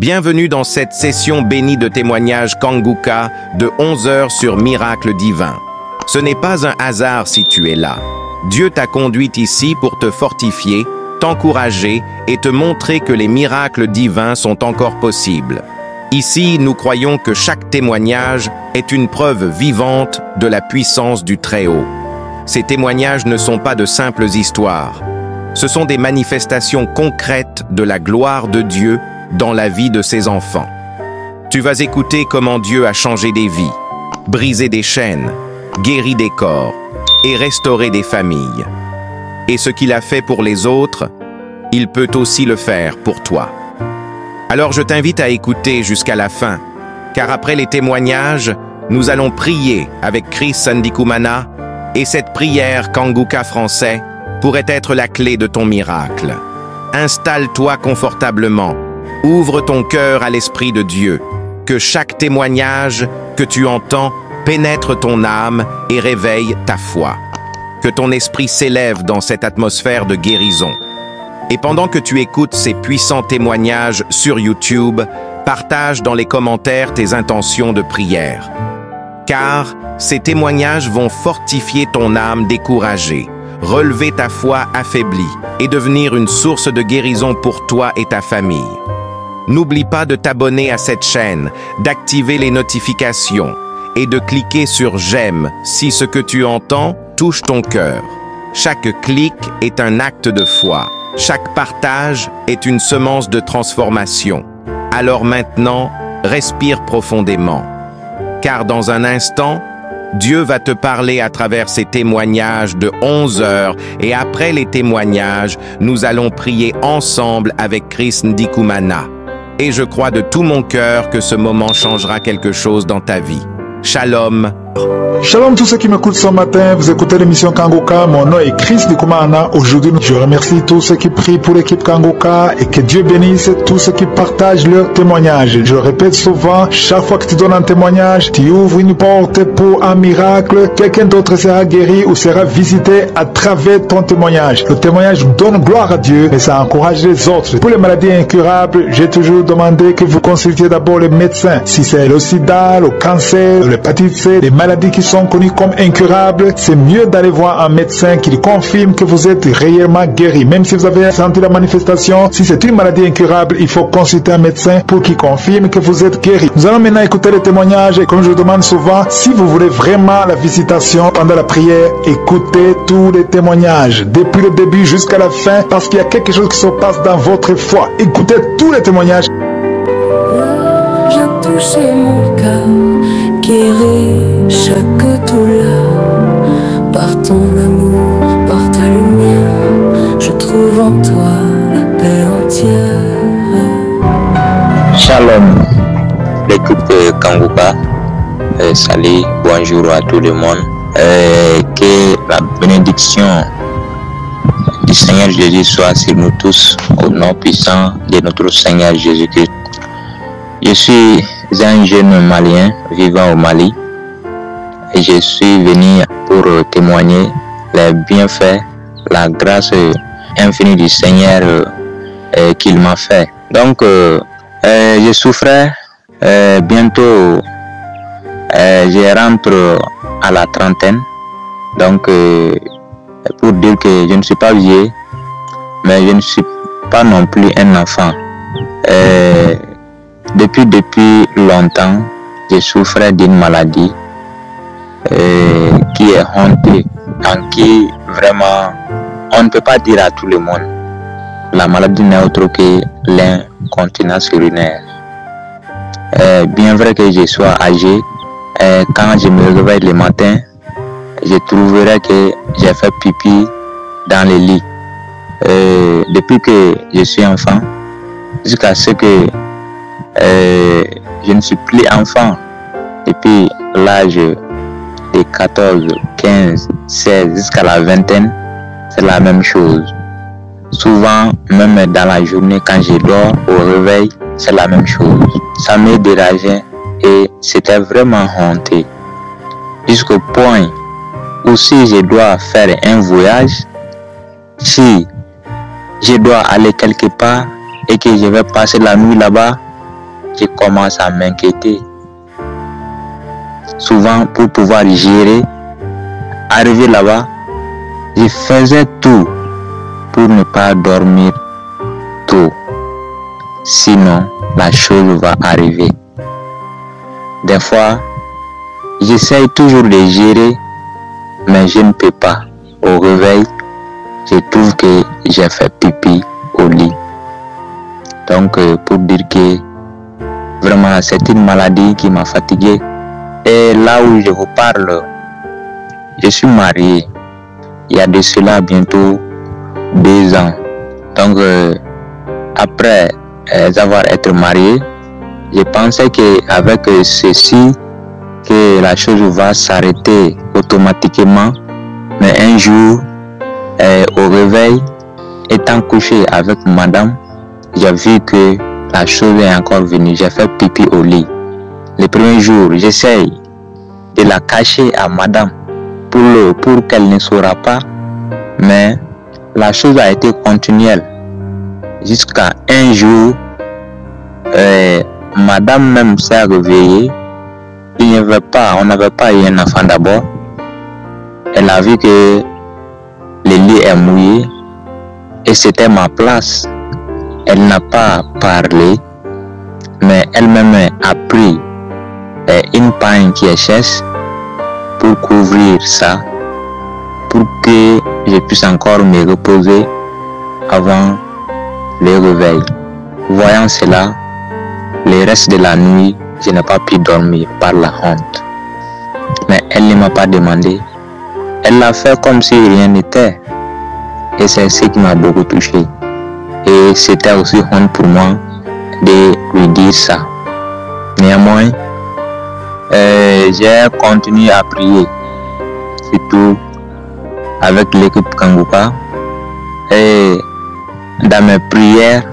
Bienvenue dans cette session bénie de témoignages Kanguka de 11 heures sur Miracle Divin. Ce n'est pas un hasard si tu es là. Dieu t'a conduit ici pour te fortifier, t'encourager et te montrer que les miracles divins sont encore possibles. Ici, nous croyons que chaque témoignage est une preuve vivante de la puissance du Très-Haut. Ces témoignages ne sont pas de simples histoires. Ce sont des manifestations concrètes de la gloire de Dieu dans la vie de ses enfants. Tu vas écouter comment Dieu a changé des vies, brisé des chaînes, guéri des corps et restauré des familles. Et ce qu'il a fait pour les autres, il peut aussi le faire pour toi. Alors je t'invite à écouter jusqu'à la fin, car après les témoignages, nous allons prier avec Chris Ndikumana, et cette prière Kanguka français pourrait être la clé de ton miracle. Installe-toi confortablement, ouvre ton cœur à l'Esprit de Dieu, que chaque témoignage que tu entends pénètre ton âme et réveille ta foi. Que ton esprit s'élève dans cette atmosphère de guérison. Et pendant que tu écoutes ces puissants témoignages sur YouTube, partage dans les commentaires tes intentions de prière. Car ces témoignages vont fortifier ton âme découragée, relever ta foi affaiblie et devenir une source de guérison pour toi et ta famille. N'oublie pas de t'abonner à cette chaîne, d'activer les notifications et de cliquer sur « J'aime » si ce que tu entends touche ton cœur. Chaque clic est un acte de foi. Chaque partage est une semence de transformation. Alors maintenant, respire profondément. Car dans un instant, Dieu va te parler à travers ces témoignages de 11 heures et après les témoignages, nous allons prier ensemble avec Chris Ndikumana. Et je crois de tout mon cœur que ce moment changera quelque chose dans ta vie. Shalom. Shalom tous ceux qui m'écoutent ce matin, vous écoutez l'émission Kanguka, mon nom est Chris Ndikumana. Aujourd'hui, je remercie tous ceux qui prient pour l'équipe Kanguka et que Dieu bénisse tous ceux qui partagent leurs témoignages. Je le répète souvent, chaque fois que tu donnes un témoignage, tu ouvres une porte pour un miracle, quelqu'un d'autre sera guéri ou sera visité à travers ton témoignage. Le témoignage donne gloire à Dieu et ça encourage les autres. Pour les maladies incurables, j'ai toujours demandé que vous consultiez d'abord les médecins. Si c'est le sida, le cancer, l'hépatite C, les maladies qui sont connues comme incurables, c'est mieux d'aller voir un médecin qui confirme que vous êtes réellement guéri. Même si vous avez senti la manifestation, si c'est une maladie incurable, il faut consulter un médecin pour qu'il confirme que vous êtes guéri. Nous allons maintenant écouter les témoignages et comme je demande souvent, si vous voulez vraiment la visitation pendant la prière, écoutez tous les témoignages, depuis le début jusqu'à la fin, parce qu'il y a quelque chose qui se passe dans votre foi. Écoutez tous les témoignages. J'ai touché mon cœur, guéri chaque douleur, par ton amour, par ta lumière, je trouve en toi la paix entière. Shalom, l'équipe de Kanguka, salut, bonjour à tout le monde. Que la bénédiction du Seigneur Jésus soit sur nous tous, au nom puissant de notre Seigneur Jésus-Christ. Je suis un jeune Malien vivant au Mali et je suis venu pour témoigner les bienfaits, la grâce infinie du Seigneur qu'il m'a fait. Donc, je souffrais bientôt, je rentre à la trentaine. Donc, pour dire que je ne suis pas vieux, mais je ne suis pas non plus un enfant. Depuis longtemps, je souffrais d'une maladie qui est honteuse, en qui vraiment on ne peut pas dire à tout le monde. La maladie n'est autre que l'incontinence urinaire. Bien vrai que je sois âgé, quand je me réveille le matin, je trouverai que j'ai fait pipi dans le lit. Depuis que je suis enfant, jusqu'à ce que je ne suis plus enfant, depuis l'âge de 14, 15, 16 jusqu'à la vingtaine, c'est la même chose. Souvent, même dans la journée, quand je dors au réveil, c'est la même chose. Ça me dérangeait et c'était vraiment honteux. Jusqu'au point où si je dois faire un voyage, si je dois aller quelque part et que je vais passer la nuit là-bas, je commence à m'inquiéter. Souvent, pour pouvoir gérer, arriver là-bas, je faisais tout pour ne pas dormir tôt. Sinon, la chose va arriver. Des fois, j'essaye toujours de gérer, mais je ne peux pas. Au réveil, je trouve que j'ai fait pipi au lit. Donc, pour dire que vraiment, c'est une maladie qui m'a fatigué. Et là où je vous parle, je suis marié. Il y a de cela bientôt 2 ans. Donc, après avoir été marié, je pensais qu'avec ceci, que la chose va s'arrêter automatiquement. Mais un jour, au réveil, étant couché avec madame, j'ai vu que la chose est encore venue. J'ai fait pipi au lit. Le premier jour, j'essaye de la cacher à madame pour qu'elle ne saura pas. Mais la chose a été continuelle. Jusqu'à un jour, madame même s'est réveillée. On n'avait pas eu un enfant d'abord. Elle a vu que le lit est mouillé et c'était ma place. Elle n'a pas parlé, mais elle-même a pris une paille qui est chèche pour couvrir ça, pour que je puisse encore me reposer avant le réveil. Voyant cela, le reste de la nuit, je n'ai pas pu dormir par la honte. Mais elle ne m'a pas demandé. Elle l'a fait comme si rien n'était. Et c'est ce qui m'a beaucoup touché. Et c'était aussi honte pour moi de lui dire ça. Néanmoins, j'ai continué à prier. Surtout avec l'équipe Kanguka. Et dans mes prières,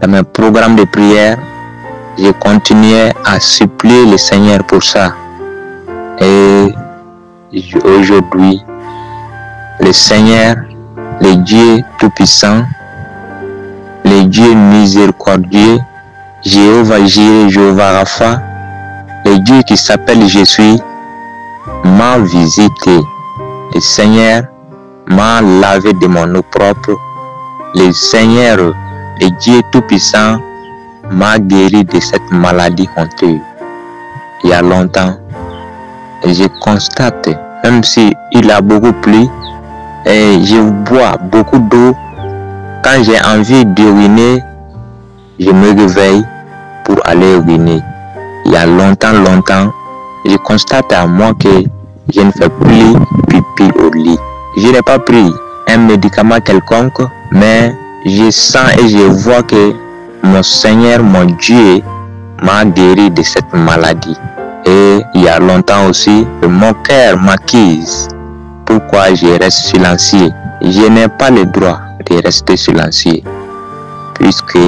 dans mes programmes de prière, je continuais à supplier le Seigneur pour ça. Et aujourd'hui, le Seigneur, le Dieu Tout-Puissant, le Dieu miséricordieux, Jéhovah Jireh, Jéhovah Rapha, le Dieu qui s'appelle Je suis, m'a visité. Le Seigneur m'a lavé de mon eau propre. Le Seigneur, le Dieu Tout-Puissant, m'a guéri de cette maladie honteuse. Il y a longtemps, et je constate, même si il a beaucoup plu, et je bois beaucoup d'eau, quand j'ai envie d'uriner, je me réveille pour aller uriner. Il y a longtemps, je constate à moi que je ne fais plus pipi au lit. Je n'ai pas pris un médicament quelconque, mais je sens et je vois que mon Seigneur, mon Dieu, m'a guéri de cette maladie. Et il y a longtemps aussi, mon cœur m'accuse. Pourquoi je reste silencieux? Je n'ai pas le droit de rester silencieux, puisque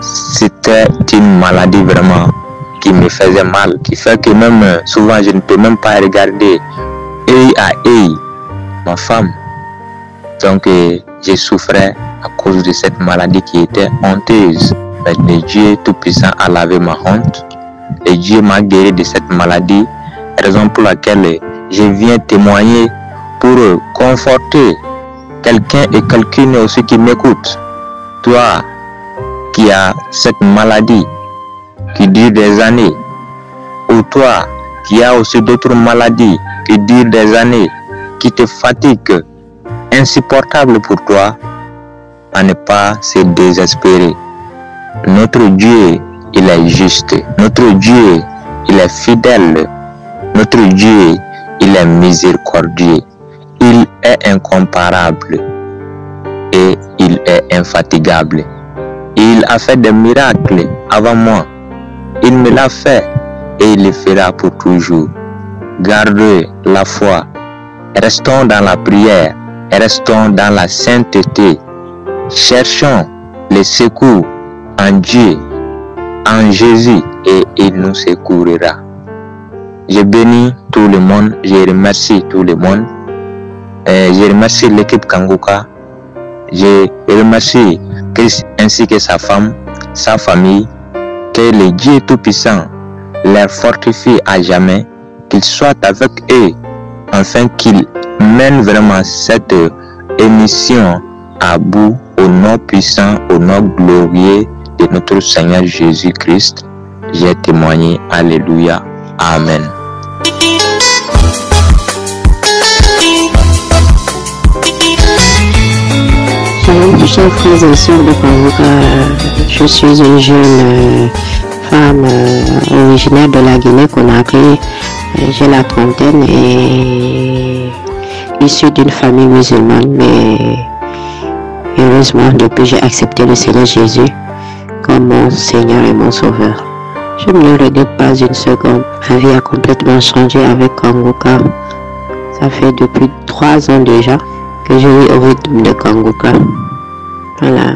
c'était une maladie vraiment qui me faisait mal, qui fait que même souvent je ne peux même pas regarder œil à œil ma femme. Donc je souffrais à cause de cette maladie qui était honteuse. Mais le Dieu Tout-Puissant a lavé ma honte. Et Dieu m'a guéri de cette maladie, raison pour laquelle je viens témoigner pour conforter quelqu'un et quelqu'une aussi qui m'écoute. Toi qui as cette maladie qui dure des années, ou toi qui as aussi d'autres maladies qui durent des années, qui te fatiguent, insupportable pour toi, à ne pas se désespérer. Notre Dieu, il est juste. Notre Dieu, il est fidèle. Notre Dieu, il est miséricordieux. Il est incomparable et il est infatigable. Il a fait des miracles avant moi. Il me l'a fait et il le fera pour toujours. Gardez la foi. Restons dans la prière. Restons dans la sainteté. Cherchons le secours en Dieu, en Jésus, et il nous secourira. Je bénis tout le monde, je remercie tout le monde. Je remercie l'équipe Kanguka. Je remercie Chris ainsi que sa femme, sa famille, Que le Dieu Tout-Puissant les fortifie à jamais, qu'il soit avec eux, afin qu'ils mènent vraiment cette émission à bout au nom puissant, au nom glorieux de notre Seigneur Jésus-Christ. J'ai témoigné. Alléluia. Amen. Chers frères et sœurs de Kanguka, je suis une jeune femme originaire de la Guinée-Conakry. J'ai la trentaine et issue d'une famille musulmane, mais heureusement, depuis j'ai accepté le Seigneur Jésus comme mon Seigneur et mon Sauveur. Je ne le regrette pas une seconde. Ma vie a complètement changé avec Kanguka. Ça fait depuis 3 ans déjà que je vis au rythme de Kanguka. Voilà.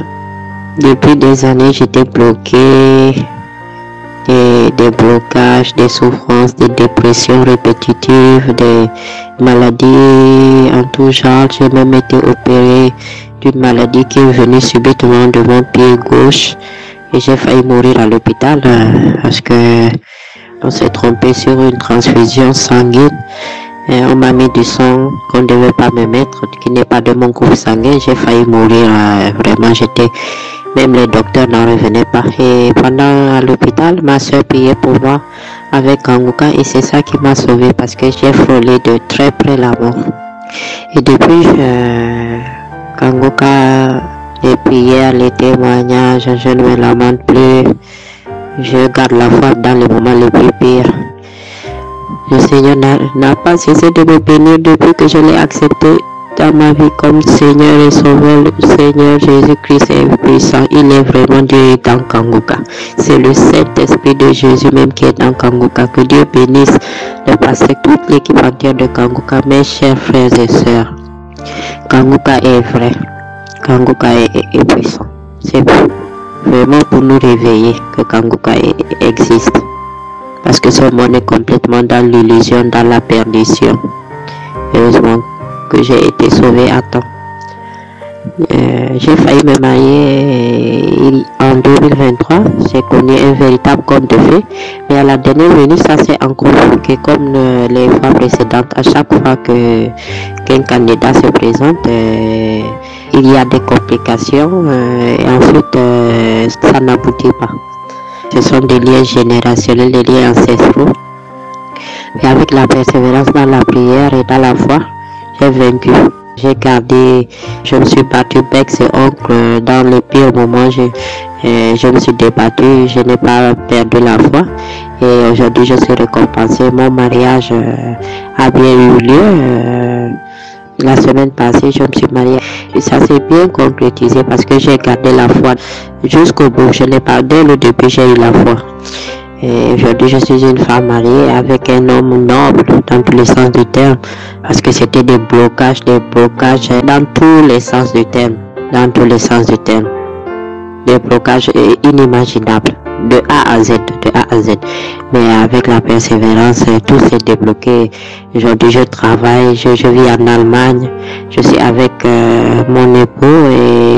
Depuis des années, j'étais bloquée, des blocages, des souffrances, des dépressions répétitives, des maladies en tout genre. J'ai même été opérée d'une maladie qui est venue subitement de mon pied gauche et j'ai failli mourir à l'hôpital parce que on s'est trompé sur une transfusion sanguine. Et on m'a mis du sang qu'on ne devait pas me mettre, qui n'est pas de mon groupe sanguin. J'ai failli mourir. Vraiment, même les docteurs n'en revenaient pas. Et pendant à l'hôpital, ma soeur priait pour moi avec Kanguka et c'est ça qui m'a sauvée parce que j'ai frôlé de très près la mort. Et depuis, Kanguka, les prières, les témoignages, je ne me lamente plus. Je garde la foi dans les moments les plus pires. Le Seigneur n'a pas cessé de me bénir depuis que je l'ai accepté dans ma vie comme Seigneur et Sauveur. Le Seigneur Jésus-Christ est puissant. Il est vraiment Dieu dans Kanguka. C'est le Saint-Esprit de Jésus même qui est dans Kanguka. Que Dieu bénisse le pasteur, toute l'équipe entière de Kanguka, mes chers frères et sœurs. Kanguka est vrai. Kanguka est puissant. C'est vraiment pour nous réveiller que Kanguka existe. Parce que ce monde est complètement dans l'illusion, dans la perdition. Heureusement que j'ai été sauvée à temps. J'ai failli me marier en 2023. J'ai connu un véritable conte de fées. Mais à la dernière venue, ça s'est encore bloqué comme les fois précédentes. À chaque fois qu'un candidat se présente, il y a des complications et ensuite ça n'aboutit pas. Ce sont des liens générationnels, des liens ancestraux. Et avec la persévérance dans la prière et dans la foi, j'ai vaincu. J'ai gardé, je me suis battu bec et oncle dans le pire moment. Je me suis débattu, je n'ai pas perdu la foi. Et aujourd'hui, je suis récompensée. Mon mariage a bien eu lieu. La semaine passée, je me suis mariée et ça s'est bien concrétisé parce que j'ai gardé la foi jusqu'au bout. Je n'ai pas, dès le début, j'ai eu la foi. Et aujourd'hui, je suis une femme mariée avec un homme noble dans tous les sens du terme parce que c'était des blocages dans tous les sens du terme, des blocages inimaginables. De A à Z. Mais avec la persévérance, tout s'est débloqué. Aujourd'hui, je travaille, je vis en Allemagne. Je suis avec mon époux et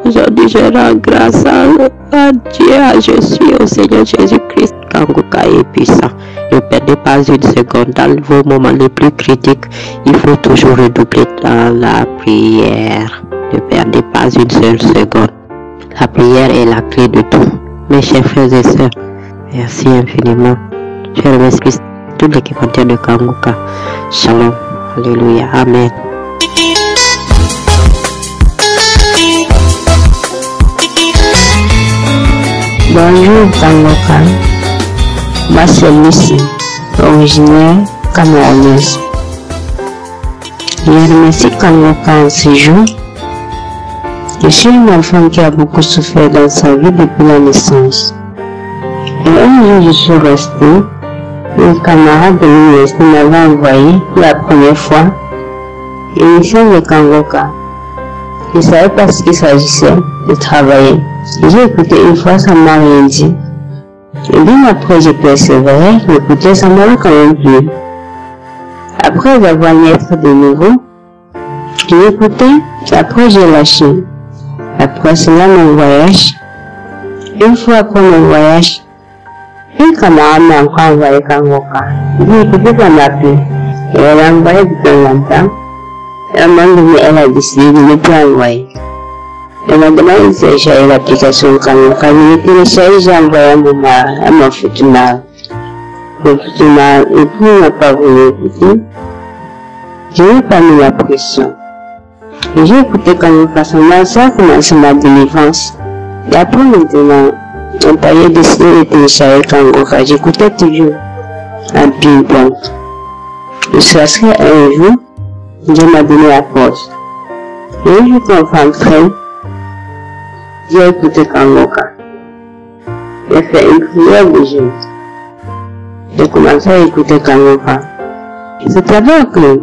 aujourd'hui, je rends grâce à Dieu. Je suis au Seigneur Jésus-Christ. Kanguka est puissant. Ne perdez pas une seconde dans vos moments les plus critiques. Il faut toujours redoubler dans la prière. Ne perdez pas une seule seconde. La prière est la clé de tout. Mes chers frères et sœurs, merci infiniment. Je remercie toute l'équipe entière de Kanguka. Shalom. Alléluia. Amen. Bonjour Kanguka. Moi c'est Lucie, originaire camerounaise. Je remercie Kanguka en ce jour. Je suis une enfant qui a beaucoup souffert dans sa vie depuis la naissance. Et un jour, je suis restée. Un camarade de l'université m'avait envoyé pour la première fois l'émission de Kanguka. Je ne savais pas ce qu'il s'agissait de travailler. J'ai écouté une fois, ça m'a rien dit. Et bien après, j'ai persévéré, j'écoutais, ça m'a quand même plu. Après avoir naître de nouveau, j'ai écouté, après j'ai lâché. Après cela, mon voyage. Une fois après mon voyage, Une camarade m'a encore envoyé Kangoka. Il dit, écoutez, ça m'a plu. Et elle a envoyé depuis longtemps. Et à un moment donné, elle a décidé de ne plus envoyer. Elle m'a demandé de télécharger l'application Kangoka. Je l'ai téléchargé, j'ai envoyé à mon futur mari. Le futur mari, et puis il n'a pas voulu écouter. Je n'ai pas mis la pression. Et j'ai écouté Kangoka, ça a commencé ma délivrance. Et après maintenant, quand j'ai décidé de télécharger Kangoka, j'écoutais toujours un ping-pong. Jusqu'à ce qu'un jour, Dieu m'a donné la force. Et un jour qu'on rentre, j'ai écouté Kangoka. J'ai fait une prière de Dieu. J'ai commencé à écouter Kangoka. C'est avant que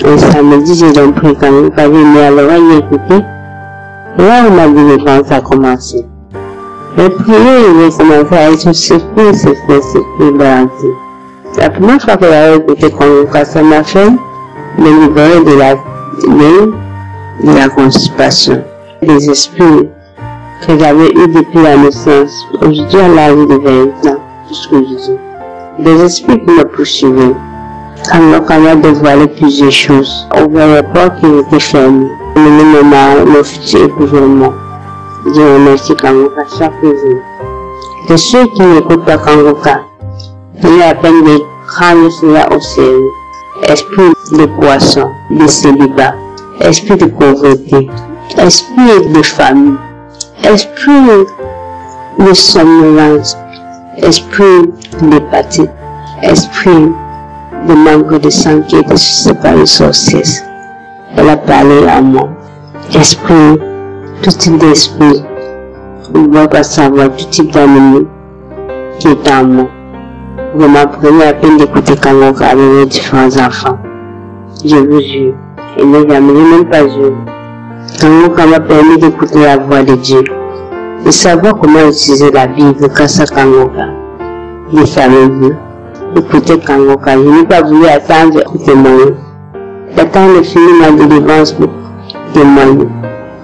un samedi, j'ai donc pris Kangoka, j'ai mis à l'oreille, j'ai écouté. Et là, on m'a dit quand ça a commencé. Les prières, j'ai commencé à être secoué, balancé. La première fois que j'avais écouté Kangoka, ça m'a fait me libérer de la constipation. Des esprits que j'avais eu depuis la naissance, aujourd'hui à l'âge de 20 ans, jusqu'aujourd'hui. Des esprits qui me poursuivaient. Kangoka m'a dévoilé plusieurs choses. Ouvert les portes qui étaient fermées. Mon futur gouvernement. Je remercie Kangoka chaque jour. De ceux qui n'écoutent pas Kangoka, il y a à peine de prendre cela au sérieux. Esprit de poisson, de célibat, esprit de pauvreté, esprit de famille, esprit de somnolence, esprit d'hépatite, esprit de manque de santé, de séparer sorcières. Elle a parlé à moi. Esprit, tout type d'esprit, on ne doit pas savoir tout type d'ennemi qui est en moi. Vous m'apprenez à peine d'écouter Kangoka avec mes différents enfants. Je vous jure, et ne jamais, même pas jure. Kangoka m'a permis d'écouter la voix de Dieu, de savoir comment utiliser la Bible grâce à Kangoka. Les familles, écoutez Kangoka, je n'ai pas voulu attendre pour témoigner. J'attends de finir ma délivrance pour témoigner.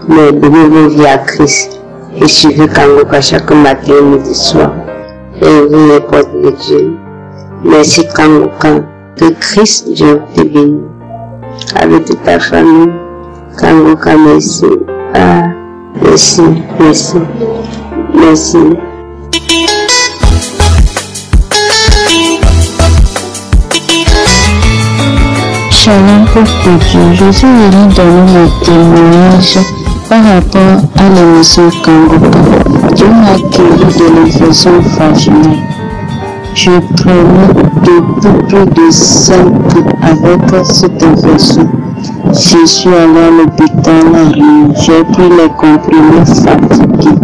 Mais donnez vos vies à Christ et suivez Kangoka chaque matin et midi soir. Et ouvrez les portes de Dieu. Merci Kangoka, que Christ Dieu te bénisse. Avec toute ta famille, Kangoka, merci. Ah, merci, merci, merci. Shalom pour Dieu, je suis venu donner mon témoignage par rapport à l'émission Kangoka. Dieu m'a guéri de l'infection vaginale. Je prenais depuis plus de 5 ans avec cette infection. Je suis allé à l'hôpital, j'ai pris les comprimés fatigués.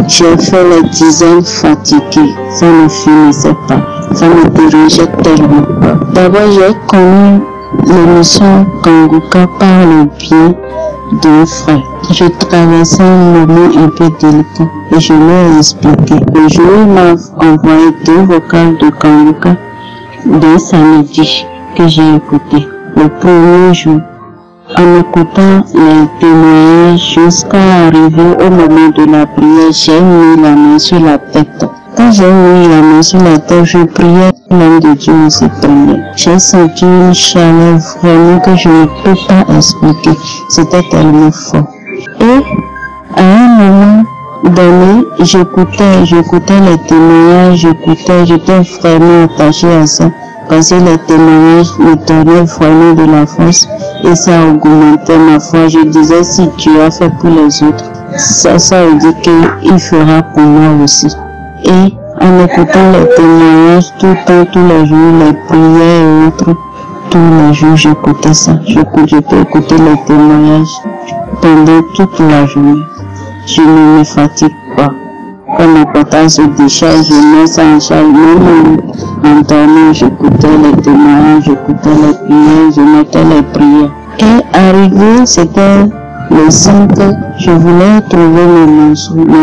J'ai fait les dizaines fatiguées, ça ne finissait pas, ça me dérangeait tellement. D'abord, j'ai connu l'émission Kangoka par le biais d'un frère. Je traversais un moment un peu délicat et je lui ai expliqué. Le jour où il m'a envoyé 2 vocales de Kangoka d'un samedi que j'ai écouté. Le premier jour, en écoutant les témoignages jusqu'à arriver au moment de la prière, j'ai mis la main sur la tête. Quand j'ai mis la main sur la tête, je priais l'homme de Dieu en cette prière. J'ai senti une chaleur vraiment que je ne peux pas expliquer. C'était tellement fort. Et à un moment donné, j'écoutais les témoignages, j'étais vraiment attaché à ça. Parce que les témoignages me donnaient vraiment de la force et ça augmentait ma foi. Je disais, si Dieu a fait pour les autres, ça veut dire qu'il fera pour moi aussi. Et en écoutant les témoignages tout le temps, tous les jours, les prières et autres, tous les jours j'écoutais ça. Je peux écouter les témoignages pendant toute la journée. Je ne me fatigue pas. Quand ma potence se décharge, je mets ça en charge. Même en dormant, j'écoutais les témoignages, j'écoutais les prières, je mettais les prières. Et arrivé, c'était le 5, je voulais trouver mes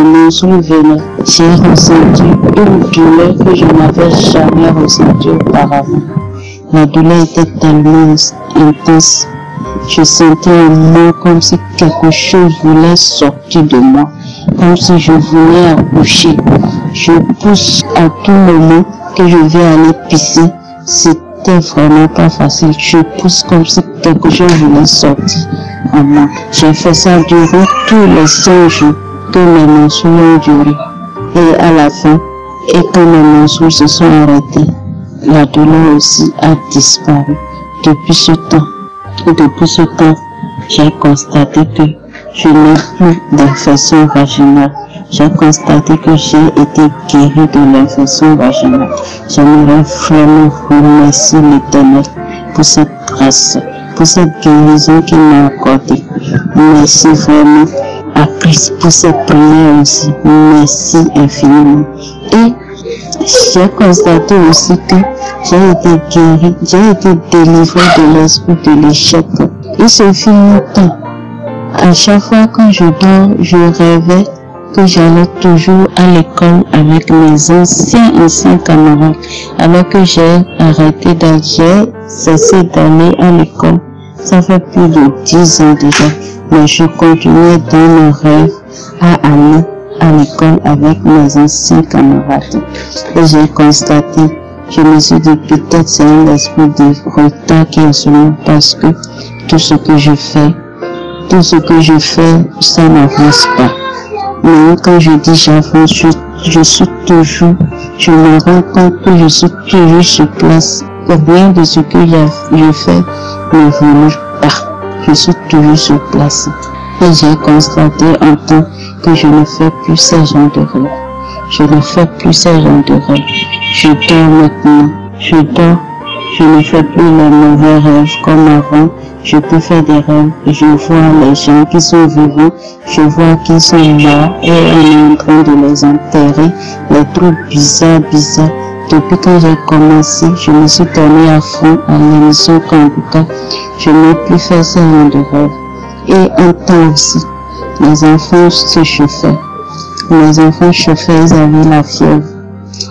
menstrues venaient. J'ai ressenti une douleur que je n'avais jamais ressentie auparavant. La douleur était tellement intense. Je sentais en moi comme si quelque chose voulait sortir de moi, comme si je voulais accoucher. je pousse à tout moment que je vais aller pisser. C'était vraiment pas facile. Je pousse comme si quelque chose voulait sortir en moi. J'ai fait ça durant tous les 5 jours que mes menstrues ont duré. Et à la fin, et quand mes menstrues se sont arrêtées, la douleur aussi a disparu. Depuis ce temps, j'ai constaté que je n'ai plus d'infection vaginale. J'ai constaté que j'ai été guérie de l'infection vaginale. J'aimerais vraiment remercier l'Éternel pour cette grâce, pour cette guérison qu'il m'a accordée. Merci vraiment à Christ pour cette prière aussi. Merci infiniment. Et j'ai constaté aussi que j'ai été guérie, j'ai été délivrée de l'esprit de l'échec. Et ce fut longtemps. À chaque fois que je dors, je rêvais que j'allais toujours à l'école avec mes anciens camarades. Alors que j'ai cessé d'aller à l'école. Ça fait plus de 10 ans déjà. Mais je continuais dans mon rêve à aller à l'école avec mes anciens camarades. Et j'ai constaté, je me suis dit peut-être c'est un esprit de retard qui est sur moi parce que tout ce que je fais, ça n'avance pas. Mais quand je dis j'avance, je me rends compte que je suis toujours sur place. Rien de ce que je fais ne venu pas. Je suis toujours sur place. Et j'ai constaté en temps que je ne fais plus ce genre de rêve. Je ne fais plus ce genre de rêve. Je dors maintenant. Je dors. Je ne fais plus les mauvais rêves comme avant. Je peux faire des rêves. Je vois les gens qui sont vivants. Je vois qu'ils sont morts et on est en train de les enterrer. Les trucs bizarres. Depuis quand j'ai commencé, je me suis donné à fond à l'émission Kanguka. Je n'ai plus fait ce genre de rêve. Et en temps aussi, les enfants se chauffaient. Ils avaient la fièvre.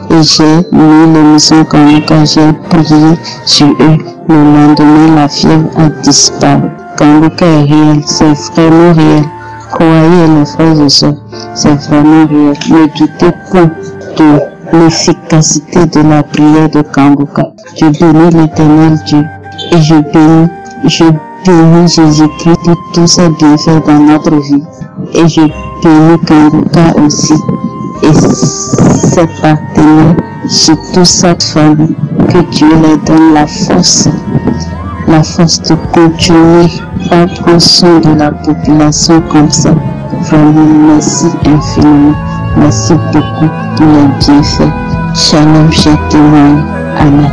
Et j'ai mis l'émission Kanguka, j'ai prié sur eux. Le lendemain, la fièvre a disparu. Kanguka est réel, c'est vraiment réel. Croyez les frères et sœurs, c'est vraiment réel. Ne doutez point de l'efficacité de la prière de Kanguka. Je bénis l'Éternel Dieu et je bénis Jésus-Christ pour tous ses bienfaits dans notre vie. Et je bénis Kanguka aussi et ses partenaires, surtout cette famille, que Dieu leur donne la force de continuer à prendre soin de la population comme ça. Vraiment, merci infiniment. Merci beaucoup pour les bienfaits. Shalom, je témoigne. Amen.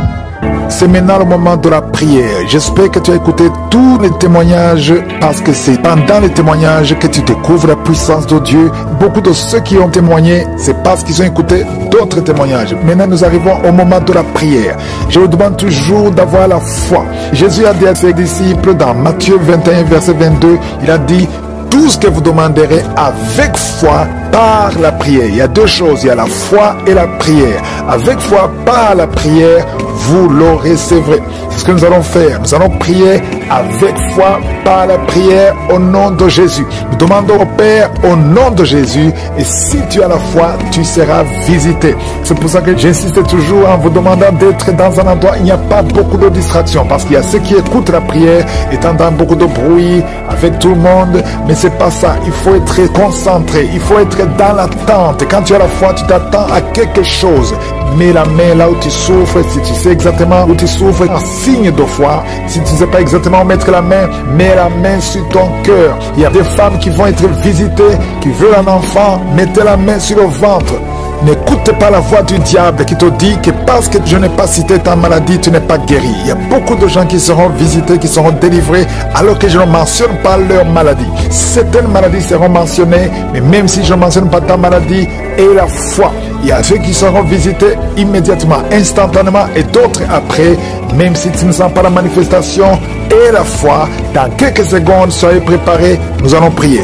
C'est maintenant le moment de la prière. J'espère que tu as écouté tous les témoignages parce que c'est pendant les témoignages que tu découvres la puissance de Dieu. Beaucoup de ceux qui ont témoigné, c'est parce qu'ils ont écouté d'autres témoignages. Maintenant, nous arrivons au moment de la prière. Je vous demande toujours d'avoir la foi. Jésus a dit à ses disciples dans Matthieu 21, verset 22, il a dit: tout ce que vous demanderez avec foi par la prière. Il y a deux choses, il y a la foi et la prière. Avec foi par la prière, vous l'aurez, c'est vrai. C'est ce que nous allons faire. Nous allons prier avec foi par la prière au nom de Jésus. Nous demandons au Père au nom de Jésus, et si tu as la foi, tu seras visité. C'est pour ça que j'insiste toujours en vous demandant d'être dans un endroit où il n'y a pas beaucoup de distractions, parce qu'il y a ceux qui écoutent la prière et entendent beaucoup de bruit avec tout le monde, mais c'est pas ça. Il faut être concentré, il faut être dans l'attente. Quand tu as la foi, tu t'attends à quelque chose. Mets la main là où tu souffres. Si tu sais exactement où tu souffres, un signe de foi. Si tu ne sais pas exactement où mettre la main, mets la main sur ton cœur. Il y a des femmes qui vont être visitées, qui veulent un enfant. Mettez la main sur le ventre. N'écoute pas la voix du diable qui te dit que parce que je n'ai pas cité ta maladie, tu n'es pas guéri. Il y a beaucoup de gens qui seront visités, qui seront délivrés, alors que je ne mentionne pas leur maladie. Certaines maladies seront mentionnées, mais même si je ne mentionne pas ta maladie, et la foi. Il y a ceux qui seront visités immédiatement, instantanément, et d'autres après, même si tu ne sens pas la manifestation, et la foi. Dans quelques secondes, soyez préparés, nous allons prier.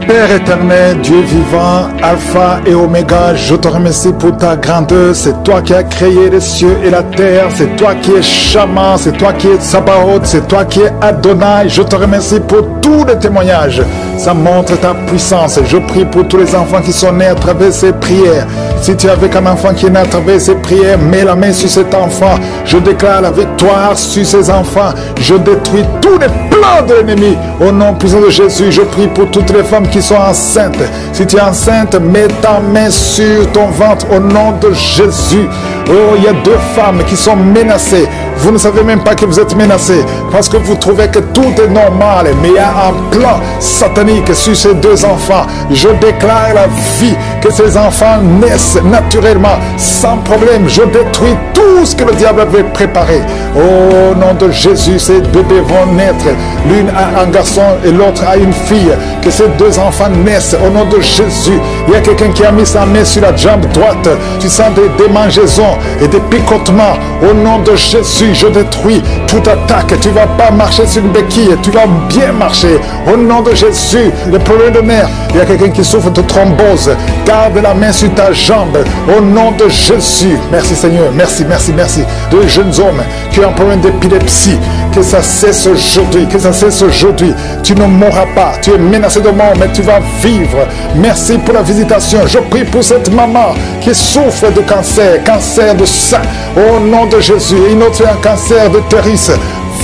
Père éternel, Dieu vivant, Alpha et Oméga, je te remercie pour ta grandeur. C'est toi qui as créé les cieux et la terre. C'est toi qui es Shama, c'est toi qui es Sabaoth, c'est toi qui es Adonai. Je te remercie pour tous les témoignages. Ça montre ta puissance. Je prie pour tous les enfants qui sont nés à travers ces prières. Si tu es avec un enfant qui est né à travers ces prières, mets la main sur cet enfant. Je déclare la victoire sur ces enfants. Je détruis tous les plans de l'ennemi. Au nom puissant de Jésus, je prie pour toutes les femmes qui sont enceintes. Si tu es enceinte, mets ta main sur ton ventre au nom de Jésus. Oh, il y a 2 femmes qui sont menacées. Vous ne savez même pas que vous êtes menacés parce que vous trouvez que tout est normal. Mais il y a un plan satanique sur ces 2 enfants. Je déclare la vie, que ces enfants naissent naturellement, sans problème. Je détruis tout ce que le diable avait préparé. Au nom de Jésus, ces bébés vont naître. L'une a un garçon et l'autre a une fille. Que ces 2 enfants naissent au nom de Jésus. Il y a quelqu'un qui a mis sa main sur la jambe droite. Tu sens des démangeaisons et des picotements. Au nom de Jésus, je détruis toute attaque. Tu ne vas pas marcher sur une béquille. Tu vas bien marcher. Au nom de Jésus, le problème de nerfs. Il y a quelqu'un qui souffre de thrombose. Garde la main sur ta jambe. Au nom de Jésus. Merci Seigneur. Merci, merci, merci. 2 jeunes hommes qui ont un problème d'épilepsie. Que ça cesse aujourd'hui. Que ça cesse aujourd'hui. Tu ne mourras pas. Tu es menacé de mort, mais tu vas vivre. Merci pour la visitation. Je prie pour cette maman qui souffre de cancer. Cancer de sein. Au nom de Jésus. Et une autre un cancer de l'utérus.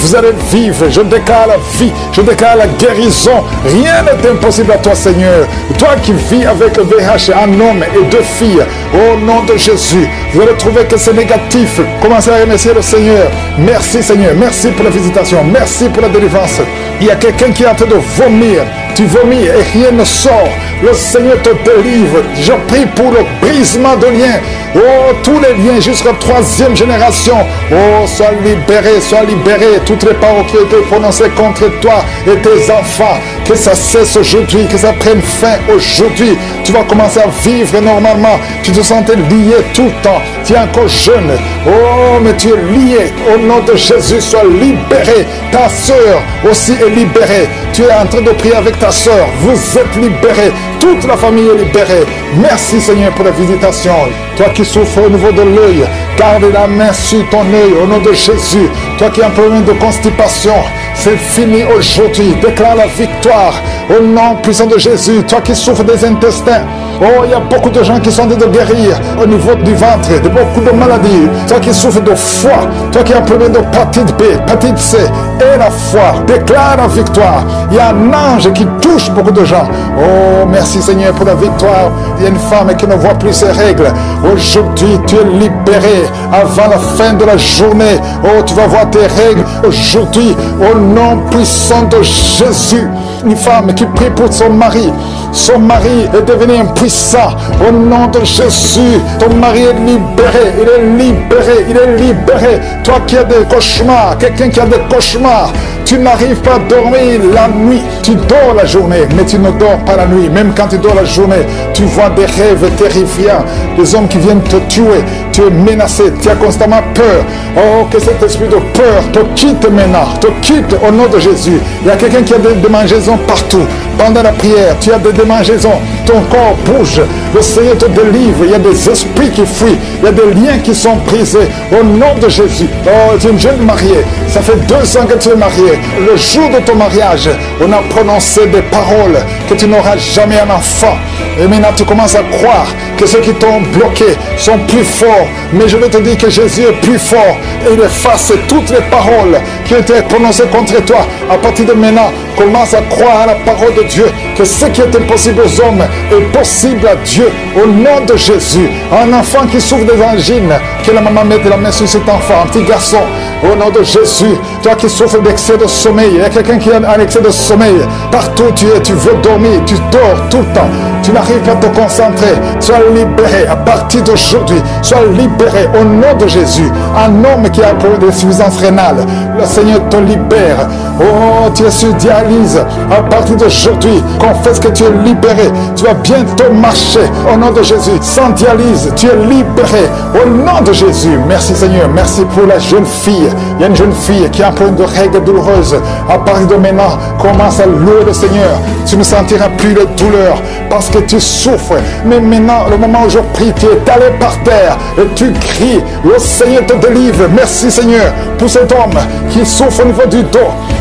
Vous allez vivre. Je déclare la vie. Je déclare la guérison. Rien n'est impossible à toi, Seigneur. Toi qui vis avec le VIH, un homme et 2 filles. Au nom de Jésus. Vous allez trouver que c'est négatif. Commencez à remercier le Seigneur. Merci, Seigneur. Merci pour la visitation. Merci pour la délivrance. Il y a quelqu'un qui est en train de vomir. Tu vomis et rien ne sort. Le Seigneur te délivre. Je prie pour le brisement de liens. Oh, tous les liens jusqu'à 3e génération. Oh, sois libéré, sois libéré. Toutes les paroles qui ont été prononcées contre toi et tes enfants. Que ça cesse aujourd'hui, que ça prenne fin aujourd'hui. Tu vas commencer à vivre normalement. Tu te sentais lié tout le temps. Tu es encore jeune. Oh, mais tu es lié. Au nom de Jésus, sois libéré. Ta soeur aussi est libérée. Tu es en train de prier avec ta soeur. Vous êtes libérés. Toute la famille est libérée. Merci Seigneur pour la visitation. Toi qui souffres au niveau de l'œil, garde la main sur ton œil au nom de Jésus. Toi qui as un problème de constipation, c'est fini aujourd'hui. Déclare la victoire au nom puissant de Jésus. Toi qui souffres des intestins, oh, il y a beaucoup de gens qui sont en train de guérir au niveau du ventre, de beaucoup de maladies. Toi qui souffres de foie, toi qui as un problème de hépatite B, hépatite C et la foie, déclare la victoire. Il y a un ange qui touche beaucoup de gens. Oh, merci Seigneur pour la victoire. Il y a une femme qui ne voit plus ses règles. Aujourd'hui, tu es libéré avant la fin de la journée. Oh, tu vas voir tes règles aujourd'hui au nom puissant de Jésus. Une femme qui prie pour son mari. Son mari est devenu impuissant. Au nom de Jésus, ton mari est libéré. Il est libéré. Il est libéré. Toi qui as des cauchemars, quelqu'un qui a des cauchemars, tu n'arrives pas à dormir la nuit. Tu dors la journée, mais tu ne dors pas la nuit. Même quand tu dors la journée, tu vois des rêves terrifiants. Des hommes qui viennent te tuer. Tu es menacé. Tu as constamment peur. Oh, que cet esprit de peur te quitte maintenant. Te quitte au nom de Jésus. Il y a quelqu'un qui a des démangeaisons partout. Pendant la prière, tu as des démangeaisons. Ton corps bouge. Le Seigneur te délivre. Il y a des esprits qui fuient. Il y a des liens qui sont brisés. Au nom de Jésus. Oh, tu es une jeune mariée. Ça fait 2 ans que tu es mariée. Le jour de ton mariage, on a prononcé des paroles que tu n'auras jamais un enfant. Et maintenant, tu commences à croire que ceux qui t'ont bloqué sont plus forts. Mais je vais te dire que Jésus est plus fort. Et il efface toutes les paroles qui ont été prononcées contre toi. À partir de maintenant, commence à croire à la parole de Dieu. Que ce qui est impossible aux hommes est possible à Dieu. Au nom de Jésus. Un enfant qui souffre des angines, que la maman mette la main sur cet enfant. Un petit garçon. Au nom de Jésus. Toi qui souffres d'excès de sommeil. Il y a quelqu'un qui a un excès de sommeil. Partout où tu es, tu veux dormir. Tu dors tout le temps. Tu n'arrives pas à te concentrer. Sois libéré à partir d'aujourd'hui. Sois libéré au nom de Jésus. Un homme qui a un problème d'insuffisance rénale. Le Seigneur te libère. Oh, tu es sur dialyse. À partir d'aujourd'hui, confesse que tu es libéré. Tu vas bientôt marcher au nom de Jésus. Sans dialyse, tu es libéré au nom de Jésus. Merci Seigneur. Merci pour la jeune fille. Il y a une jeune fille qui a un problème de règles douloureuses. À partir de maintenant, commence à louer le Seigneur. Tu ne sentiras plus de douleur parce que tu souffres. Mais maintenant, le moment où je prie, tu es allé par terre et tu cries. Le Seigneur te délivre. Merci Seigneur pour cet homme qui souffre au niveau du dos.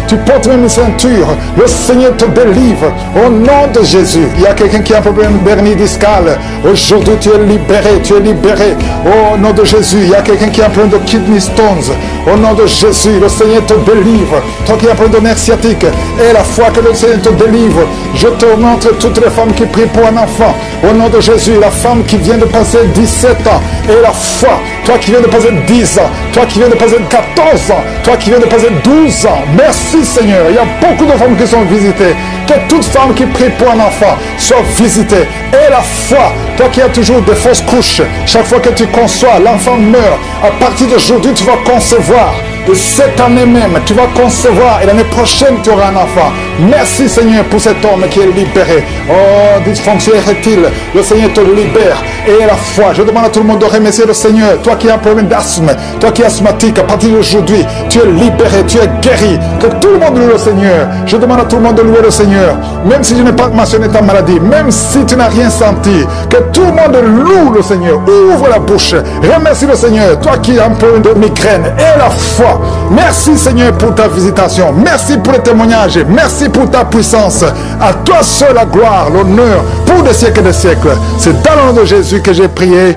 Tu portes même une ceinture. Le Seigneur te délivre au nom de Jésus. Il y a quelqu'un qui a un problème d'hernie discale. Aujourd'hui, tu es libéré. Tu es libéré au nom de Jésus. Il y a quelqu'un qui a un problème de kidney stones. Au nom de Jésus, le Seigneur te délivre. Toi qui as un problème de nerf sciatique, et la foi que le Seigneur te délivre. Je te montre toutes les femmes qui prient pour un enfant. Au nom de Jésus, la femme qui vient de passer 17 ans, et la foi. Toi qui viens de passer 10 ans, toi qui viens de passer 14 ans, toi qui viens de passer 12 ans. Merci Seigneur. Il y a beaucoup de femmes qui sont visitées. Que toute femme qui prie pour un enfant soit visitée. Et la foi, toi qui as toujours des fausses couches, chaque fois que tu conçois, l'enfant meurt. À partir d'aujourd'hui, tu vas concevoir. Et cette année même, tu vas concevoir. Et l'année prochaine, tu auras un enfant. Merci Seigneur pour cet homme qui est libéré. Oh, dysfonction érectile, le Seigneur te libère. Et la foi, je demande à tout le monde de remercier le Seigneur. Toi qui as un problème d'asthme, toi qui es asthmatique, à partir d'aujourd'hui, tu es libéré, tu es guéri. Que tout le monde loue le Seigneur. Je demande à tout le monde de louer le Seigneur. Même si je n'ai pas mentionné ta maladie, même si tu n'as rien senti, que tout le monde loue le Seigneur. Ouvre la bouche. Remercie le Seigneur. Toi qui as un problème de migraine, et la foi. Merci Seigneur pour ta visitation. Merci pour les témoignages. Merci pour ta puissance. À toi seul la gloire, l'honneur pour des siècles et des siècles. C'est dans le nom de Jésus que j'ai prié.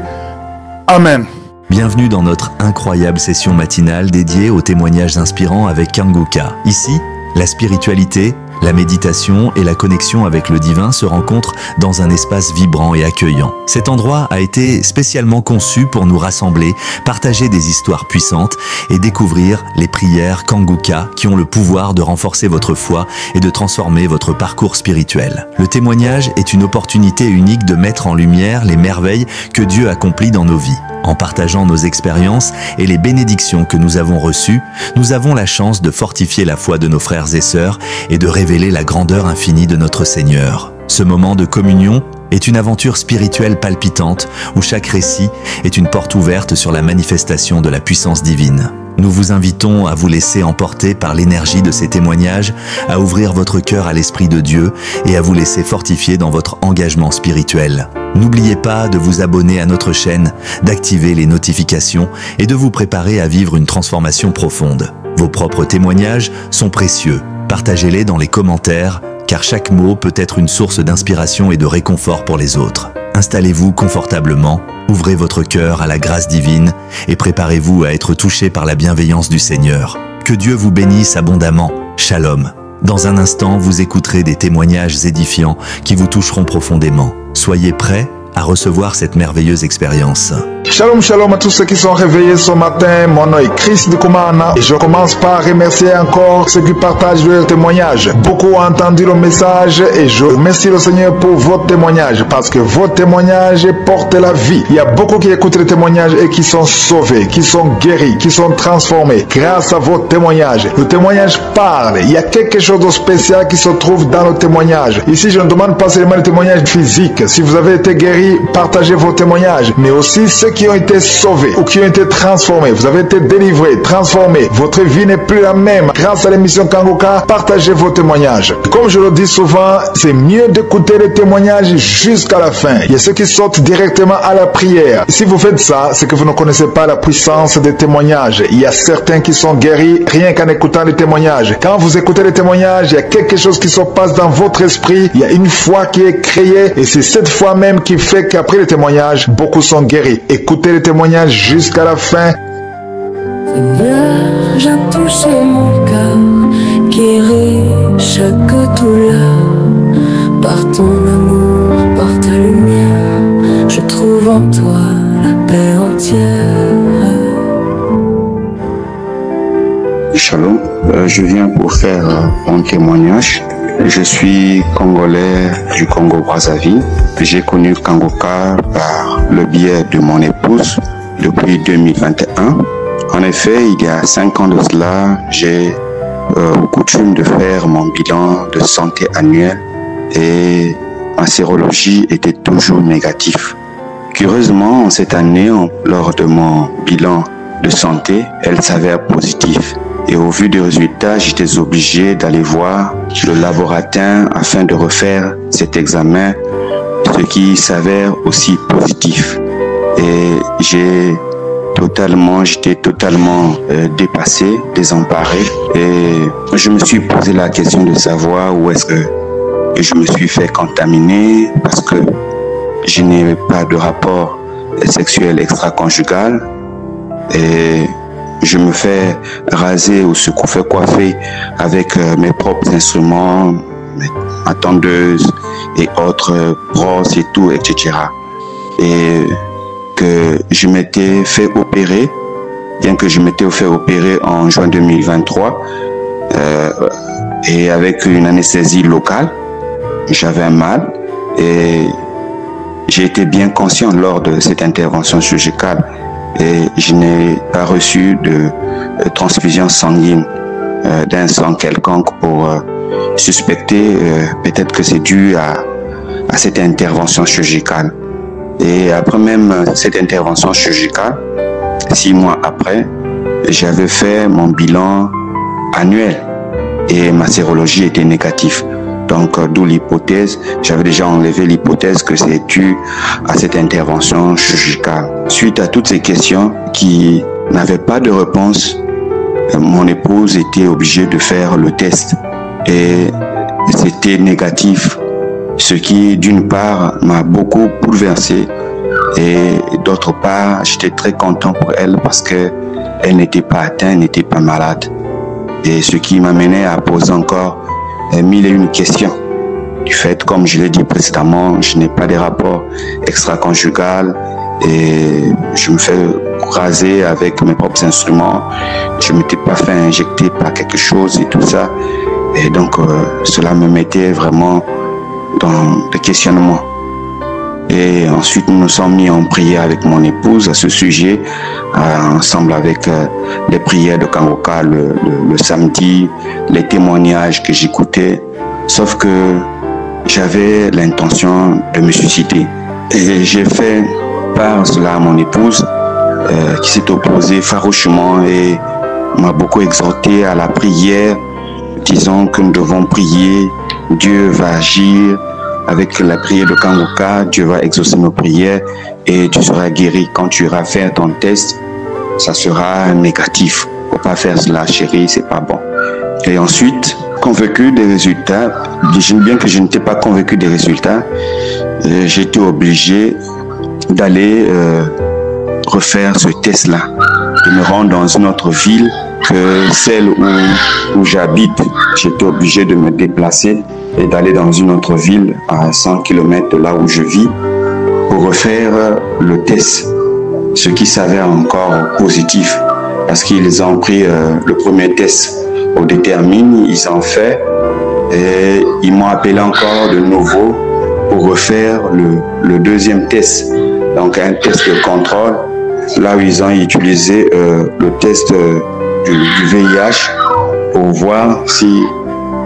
Amen. Bienvenue dans notre incroyable session matinale dédiée aux témoignages inspirants avec Kanguka. Ici, la spiritualité, la méditation et la connexion avec le divin se rencontrent dans un espace vibrant et accueillant. Cet endroit a été spécialement conçu pour nous rassembler, partager des histoires puissantes et découvrir les prières Kanguka qui ont le pouvoir de renforcer votre foi et de transformer votre parcours spirituel. Le témoignage est une opportunité unique de mettre en lumière les merveilles que Dieu accomplit dans nos vies. En partageant nos expériences et les bénédictions que nous avons reçues, nous avons la chance de fortifier la foi de nos frères et sœurs et de révéler la grandeur infinie de notre Seigneur. Ce moment de communion est une aventure spirituelle palpitante où chaque récit est une porte ouverte sur la manifestation de la puissance divine. Nous vous invitons à vous laisser emporter par l'énergie de ces témoignages, à ouvrir votre cœur à l'Esprit de Dieu et à vous laisser fortifier dans votre engagement spirituel. N'oubliez pas de vous abonner à notre chaîne, d'activer les notifications et de vous préparer à vivre une transformation profonde. Vos propres témoignages sont précieux. Partagez-les dans les commentaires, car chaque mot peut être une source d'inspiration et de réconfort pour les autres. Installez-vous confortablement, ouvrez votre cœur à la grâce divine et préparez-vous à être touché par la bienveillance du Seigneur. Que Dieu vous bénisse abondamment. Shalom. Dans un instant, vous écouterez des témoignages édifiants qui vous toucheront profondément. Soyez prêts à recevoir cette merveilleuse expérience. Shalom, shalom à tous ceux qui sont réveillés ce matin. Mon nom est Chris Ndikumana et je commence par remercier encore ceux qui partagent leur témoignage. Beaucoup ont entendu le message et je remercie le Seigneur pour votre témoignage parce que votre témoignage porte la vie. Il y a beaucoup qui écoutent les témoignages et qui sont sauvés, qui sont guéris, qui sont transformés grâce à votre témoignage. Le témoignage parle. Il y a quelque chose de spécial qui se trouve dans le témoignage. Ici, je ne demande pas seulement le témoignage physique. Si vous avez été guéri, partagez vos témoignages, mais aussi ceux qui ont été sauvés ou qui ont été transformés. Vous avez été délivrés, transformés. Votre vie n'est plus la même. Grâce à l'émission Kanguka, partagez vos témoignages. Comme je le dis souvent, c'est mieux d'écouter les témoignages jusqu'à la fin. Il y a ceux qui sortent directement à la prière. Si vous faites ça, c'est que vous ne connaissez pas la puissance des témoignages. Il y a certains qui sont guéris rien qu'en écoutant les témoignages. Quand vous écoutez les témoignages, il y a quelque chose qui se passe dans votre esprit. Il y a une foi qui est créée et c'est cette foi même qui fait qu'après les témoignages, beaucoup sont guéris. Écoutez les témoignages jusqu'à la fin. Seigneur, viens toucher mon cœur, guérir chaque douleur. Par ton amour, par ta lumière, je trouve en toi la paix entière. Shalom, je viens pour faire mon témoignage. Je suis congolais du Congo-Brazzaville. J'ai connu Kanguka par le biais de mon épouse depuis 2021. En effet, il y a 5 ans de cela, j'ai coutume de faire mon bilan de santé annuel et ma sérologie était toujours négative. Curieusement, cette année, lors de mon bilan de santé, elle s'avère positive. Et au vu des résultats, j'étais obligé d'aller voir le laboratoire afin de refaire cet examen, ce qui s'avère aussi positif. Et j'étais totalement dépassé, désemparé. Et je me suis posé la question de savoir où est-ce que je me suis fait contaminer, parce que je n'ai pas de rapport sexuel extra-conjugal. Et je me fais raser ou se fais coiffer avec mes propres instruments, ma tondeuse et autres brosses et tout, etc. Et que je m'étais fait opérer, bien que je m'étais fait opérer en juin 2023, et avec une anesthésie locale, j'avais un mal et j'ai été bien conscient lors de cette intervention chirurgicale et je n'ai pas reçu de transfusion sanguine d'un sang quelconque pour suspecter peut-être que c'est dû à cette intervention chirurgicale. Et après même cette intervention chirurgicale, 6 mois après, j'avais fait mon bilan annuel et ma sérologie était négative. Donc, d'où l'hypothèse, j'avais déjà enlevé l'hypothèse que c'est dû à cette intervention chirurgicale. Suite à toutes ces questions qui n'avaient pas de réponse, mon épouse était obligée de faire le test et c'était négatif, ce qui d'une part m'a beaucoup bouleversé et d'autre part j'étais très content pour elle parce que elle n'était pas atteinte, n'était pas malade, et ce qui m'amenait à poser encore 1001 questions. Du fait, comme je l'ai dit précédemment, je n'ai pas de rapport extra-conjugal et je me fais raser avec mes propres instruments. Je ne m'étais pas fait injecter par quelque chose et tout ça. Et donc, cela me mettait vraiment dans des questionnements. Et ensuite, nous nous sommes mis en prière avec mon épouse à ce sujet, ensemble avec les prières de Kangoka le samedi, les témoignages que j'écoutais. Sauf que j'avais l'intention de me suicider. Et j'ai fait part de cela à mon épouse, qui s'est opposée farouchement et m'a beaucoup exhorté à la prière, disant que nous devons prier, Dieu va agir. Avec la prière de Kangoka, Dieu va exaucer nos prières et tu seras guéri. Quand tu iras faire ton test, ça sera négatif. Faut pas faire cela, chérie, c'est pas bon. Et ensuite, convaincu des résultats, bien que je n'étais pas convaincu des résultats, j'étais obligé d'aller refaire ce test-là, de me rendre dans une autre ville que celle où j'habite. J'étais obligé de me déplacer et d'aller dans une autre ville à 100 km de là où je vis pour refaire le test, ce qui s'avère encore positif parce qu'ils ont pris le premier test au détermine, ils ont fait et ils m'ont appelé encore de nouveau pour refaire le deuxième test, donc un test de contrôle, là où ils ont utilisé le test du VIH pour voir si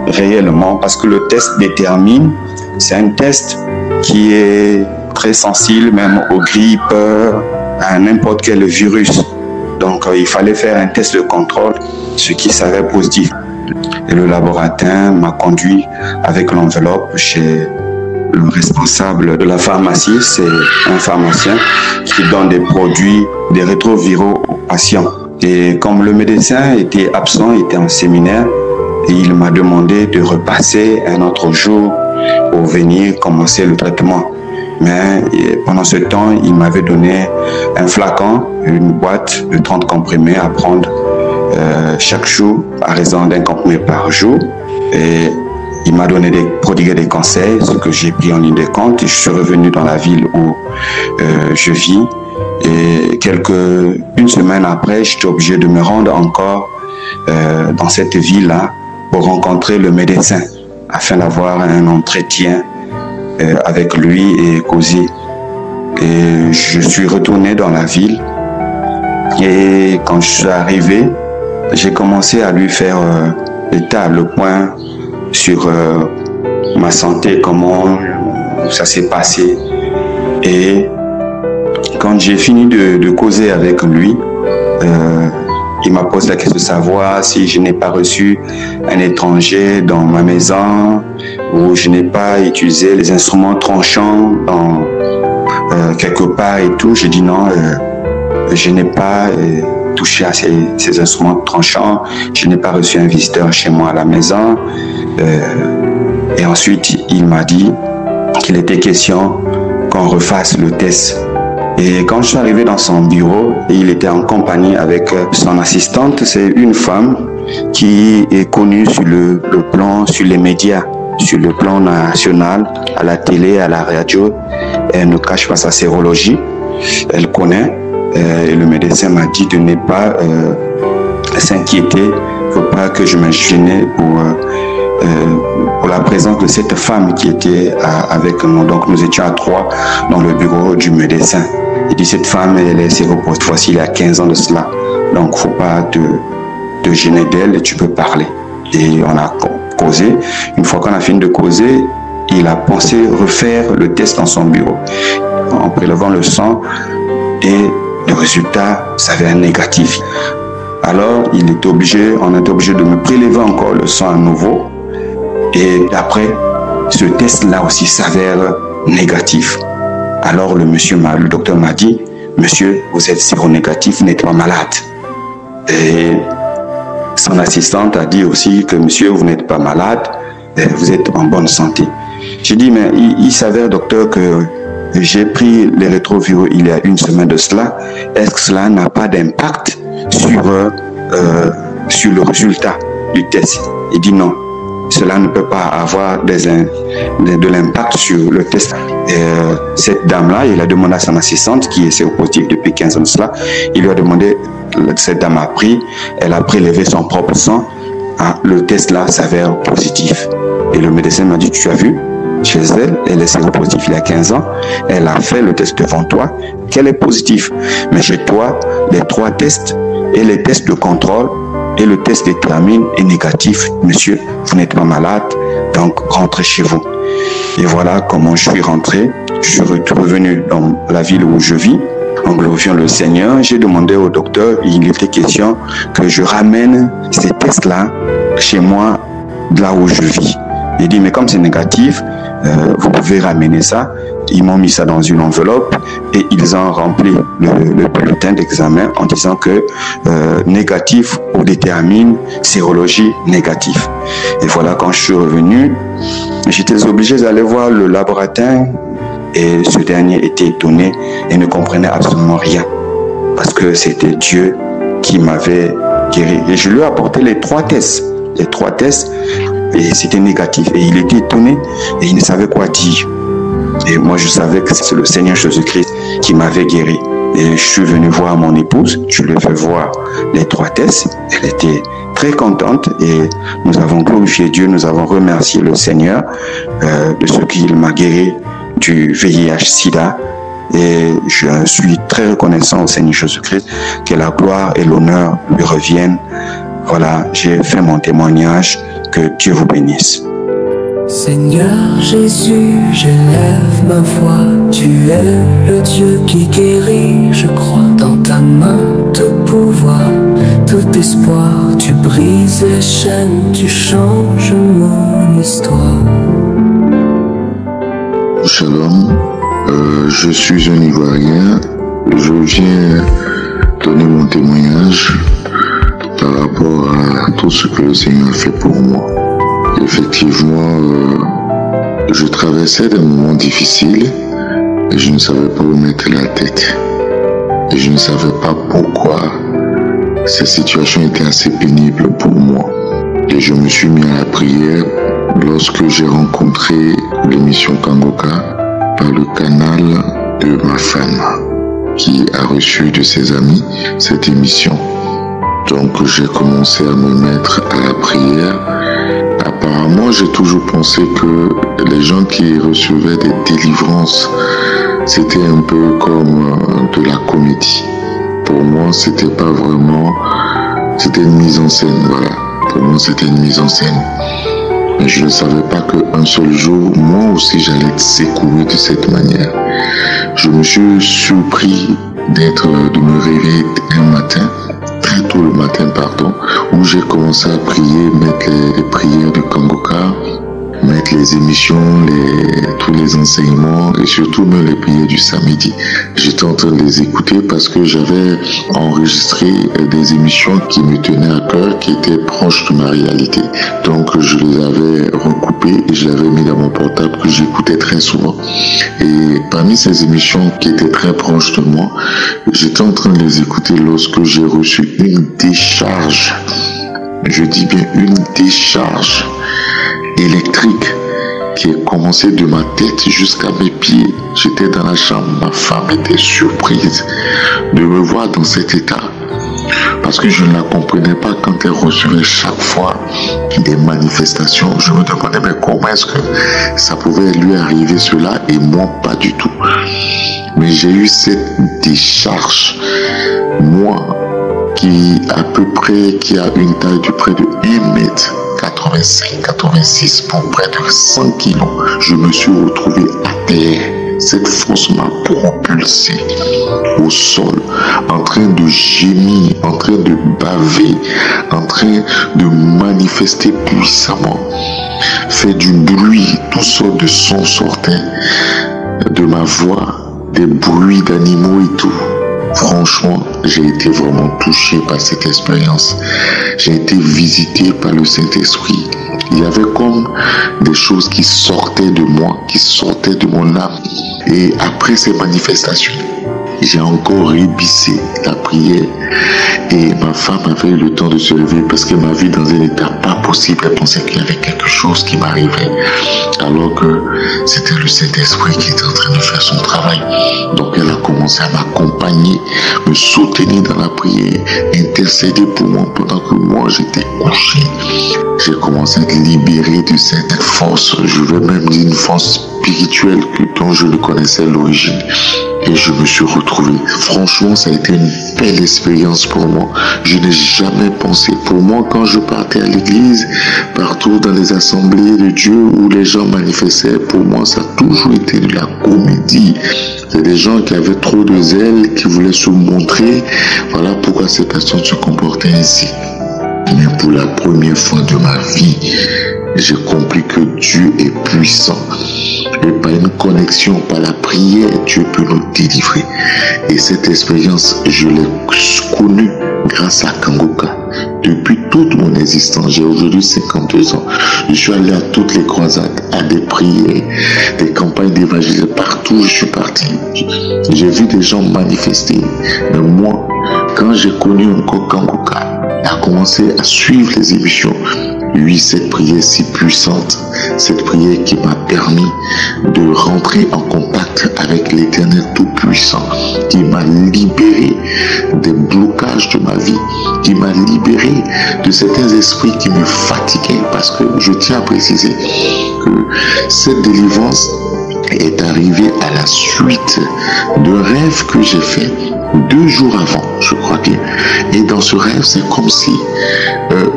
réellement, parce que le test détermine, c'est un test qui est très sensible même aux grippes, à n'importe quel virus. Donc il fallait faire un test de contrôle, ce qui s'avère positif. Et le laboratoire m'a conduit avec l'enveloppe chez le responsable de la pharmacie. C'est un pharmacien qui donne des produits, des rétroviraux aux patients. Et comme le médecin était absent, était en séminaire, et il m'a demandé de repasser un autre jour pour venir commencer le traitement. Mais pendant ce temps, il m'avait donné un flacon, une boîte de 30 comprimés à prendre chaque jour, à raison d'un comprimé par jour. Et il m'a prodigué des conseils, ce que j'ai pris en ligne de compte. Et je suis revenu dans la ville où je vis. Et une semaine après, j'étais obligé de me rendre encore dans cette ville-là pour rencontrer le médecin afin d'avoir un entretien avec lui et causer. Et je suis retourné dans la ville et quand je suis arrivé, j'ai commencé à lui faire le point sur ma santé, comment ça s'est passé. Et quand j'ai fini de causer avec lui, il m'a posé la question de savoir si je n'ai pas reçu un étranger dans ma maison ou je n'ai pas utilisé les instruments tranchants dans, quelque part et tout. J'ai dit non, je n'ai pas touché à ces instruments tranchants. Je n'ai pas reçu un visiteur chez moi à la maison. Et ensuite, il m'a dit qu'il était question qu'on refasse le test. Et quand je suis arrivé dans son bureau, il était en compagnie avec son assistante. C'est une femme qui est connue sur le plan, sur les médias, sur le plan national, à la télé, à la radio. Elle ne cache pas sa sérologie. Elle connaît. Et le médecin m'a dit de ne pas s'inquiéter. Il ne faut pas que je me gêne pour la présence de cette femme qui était avec nous. Donc nous étions à 3 dans le bureau du médecin. Il dit cette femme, elle est séropositive. Voici il y a 15 ans de cela. Donc faut pas te gêner d'elle et tu peux parler. Et on a causé. Une fois qu'on a fini de causer, il a pensé refaire le test dans son bureau. En prélevant le sang et le résultat s'avère négatif. Alors on était obligé de me prélever encore le sang à nouveau. Et après, ce test-là aussi s'avère négatif. Alors le docteur m'a dit, monsieur, vous êtes séronégatif, vous n'êtes pas malade. Et son assistante a dit aussi que monsieur, vous n'êtes pas malade, vous êtes en bonne santé. J'ai dit, mais il s'avère, docteur, que j'ai pris les rétroviraux il y a une semaine de cela. Est-ce que cela n'a pas d'impact sur le résultat du test? Il dit non. Cela ne peut pas avoir de l'impact sur le test. Cette dame-là, il a demandé à son assistante, qui est séropositive depuis 15 ans de cela, il lui a demandé, cette dame a pris, elle a prélevé son propre sang, le test-là s'avère positif. Et le médecin m'a dit, tu as vu, chez elle, elle est séropositive il y a 15 ans, elle a fait le test devant toi, qu'elle est positive. Mais chez toi, les 3 tests et les tests de contrôle, et le test détermine est négatif. Monsieur, vous n'êtes pas malade, donc rentrez chez vous. Et voilà comment je suis rentré. Je suis revenu dans la ville où je vis, en glorifiant le Seigneur. J'ai demandé au docteur, il était question que je ramène ces tests-là chez moi, là où je vis. Il dit, mais comme c'est négatif, vous pouvez ramener ça. Ils m'ont mis ça dans une enveloppe et ils ont rempli le bulletin d'examen en disant que négatif ou détermine sérologie négatif. Et voilà, quand je suis revenu, j'étais obligé d'aller voir le laboratoire et ce dernier était étonné et ne comprenait absolument rien parce que c'était Dieu qui m'avait guéri. Et je lui ai apporté les 3 tests. Les 3 tests et c'était négatif. Et il était étonné et il ne savait quoi dire. Et moi, je savais que c'est le Seigneur Jésus-Christ qui m'avait guéri. Et je suis venu voir mon épouse, je lui ai fait voir les 3 tests. Elle était très contente et nous avons glorifié Dieu, nous avons remercié le Seigneur de ce qu'il m'a guéri du VIH-Sida. Et je suis très reconnaissant au Seigneur Jésus-Christ, que la gloire et l'honneur lui reviennent. Voilà, j'ai fait mon témoignage, que Dieu vous bénisse. Seigneur Jésus, j'élève ma voix, tu es le Dieu qui guérit, je crois dans ta main tout pouvoir, tout espoir, tu brises les chaînes, tu changes mon histoire. Shalom, je suis un Ivoirien, je viens donner mon témoignage par rapport à tout ce que le Seigneur a fait pour moi. Effectivement, je traversais des moments difficiles et je ne savais pas où mettre la tête. Et je ne savais pas pourquoi ces situations étaient assez pénibles pour moi. Et je me suis mis à la prière lorsque j'ai rencontré l'émission Kangoka par le canal de ma femme qui a reçu de ses amis cette émission. Donc j'ai commencé à me mettre à la prière. Apparemment, j'ai toujours pensé que les gens qui recevaient des délivrances, c'était un peu comme de la comédie. Pour moi, c'était pas vraiment... C'était une mise en scène, voilà. Pour moi, c'était une mise en scène. Mais je ne savais pas qu'un seul jour, moi aussi, j'allais être secoué de cette manière. Je me suis surpris de me réveiller un matin, très tôt le matin, où j'ai commencé à prier, mettre les prières de Kangoka, mettre les émissions, tous les enseignements et surtout même les prières du samedi. J'étais en train de les écouter parce que j'avais enregistré des émissions qui me tenaient à cœur, qui étaient proches de ma réalité. Donc je les avais recoupées et je les avais mis dans mon portable que j'écoutais très souvent. Et parmi ces émissions qui étaient très proches de moi, j'étais en train de les écouter lorsque j'ai reçu une décharge. Je dis bien une décharge électrique qui a commencé de ma tête jusqu'à mes pieds. J'étais dans la chambre, ma femme était surprise de me voir dans cet état parce que je ne la comprenais pas quand elle recevait chaque fois des manifestations. Je me demandais mais comment est-ce que ça pouvait lui arriver cela et moi pas du tout. Mais j'ai eu cette décharge, moi qui a une taille de près de 1m85-86 pour près de 100 kilos. Je me suis retrouvé à terre. Cette force m'a propulsé au sol, en train de gémir, en train de baver, en train de manifester puissamment, faire du bruit, toutes sortes de sons sortaient de ma voix, des bruits d'animaux et tout. Franchement, j'ai été vraiment touché par cette expérience. J'ai été visité par le Saint-Esprit. Il y avait comme des choses qui sortaient de moi, qui sortaient de mon âme. Et après ces manifestations, j'ai encore rébissé la prière et ma femme avait eu le temps de se lever parce qu'elle m'a vu dans un état pas possible. Elle pensait qu'il y avait quelque chose qui m'arrivait alors que c'était le Saint-Esprit qui était en train de faire son travail. Donc elle a commencé à m'accompagner, me soutenir dans la prière, intercéder pour moi pendant que moi j'étais couché. J'ai commencé à être libéré de cette force, je vais même dire une force spirituelle dont je ne connaissais l'origine. Et je me suis retrouvé. Franchement, ça a été une belle expérience pour moi. Je n'ai jamais pensé. Pour moi, quand je partais à l'église, partout dans les assemblées de Dieu où les gens manifestaient, pour moi, ça a toujours été de la comédie. C'est des gens qui avaient trop de zèle, qui voulaient se montrer. Voilà pourquoi ces personnes se comportaient ainsi. Mais pour la première fois de ma vie, j'ai compris que Dieu est puissant. Et par une connexion, par la prière, Dieu peut nous délivrer. Et cette expérience, je l'ai connue grâce à Kangoka. Depuis toute mon existence, j'ai aujourd'hui 52 ans. Je suis allé à toutes les croisades, à des prières, des campagnes d'évangile. Partout où je suis parti, j'ai vu des gens manifester. Mais moi, quand j'ai connu encore Kangoka, a commencé à suivre les émissions. Oui, cette prière si puissante, cette prière qui m'a permis de rentrer en contact avec l'Éternel Tout-Puissant, qui m'a libéré des blocages de ma vie, qui m'a libéré de certains esprits qui me fatiguaient, parce que je tiens à préciser que cette délivrance est arrivée à la suite de rêves que j'ai fait 2 jours avant, je crois bien. Et dans ce rêve, c'est comme si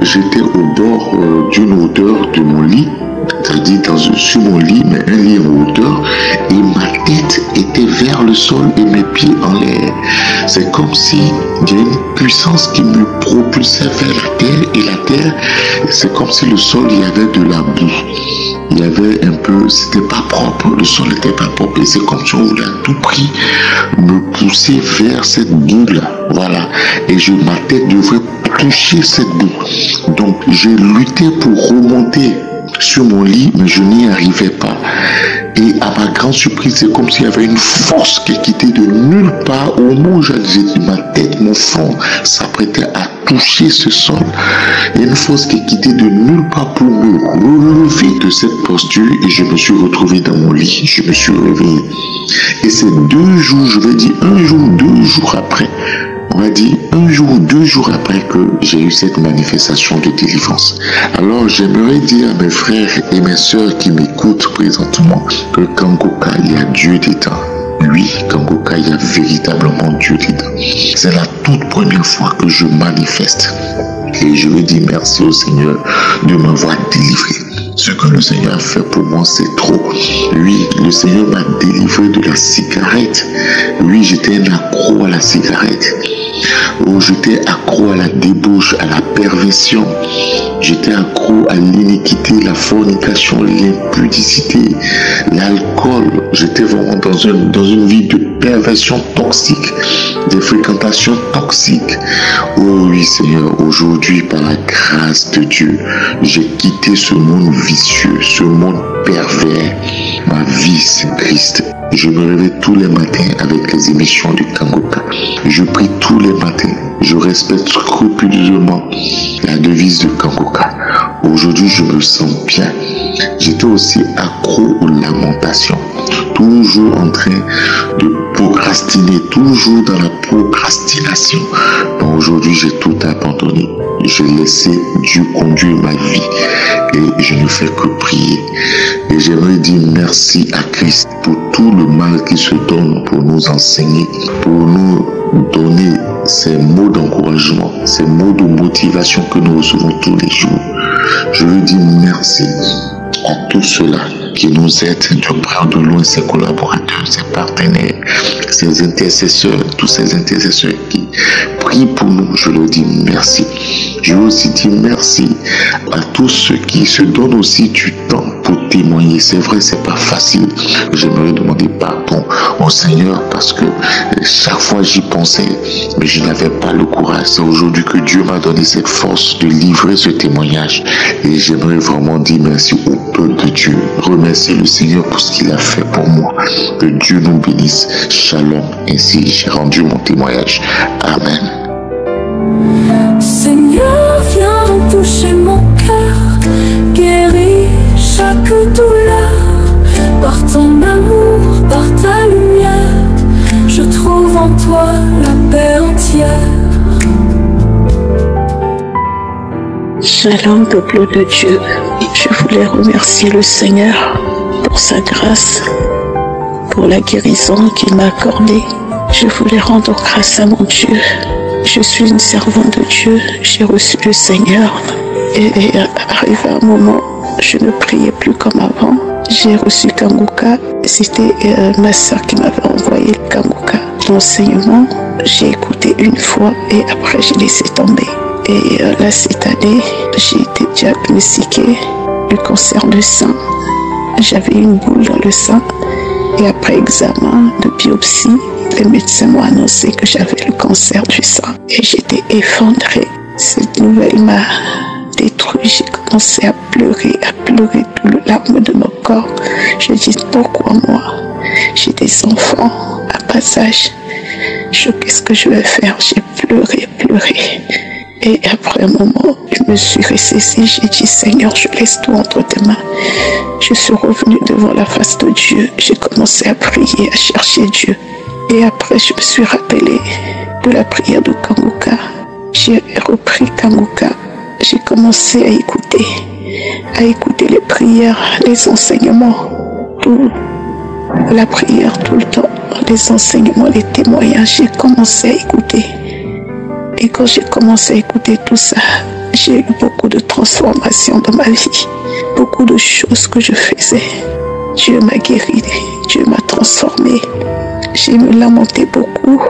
j'étais au bord d'une hauteur de mon lit, c'est-à-dire sur mon lit, mais un lit en hauteur, et ma tête était vers le sol et mes pieds en l'air. C'est comme si il y a une puissance qui me propulsait vers la terre, et la terre, c'est comme si le sol, il y avait de la boue. Il y avait un peu, c'était pas propre, le sol n'était pas propre, et c'est comme si on voulait à tout prix me pousser vers cette boue-là, voilà, et ma tête devrait toucher cette boue. Donc j'ai lutté pour remonter sur mon lit, mais je n'y arrivais pas. Et à ma grande surprise, c'est comme s'il y avait une force qui quittait de nulle part. Au moment où j'ai dit ma tête, mon front s'apprêtait à toucher ce sol. Il y a une force qui quittait de nulle part pour me relever de cette posture et je me suis retrouvé dans mon lit. Je me suis réveillé. Et c'est 2 jours, je vais dire 1 jour, 2 jours après, on va dire 1 jour ou 2 jours après que j'ai eu cette manifestation de délivrance. Alors j'aimerais dire à mes frères et mes sœurs qui m'écoutent présentement que Kangoka, il y a Dieu dedans. Oui, Kangoka, il y a véritablement Dieu dedans. C'est la toute première fois que je manifeste. Et je veux dire merci au Seigneur de m'avoir délivré. Ce que le Seigneur a fait pour moi, c'est trop. Oui, le Seigneur m'a délivré de la cigarette. Oui, j'étais un accro à la cigarette. Oh, j'étais accro à la débauche, à la perversion. J'étais accro à l'iniquité, la fornication, l'impudicité, l'alcool. J'étais vraiment dans une vie de perversion toxique, des fréquentations toxiques. Oh oui, Seigneur, aujourd'hui, par la grâce de Dieu, j'ai quitté ce monde vicieux, ce monde pervers. Ma vie, c'est Christ. Je me réveille tous les matins avec les émissions du Kangoka. Je prie tous les matins. Je respecte scrupuleusement la devise de Kangoka. Aujourd'hui, je me sens bien. J'étais aussi accro aux lamentations. Toujours en train de procrastiner, toujours dans la procrastination. Donc aujourd'hui, j'ai tout abandonné. J'ai laissé Dieu conduire ma vie et je ne fais que prier. Et j'aimerais dire merci à Christ pour tout le mal qu'il se donne pour nous enseigner, pour nous donner ces mots d'encouragement, ces mots de motivation que nous recevons tous les jours. Je veux dire merci à tous ceux-là qui nous aident de près ou de loin, ses collaborateurs, ses partenaires, ses intercesseurs, tous ces intercesseurs qui prient pour nous. Je leur dis merci. Je veux aussi dire merci à tous ceux qui se donnent aussi du temps pour témoigner. C'est vrai, c'est pas facile. J'aimerais demander pardon au Seigneur parce que chaque fois j'y pensais, mais je n'avais pas le courage. C'est aujourd'hui que Dieu m'a donné cette force de livrer ce témoignage. Et j'aimerais vraiment dire merci au peuple de Dieu. Remercier le Seigneur pour ce qu'il a fait pour moi. Que Dieu nous bénisse. Shalom. Ainsi, j'ai rendu mon témoignage. Amen. Seigneur, viens toucher mon cœur, guéris chaque douleur. Par ton amour, par ta lumière, je trouve en toi la paix entière. Shalom, peuple de Dieu. Je voulais remercier le Seigneur pour sa grâce, pour la guérison qu'il m'a accordée. Je voulais rendre grâce à mon Dieu. Je suis une servante de Dieu, j'ai reçu le Seigneur et arrivé un moment, je ne priais plus comme avant. J'ai reçu Kangoka, c'était ma soeur qui m'avait envoyé le Kangoka. L'enseignement, j'ai écouté une fois et après j'ai laissé tomber. Et là, cette année, j'ai été diagnostiquée du cancer du sein. J'avais une boule dans le sein et après examen de biopsie, les médecins m'ont annoncé que j'avais le cancer du sein. Et j'étais effondrée. Cette nouvelle m'a détruit. J'ai commencé à pleurer tout le larme de mon corps. Je dis, pourquoi moi? J'ai des enfants à bas âge. Qu'est-ce que je vais faire? J'ai pleuré. Et après un moment, je me suis ressaisie. J'ai dit, Seigneur, je laisse tout entre tes mains. Je suis revenue devant la face de Dieu. J'ai commencé à prier, à chercher Dieu. Et après, je me suis rappelée de la prière de Kangoka. J'ai repris Kangoka. J'ai commencé à écouter les prières, les enseignements, tout, la prière tout le temps, les enseignements, les témoignages. J'ai commencé à écouter. Et quand j'ai commencé à écouter tout ça, j'ai eu beaucoup de transformations dans ma vie. Beaucoup de choses que je faisais. Dieu m'a guéri, Dieu m'a transformé. J'ai me lamenté beaucoup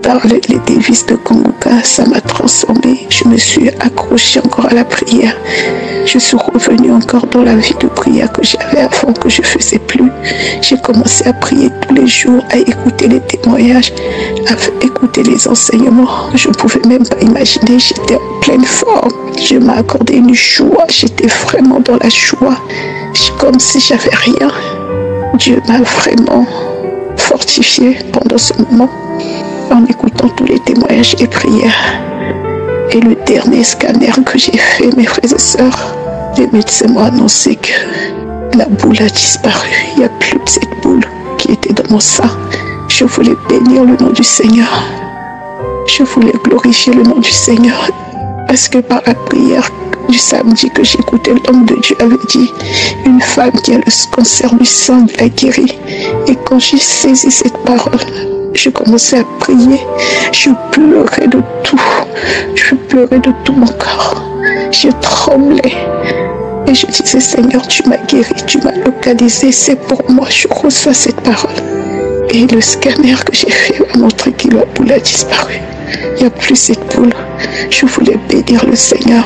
par les dévices de Kangoka, ça m'a transformé. Je me suis accrochée encore à la prière. Je suis revenue encore dans la vie de prière que j'avais avant, que je ne faisais plus. J'ai commencé à prier tous les jours, à écouter les témoignages, à écouter les enseignements. Je ne pouvais même pas imaginer, j'étais en pleine forme. Dieu m'a accordé une joie, j'étais vraiment dans la joie, comme si j'avais rien. Dieu m'a vraiment fortifié pendant ce moment en écoutant tous les témoignages et prières. Et le dernier scanner que j'ai fait, mes frères et sœurs, les médecins m'ont annoncé que la boule a disparu. Il n'y a plus de cette boule qui était dans mon sang. Je voulais bénir le nom du Seigneur. Je voulais glorifier le nom du Seigneur. Parce que par la prière du samedi que j'écoutais, l'homme de Dieu avait dit, une femme qui a le cancer du sein l'a guérie. Et quand j'ai saisi cette parole, je commençais à prier. Je pleurais de tout. Je pleurais de tout mon corps. Je tremblais. Et je disais, Seigneur, tu m'as guéri, tu m'as localisé, c'est pour moi, je reçois cette parole. Et le scanner que j'ai fait a montré que la boule a disparu. Il n'y a plus cette boule. Je voulais bénir le Seigneur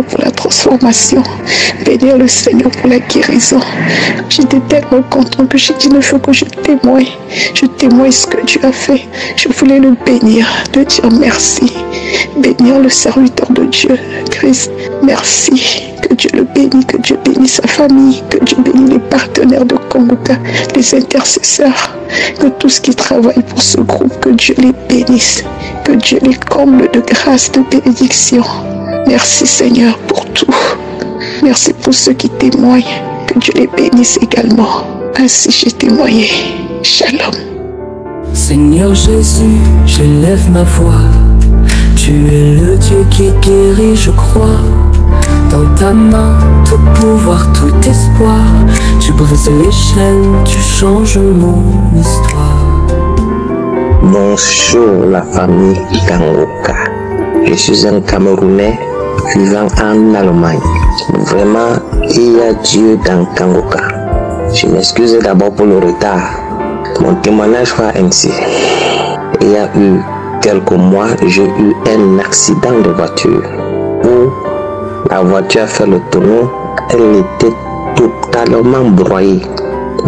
pour la transformation, bénir le Seigneur pour la guérison. J'étais tellement content que j'ai dit, il faut que je témoigne ce que Dieu a fait. Je voulais le bénir, de dire merci, bénir le serviteur de Dieu, Christ, merci. Que Dieu le bénisse, que Dieu bénisse sa famille, que Dieu bénisse les partenaires de Kangoka, les intercesseurs, que tous ceux qui travaillent pour ce groupe, que Dieu les bénisse, que Dieu les comble de grâce, de bénédiction. Merci Seigneur pour tout. Merci pour ceux qui témoignent, que Dieu les bénisse également. Ainsi j'ai témoigné. Shalom. Seigneur Jésus, je lève ma voix. Tu es le Dieu qui guérit, je crois. Dans ta main, tout pouvoir, tout espoir. Tu brises les chaînes, tu changes mon histoire. Bonjour la famille Kangoka. Je suis un Camerounais vivant en Allemagne. Vraiment, il y a Dieu dans Kangoka. Je m'excuse d'abord pour le retard. Mon témoignage va ainsi. Il y a eu quelques mois, j'ai eu un accident de voiture où la voiture a fait le tonneau, elle était totalement broyée.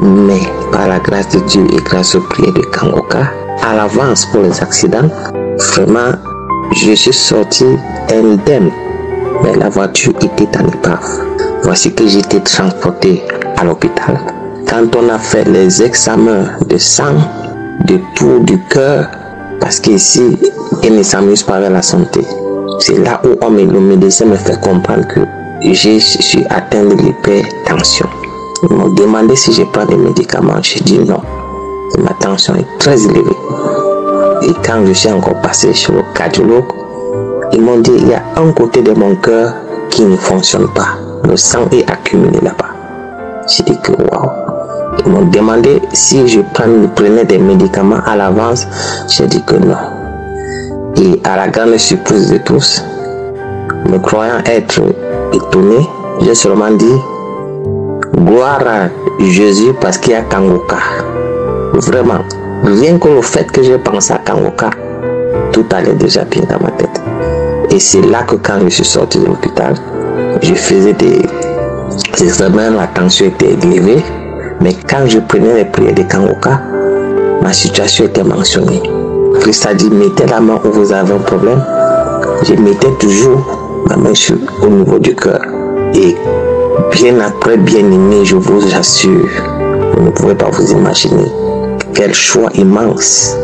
Mais par la grâce de Dieu et grâce au prière de Kangoka, à l'avance pour les accidents, vraiment, je suis sorti indemne. Mais la voiture était en épave. Voici que j'étais transporté à l'hôpital. Quand on a fait les examens de sang, de tout du cœur, parce qu'ici, ils ne s'amusent pas avec la santé. C'est là où le médecin me fait comprendre que je suis atteint de l'hypertension. Ils m'ont demandé si je prends des médicaments. J'ai dit non. Ma tension est très élevée. Et quand je suis encore passé chez le cardiologue, ils m'ont dit il y a un côté de mon cœur qui ne fonctionne pas. Le sang est accumulé là-bas. J'ai dit que waouh. Ils m'ont demandé si je prenais des médicaments à l'avance. J'ai dit que non. Et à la grande surprise de tous, me croyant être étonné, j'ai seulement dit gloire à Jésus parce qu'il y a Kangoka. Vraiment, rien que le fait que j'ai pensé à Kangoka, tout allait déjà bien dans ma tête. Et c'est là que quand je suis sorti de l'hôpital, je faisais des examens, la tension était élevée, mais quand je prenais les prières de Kangoka, ma situation était mentionnée. Christ a dit, mettez la main où vous avez un problème. Je mettais toujours ma main au niveau du cœur. Et bien après, bien aimé, je vous assure, vous ne pouvez pas vous imaginer quel choix immense.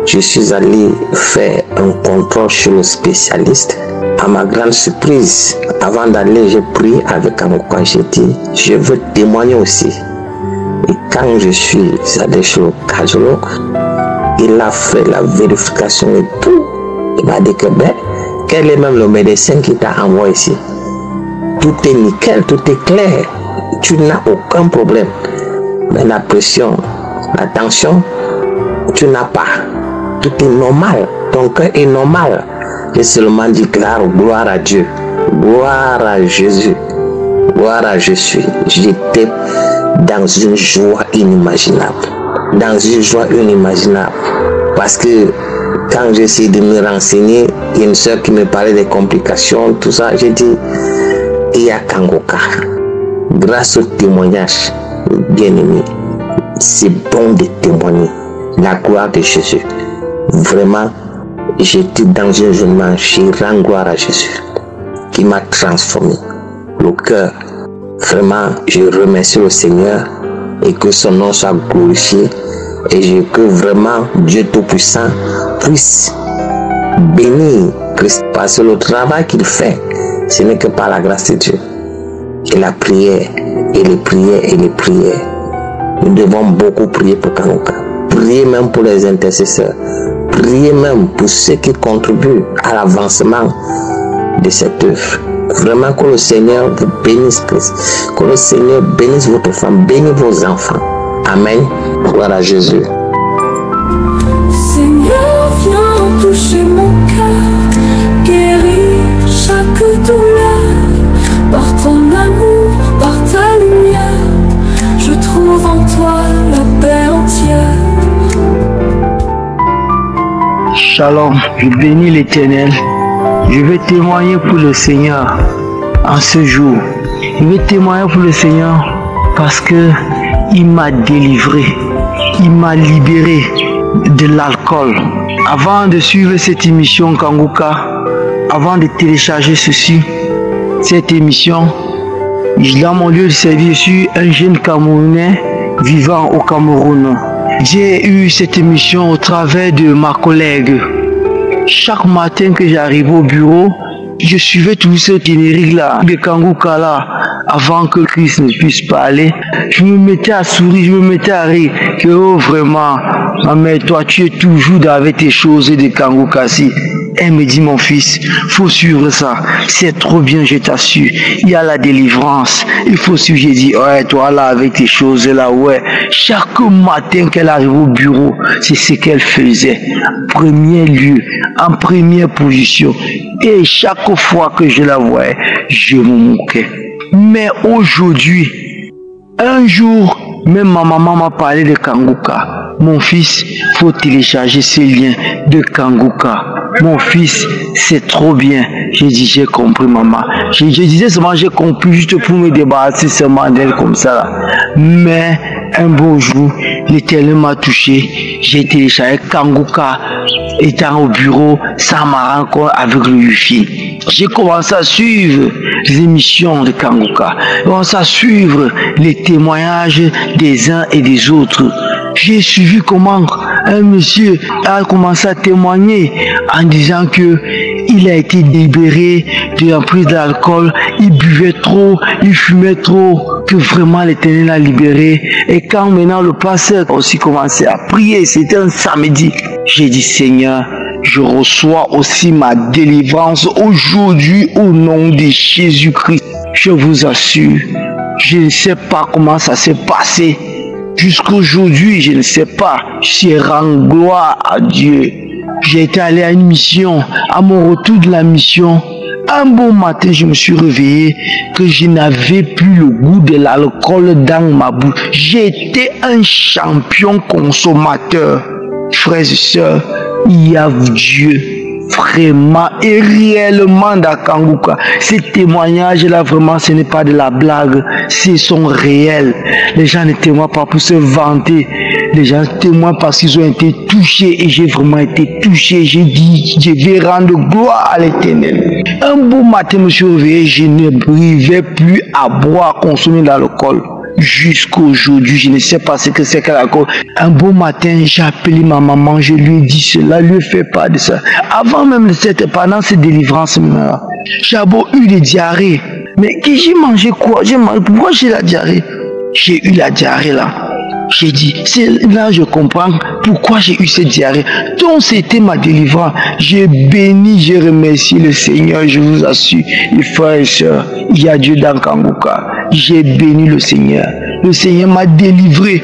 Je suis allé faire un contrôle chez le spécialiste. À ma grande surprise, avant d'aller, j'ai prié avec Kangoka. J'ai dit, je veux témoigner aussi. Et quand je suis allé chez le cardiologue, il a fait la vérification et tout. Il m'a dit que quel est même le médecin qui t'a envoyé ici? Tout est nickel, tout est clair. Tu n'as aucun problème. Mais la pression, la tension, tu n'as pas. Tout est normal. Ton cœur est normal. J'ai seulement dit gloire à Dieu. Gloire à Jésus. Gloire à Jésus. J'étais dans une joie inimaginable. Dans une joie inimaginable. Parce que quand j'essaie de me renseigner, il y a une soeur qui me parlait des complications, tout ça. J'ai dit, il y a Kangoka. Grâce au témoignage, bien aimé, c'est bon de témoigner la gloire de Jésus. Vraiment, j'étais dans un jeûnement, j'ai rendu gloire à Jésus qui m'a transformé. Le cœur, vraiment, je remercie le Seigneur et que son nom soit glorifié. Et que vraiment Dieu Tout-Puissant puisse bénir Christ. Parce que le travail qu'il fait, ce n'est que par la grâce de Dieu. Et la prière, et les prières, et les prières. Nous devons beaucoup prier pour Kangoka. Prier même pour les intercesseurs. Prier même pour ceux qui contribuent à l'avancement de cette œuvre. Vraiment que le Seigneur vous bénisse Christ. Que le Seigneur bénisse votre femme, bénisse vos enfants. Amen. Gloire à Jésus. Seigneur, viens toucher mon cœur, guéris chaque douleur par ton amour, par ta lumière, je trouve en toi la paix entière. Shalom, je bénis l'Éternel. Je vais témoigner pour le Seigneur en ce jour. Je vais témoigner pour le Seigneur parce que il m'a délivré, il m'a libéré de l'alcool. Avant de suivre cette émission Kanguka, avant de télécharger cette émission, dans mon lieu de service, je suis un jeune Camerounais vivant au Cameroun. J'ai eu cette émission au travers de ma collègue. Chaque matin que j'arrive au bureau, je suivais tout ce générique là, de Kanguka là, avant que Christ ne puisse parler. Je me mettais à sourire, je me mettais à rire, que oh vraiment, ma mère, toi tu es toujours avec tes choses de Kanguka si. Elle me dit, mon fils, faut suivre ça, c'est trop bien, je t'assure, il y a la délivrance, il faut suivre. J'ai dit, ouais, toi là avec tes choses là, ouais. Chaque matin qu'elle arrive au bureau, c'est ce qu'elle faisait, premier lieu, en première position, et chaque fois que je la voyais, je me moquais. Mais aujourd'hui, un jour, même ma maman m'a parlé de Kanguka. Mon fils, faut télécharger ce lien de Kanguka. Mon fils, c'est trop bien. J'ai dit, j'ai compris, maman. Je disais seulement, j'ai compris juste pour me débarrasser seulement d'elle comme ça là. Mais un beau jour, l'Éternel m'a touché. J'ai téléchargé Kanguka. Étant au bureau, ça m'a rencontré avec le Wi-Fi. J'ai commencé à suivre les émissions de Kanguka. J'ai commencé à suivre les témoignages des uns et des autres. J'ai suivi comment un monsieur a commencé à témoigner en disant que il a été libéré de l'emprise d'alcool, il buvait trop, il fumait trop, que vraiment l'Éternel l'a libéré. Et quand maintenant le pasteur a aussi commencé à prier, c'était un samedi, j'ai dit Seigneur, je reçois aussi ma délivrance aujourd'hui au nom de Jésus-Christ. Je vous assure, je ne sais pas comment ça s'est passé. Jusqu'aujourd'hui, je ne sais pas. Je rends gloire à Dieu. J'ai été allé à une mission. À mon retour de la mission, un beau matin, je me suis réveillé que je n'avais plus le goût de l'alcool dans ma bouche. J'étais un champion consommateur. Frères et sœurs, il y a Dieu. Vraiment et réellement dans Kanguka. Ces témoignages-là, vraiment, ce n'est pas de la blague. Ils sont réels. Les gens ne témoignent pas pour se vanter. Les gens témoignent parce qu'ils ont été touchés. Et j'ai vraiment été touché. J'ai dit, je vais rendre gloire à l'Éternel. Un beau matin, je me suis réveillé. Je n'arrivais plus à boire, à consommer de l'alcool. Jusqu'aujourd'hui, je ne sais pas ce que c'est que l'alcool. Un beau matin, j'ai appelé ma maman, je lui ai dit cela, lui fais pas de ça. Avant même de cette, pendant cette délivrance, j'ai eu des diarrhées. Mais que j'ai mangé quoi? Pourquoi j'ai la diarrhée? J'ai eu la diarrhée là. J'ai dit, c'est là je comprends pourquoi j'ai eu cette diarrhée. Donc c'était ma délivrance. J'ai béni, j'ai remercié le Seigneur, je vous assure, les frères et sœurs, il y a Dieu dans Kanguka. J'ai béni le Seigneur. Le Seigneur m'a délivré.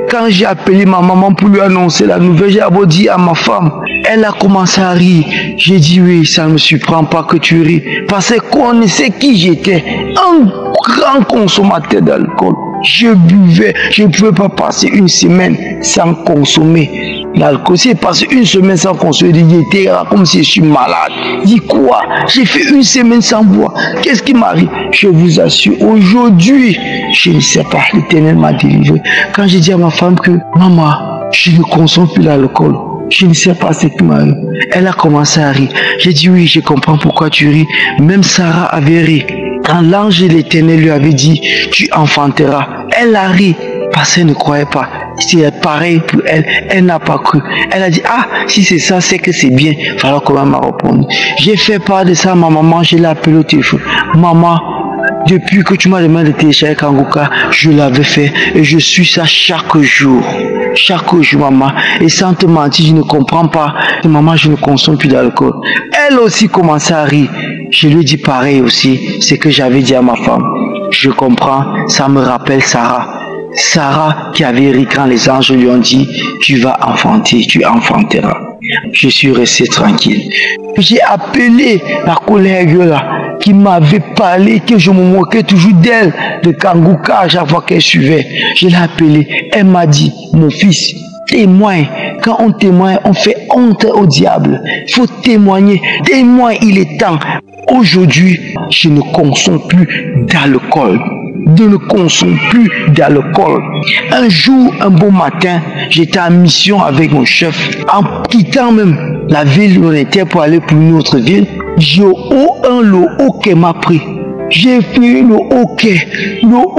Quand j'ai appelé ma maman pour lui annoncer la nouvelle, j'ai d'abord dit à ma femme, elle a commencé à rire. J'ai dit oui, ça ne me surprend pas que tu ris. Parce qu'on sait qui j'étais. Un grand consommateur d'alcool. Je buvais, je ne pouvais pas passer une semaine sans consommer l'alcool. Si j'ai passé une semaine sans consommer, j'étais comme si je suis malade. Dis quoi? J'ai fait une semaine sans boire. Qu'est-ce qui m'arrive? Je vous assure, aujourd'hui, je ne sais pas, l'Éternel m'a délivré. Quand j'ai dit à ma femme que, maman, je ne consomme plus l'alcool, je ne sais pas ce qui m'arrive. Elle a commencé à rire. J'ai dit oui, je comprends pourquoi tu ris. Même Sarah avait ri. Quand l'ange de l'Éternel lui avait dit, tu enfanteras, elle a ri parce qu'elle ne croyait pas. C'est pareil pour elle, elle n'a pas cru. Elle a dit, ah, si c'est ça, c'est que c'est bien. Il fallait quand même répondre. J'ai fait part de ça à ma maman, je l'ai appelée au téléphone. Maman, depuis que tu m'as demandé de télécharger Kanguka, je l'avais fait et je suis ça chaque jour. Chaque jour, maman. Et sans te mentir, je ne comprends pas. Maman, je ne consomme plus d'alcool. Elle aussi commençait à rire. Je lui dis pareil aussi, ce que j'avais dit à ma femme. Je comprends, ça me rappelle Sarah. Sarah qui avait ri quand les anges lui ont dit, tu vas enfanter, tu enfanteras. Je suis resté tranquille. J'ai appelé ma collègue là, qui m'avait parlé, que je me moquais toujours d'elle, de Kanguka, à chaque fois qu'elle suivait. Je l'ai appelée. Elle m'a dit, mon fils, témoigne. Quand on témoigne, on fait honte au diable. Il faut témoigner. Témoigne, il est temps. Aujourd'hui, je ne consomme plus d'alcool. Je ne consomme plus d'alcool. Un jour, un beau matin, j'étais en mission avec mon chef. En quittant même la ville où on était pour aller pour une autre ville, le hockey m'a pris. J'ai fait le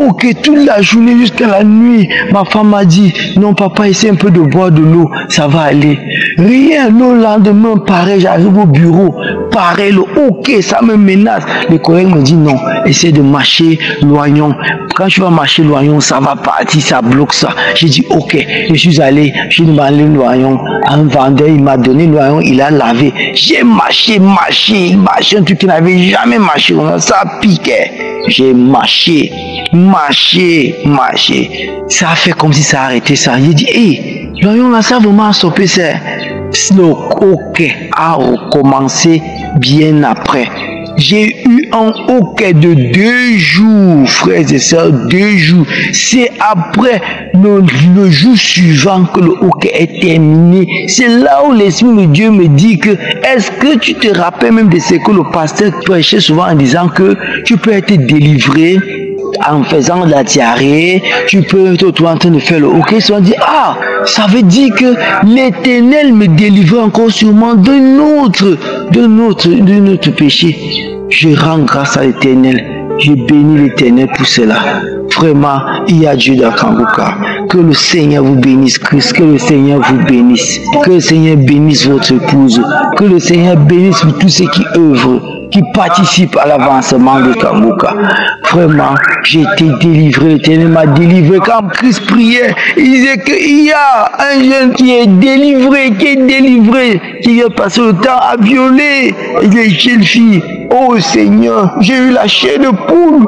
hockey toute la journée jusqu'à la nuit. Ma femme m'a dit, non papa, essaie un peu de boire de l'eau, ça va aller. Rien, le lendemain, pareil, j'arrive au bureau, pareil, le hockey, ça me menace. Les collègues me disent, non, essaie de marcher l'oignon. Quand tu vas marcher l'oignon, ça va partir, ça bloque ça. J'ai dit, ok, je suis allé, j'ai demandé l'oignon. Un vendeur, il m'a donné l'oignon, il a lavé. J'ai marché, un truc qui n'avait jamais marché, ça pique. J'ai marché. Ça a fait comme si ça arrêtait ça. J'ai dit, hé, l'oignon là, ça vraiment stoppé ça. Le hockey a recommencé bien après. J'ai eu un hockey de 2 jours, frères et sœurs, 2 jours. C'est après le jour suivant que le hockey est terminé. C'est là où l'Esprit de Dieu me dit que, est-ce que tu te rappelles même de ce que le pasteur prêchait souvent en disant que tu peux être délivré en faisant de la diarrhée, tu peux être en train de faire le hockey. Ils se sont dit, ah, ça veut dire que l'Éternel me délivre encore sûrement de notre péché. Je rends grâce à l'Éternel. Je bénis l'Éternel pour cela. Vraiment, il y a Dieu dans Kanguka. Que le Seigneur vous bénisse, Christ. Que le Seigneur vous bénisse. Que le Seigneur bénisse votre épouse. Que le Seigneur bénisse tous ceux qui œuvrent, qui participent à l'avancement de Kanguka. Vraiment, j'ai été délivré. L'Éternel m'a délivré. Quand Christ priait, il disait qu'il y a un jeune qui est délivré, qui vient passer le temps à violer les jeunes filles. Oh Seigneur, j'ai eu la chair de poule.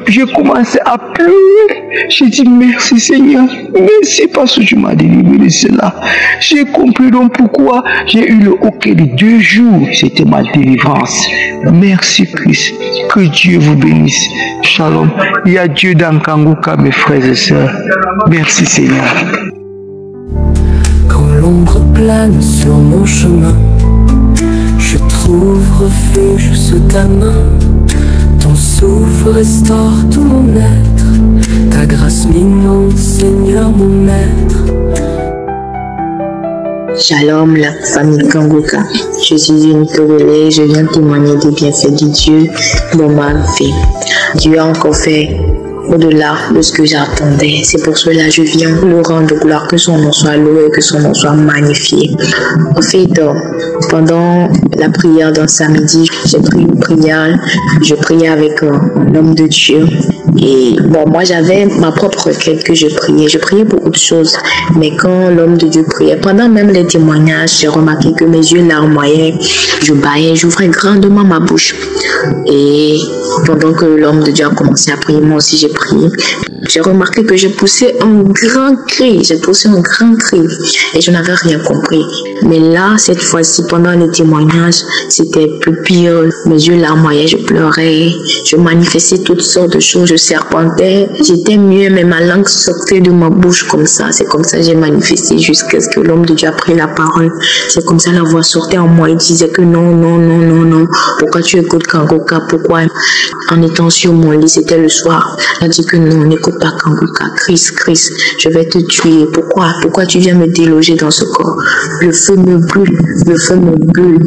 J'ai commencé à pleurer. J'ai dit merci Seigneur. Merci parce que tu m'as délivré de cela. J'ai compris donc pourquoi j'ai eu le hockey de 2 jours. C'était ma délivrance. Merci Christ. Que Dieu vous bénisse. Shalom. Il y a Dieu dans Kanguka, mes frères et sœurs. Merci Seigneur. Quand l'ombre plane sur mon chemin, je trouve refuge sous ta main. Ton souffle restaure tout mon être. Ta grâce m'inonde, Seigneur mon maître. Shalom la famille Kanguka. Je suis une Togolais, je viens témoigner des bienfaits de Dieu dans ma vie. Dieu a encore fait au-delà de ce que j'attendais. C'est pour cela que je viens lui rendre gloire, que son nom soit loué, que son nom soit magnifié. En fait, pendant la prière d'un samedi, j'ai pris une prière, je priais avec l'homme de Dieu. Et bon, moi j'avais ma propre requête que je priais beaucoup de choses, mais quand l'homme de Dieu priait, pendant même les témoignages, j'ai remarqué que mes yeux larmoyaient, je bâillais, j'ouvrais grandement ma bouche. Et pendant que l'homme de Dieu a commencé à prier, moi aussi j'ai prié. J'ai remarqué que j'ai poussé un grand cri, et je n'avais rien compris. Mais là, cette fois-ci, pendant les témoignages, c'était plus pire. Mes yeux larmoyaient, je pleurais, je manifestais toutes sortes de choses, je serpentais. J'étais mieux, mais ma langue sortait de ma bouche comme ça. C'est comme ça que j'ai manifesté jusqu'à ce que l'homme de Dieu a pris la parole. C'est comme ça la voix sortait en moi. Il disait que non. Pourquoi tu écoutes Kanguka? Pourquoi? En étant sur mon lit, c'était le soir. Il a dit que non, n'écoute pas Kanguka. Christ, je vais te tuer. Pourquoi tu viens me déloger dans ce corps? Le feu me brûle.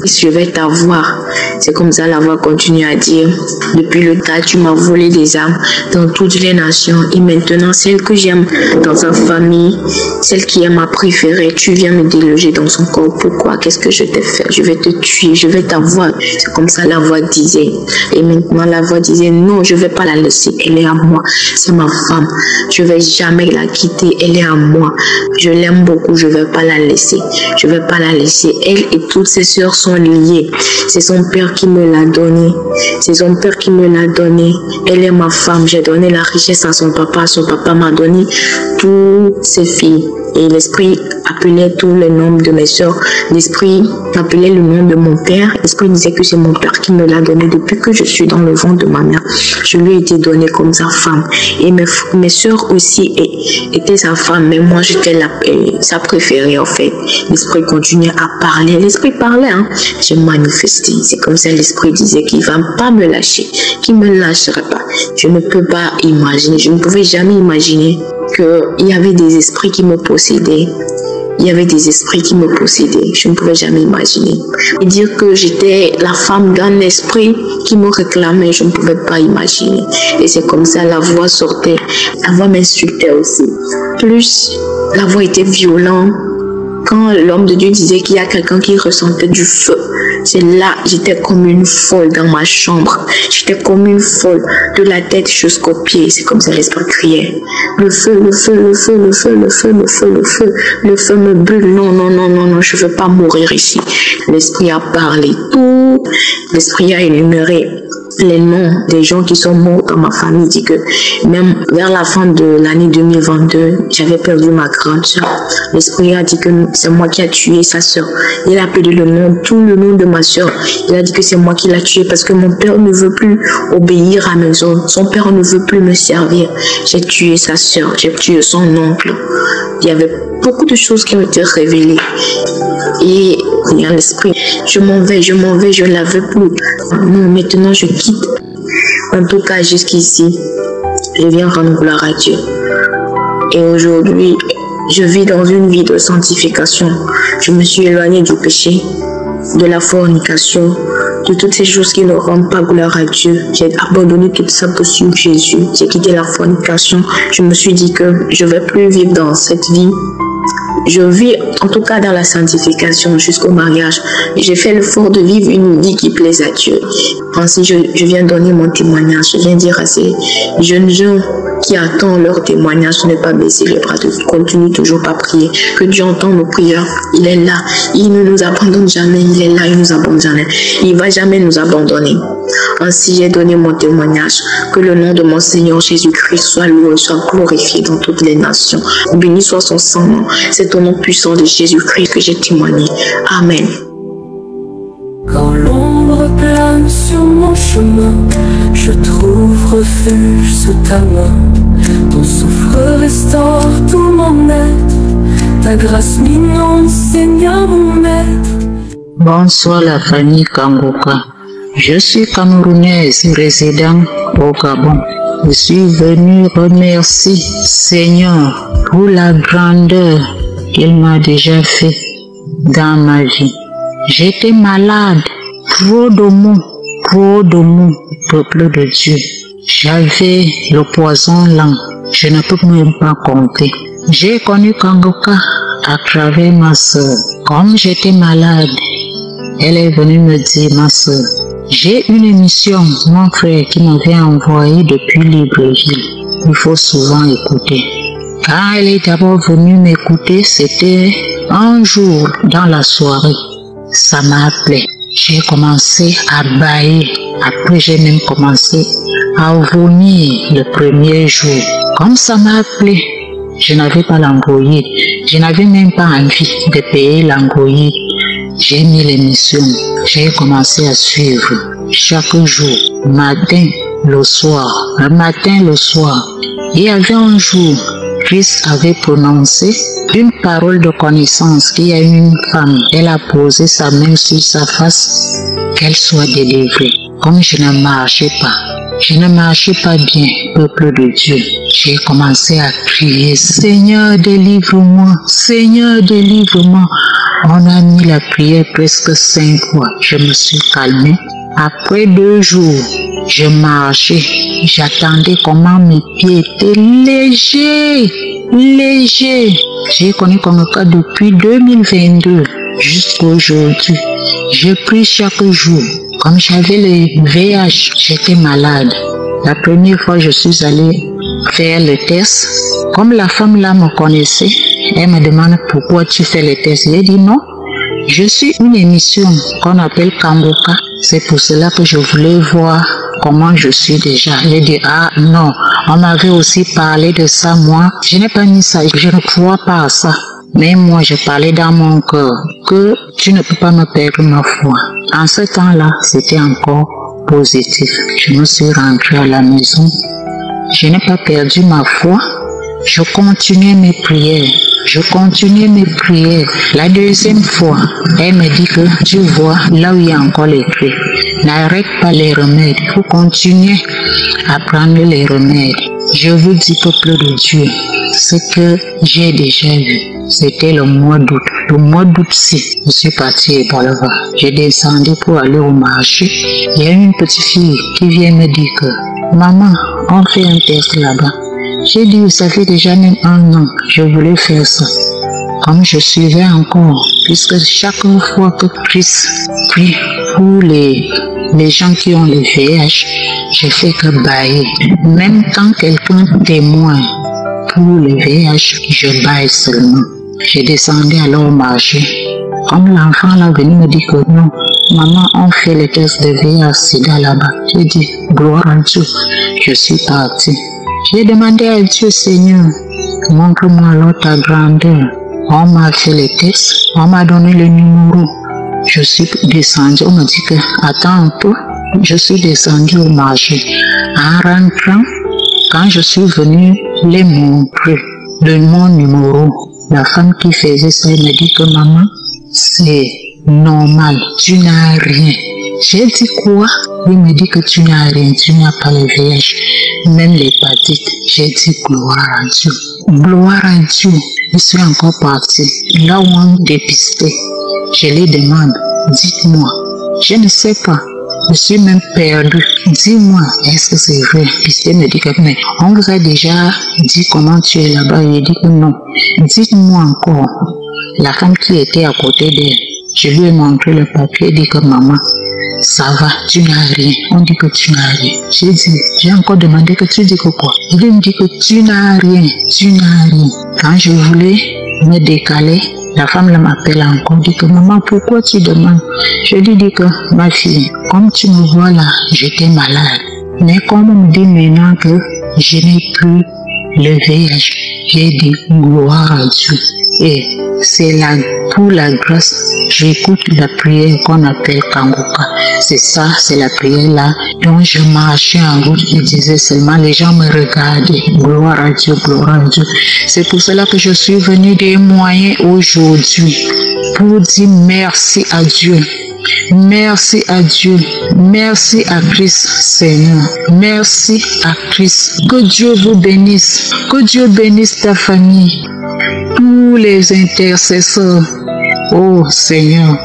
Je vais t'avoir. C'est comme ça la voix continue à dire. Depuis le temps, tu m'as volé des âmes dans toutes les nations. Et maintenant, celle que j'aime dans sa famille, celle qui est ma préférée, tu viens me déloger dans son corps. Pourquoi? Qu'est-ce que je t'ai fait? Je vais te tuer. Je vais t'avoir. C'est comme ça la voix disait. Et maintenant, la voix disait, non, je ne vais pas la laisser. Elle est à moi. C'est ma femme. Je ne vais jamais la quitter. Elle est à moi. Je l'aime beaucoup. Je ne vais pas la laisser. Elle et toutes ses sœurs sont liées. C'est son père qui me l'a donné. Elle est ma femme. J'ai donné la richesse à son papa. Son papa m'a donné toutes ses filles. Et l'esprit a appelait tous les noms de mes soeurs. L'esprit appelait le nom de mon père. L'esprit disait que c'est mon père qui me l'a donné depuis que je suis dans le ventre de ma mère. Je lui ai été donné comme sa femme. Et mes soeurs aussi étaient sa femme, mais moi j'étais sa préférée en fait. L'esprit continuait à parler. L'esprit parlait, hein. J'ai manifesté. C'est comme ça l'esprit disait qu'il ne va pas me lâcher, qu'il ne me lâcherait pas. Je ne peux pas imaginer, je ne pouvais jamais imaginer qu'il y avait des esprits qui me possédaient. Il y avait des esprits qui me possédaient. Je ne pouvais jamais imaginer. Et dire que j'étais la femme d'un esprit qui me réclamait, je ne pouvais pas imaginer. Et c'est comme ça, la voix sortait. La voix m'insultait aussi. Plus la voix était violente. Quand l'homme de Dieu disait qu'il y a quelqu'un qui ressentait du feu, c'est là, j'étais comme une folle dans ma chambre. J'étais comme une folle de la tête jusqu'aux pieds. C'est comme ça l'esprit criait. Le feu, le feu, le feu, le feu, le feu, le feu, le feu. Le feu me brûle. Non, non, non, non, non, je ne veux pas mourir ici. L'esprit a parlé tout. L'esprit a énuméré les noms des gens qui sont morts dans ma famille. Il dit que même vers la fin de l'année 2022, j'avais perdu ma grande soeur. L'esprit a dit que c'est moi qui a tué sa soeur. Il a appelé le nom, tout le nom de ma soeur. Il a dit que c'est moi qui l'a tué parce que mon père ne veut plus obéir à mes ordres. Son père ne veut plus me servir. J'ai tué sa soeur, j'ai tué son oncle. Il y avait beaucoup de choses qui ont été révélées. Et l'esprit, je m'en vais, je ne la veux plus. Non, maintenant je quitte. En tout cas, jusqu'ici, je viens rendre gloire à Dieu. Et aujourd'hui, je vis dans une vie de sanctification. Je me suis éloignée du péché, de la fornication, de toutes ces choses qui ne rendent pas gloire à Dieu. J'ai abandonné tout ça pour suivre Jésus. J'ai quitté la fornication. Je me suis dit que je ne vais plus vivre dans cette vie. Je vis en tout cas dans la sanctification jusqu'au mariage. J'ai fait l'effort de vivre une vie qui plaise à Dieu. Ainsi, je viens donner mon témoignage. Je viens dire à ces jeunes gens qui attendent leur témoignage de ne pas baisser les bras, de continuer toujours pas prier. Que Dieu entend nos prières. Il est là. Il ne nous abandonne jamais. Il est là. Il nous abandonne jamais. Il ne va jamais nous abandonner. Ainsi, j'ai donné mon témoignage. Que le nom de mon Seigneur Jésus-Christ soit loué, soit glorifié dans toutes les nations. Béni soit son sang. C'est au nom puissant de Jésus-Christ que j'ai témoigné. Amen. Quand l'ombre plane sur mon chemin, je trouve refuge sous ta main. Ton souffle restaure tout mon être. Ta grâce m'inonde, Seigneur mon maître. Bonsoir la famille Kangoka. Je suis camerounaise résident au Gabon. Je suis venu remercier Seigneur pour la grandeur qu'il m'a déjà fait dans ma vie. J'étais malade, trop de mots, peuple de Dieu. J'avais le poison lent, je ne peux même pas compter. J'ai connu Kangoka à travers ma soeur. Comme j'étais malade, elle est venue me dire, ma soeur, j'ai une émission, mon frère qui m'avait envoyé depuis Libreville. Il faut souvent écouter. Quand elle est d'abord venue m'écouter, c'était un jour dans la soirée. Ça m'a appelé. J'ai commencé à bâiller. Après, j'ai même commencé à vomir le premier jour. Comme ça m'a appelé, je n'avais pas l'angoïde. Je n'avais même pas envie de payer l'angoïde. J'ai mis l'émission. J'ai commencé à suivre chaque jour, matin, le soir, le matin, le soir. Il y avait un jour, Christ avait prononcé une parole de connaissance qu'il y a une femme. Elle a posé sa main sur sa face, qu'elle soit délivrée. Comme je ne marchais pas bien, peuple de Dieu. J'ai commencé à crier, Seigneur, délivre-moi, Seigneur, délivre-moi. On a mis la prière presque 5 fois. Je me suis calmée. Après 2 jours, je marchais. J'attendais comment mes pieds étaient légers. J'ai connu Kangoka depuis 2022 jusqu'à aujourd'hui. Je prie chaque jour. Comme j'avais le VIH, j'étais malade. La première fois, je suis allée faire le test. Comme la femme là me connaissait, elle me demande pourquoi tu fais le test. J'ai dit non, je suis une émission qu'on appelle Kangoka. C'est pour cela que je voulais voir comment je suis déjà. J'ai dit ah non, on m'avait aussi parlé de ça moi. Je n'ai pas mis ça, je ne crois pas à ça. Mais moi, je parlais dans mon cœur que tu ne peux pas me perdre ma foi. En ce temps-là, c'était encore positif. Je me suis rentrée à la maison. Je n'ai pas perdu ma foi. Je continuais mes prières. La deuxième fois, elle me dit que tu vois, là où il y a encore les trucs, n'arrête pas les remèdes. Il faut continuer à prendre les remèdes. Je vous dis, peuple de Dieu, ce que j'ai déjà vu, c'était le mois d'août. Le mois d'août-ci, je suis partie à Bolova. J'ai descendu pour aller au marché. Il y a une petite fille qui vient me dire que, maman, on fait un test là-bas. J'ai dit, ça fait déjà même 1 an, je voulais faire ça. Comme je suivais encore, puisque chaque fois que Christ prie pour les gens qui ont le VIH, je fais que bailler. Même quand quelqu'un témoigne pour le VIH, je baille seulement. J'ai descendu alors au marché. Comme l'enfant là venu me dire que non, maman, on fait le test de VIH-Sida là-bas. J'ai dit, gloire à Dieu, je suis partie. J'ai demandé à Dieu, Seigneur, montre-moi alors ta grandeur. On m'a fait les tests, on m'a donné le numéro. Je suis descendue, on m'a dit que, attends un peu, je suis descendue au marché. En rentrant, quand je suis venue les montrer mon numéro, la femme qui faisait ça, elle me dit que maman, c'est normal, tu n'as rien. J'ai dit quoi? Il me dit que tu n'as rien, tu n'as pas le VIH, même l'hépatite. J'ai dit gloire à Dieu. Gloire à Dieu. Je suis encore partie. Là où on dépistait, je les demande, dites-moi, je ne sais pas. Je suis même perdue. Dis-moi, est-ce que c'est vrai? Pisté me dit que mais on vous a déjà dit comment tu es là-bas. Il dit que non. Dites-moi encore. La femme qui était à côté d'elle, je lui ai montré le papier, dit que maman, ça va, tu n'as rien. On dit que tu n'as rien. J'ai dit, j'ai encore demandé que tu dis que quoi? Il me dit que tu n'as rien, tu n'as rien. Quand je voulais me décaler, la femme m'appelle encore, dit que maman, pourquoi tu demandes? Je lui dis que ma fille, comme tu me vois là, j'étais malade. Mais comme on me dit maintenant que je n'ai plus le VIH, j'ai dit gloire à Dieu. Et c'est là, pour la grâce, j'écoute la prière qu'on appelle Kangoka. C'est ça, c'est la prière là dont je marchais en route et disais seulement, les gens me regardaient. Gloire à Dieu, gloire à Dieu. C'est pour cela que je suis venue témoigner aujourd'hui pour dire merci à Dieu. Merci à Dieu, merci à Christ Seigneur, merci à Christ. Que Dieu vous bénisse, que Dieu bénisse ta famille, tous les intercesseurs. Oh Seigneur,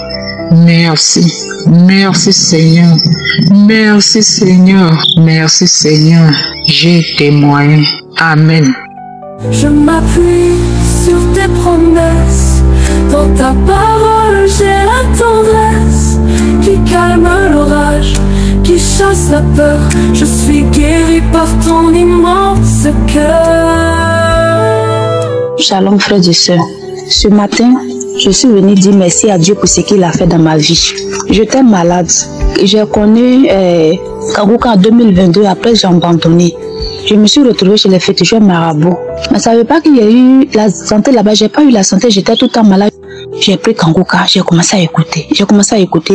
merci, merci Seigneur, merci Seigneur, merci Seigneur. J'ai témoigné. Amen. Je m'appuie sur tes promesses, dans ta parole j'ai la tendresse qui calme l'orage, qui chasse la peur. Je suis guéri par ton immense cœur. Shalom frères et sœurs. Ce matin, je suis venue dire merci à Dieu pour ce qu'il a fait dans ma vie. J'étais malade. J'ai connu Kangoka en 2022, après j'ai abandonné. Je me suis retrouvée chez les féticheurs marabouts. Je ne savais pas qu'il y a eu la santé là-bas. J'ai pas eu la santé, j'étais tout le temps malade. J'ai pris Kangoka, j'ai commencé à écouter. J'ai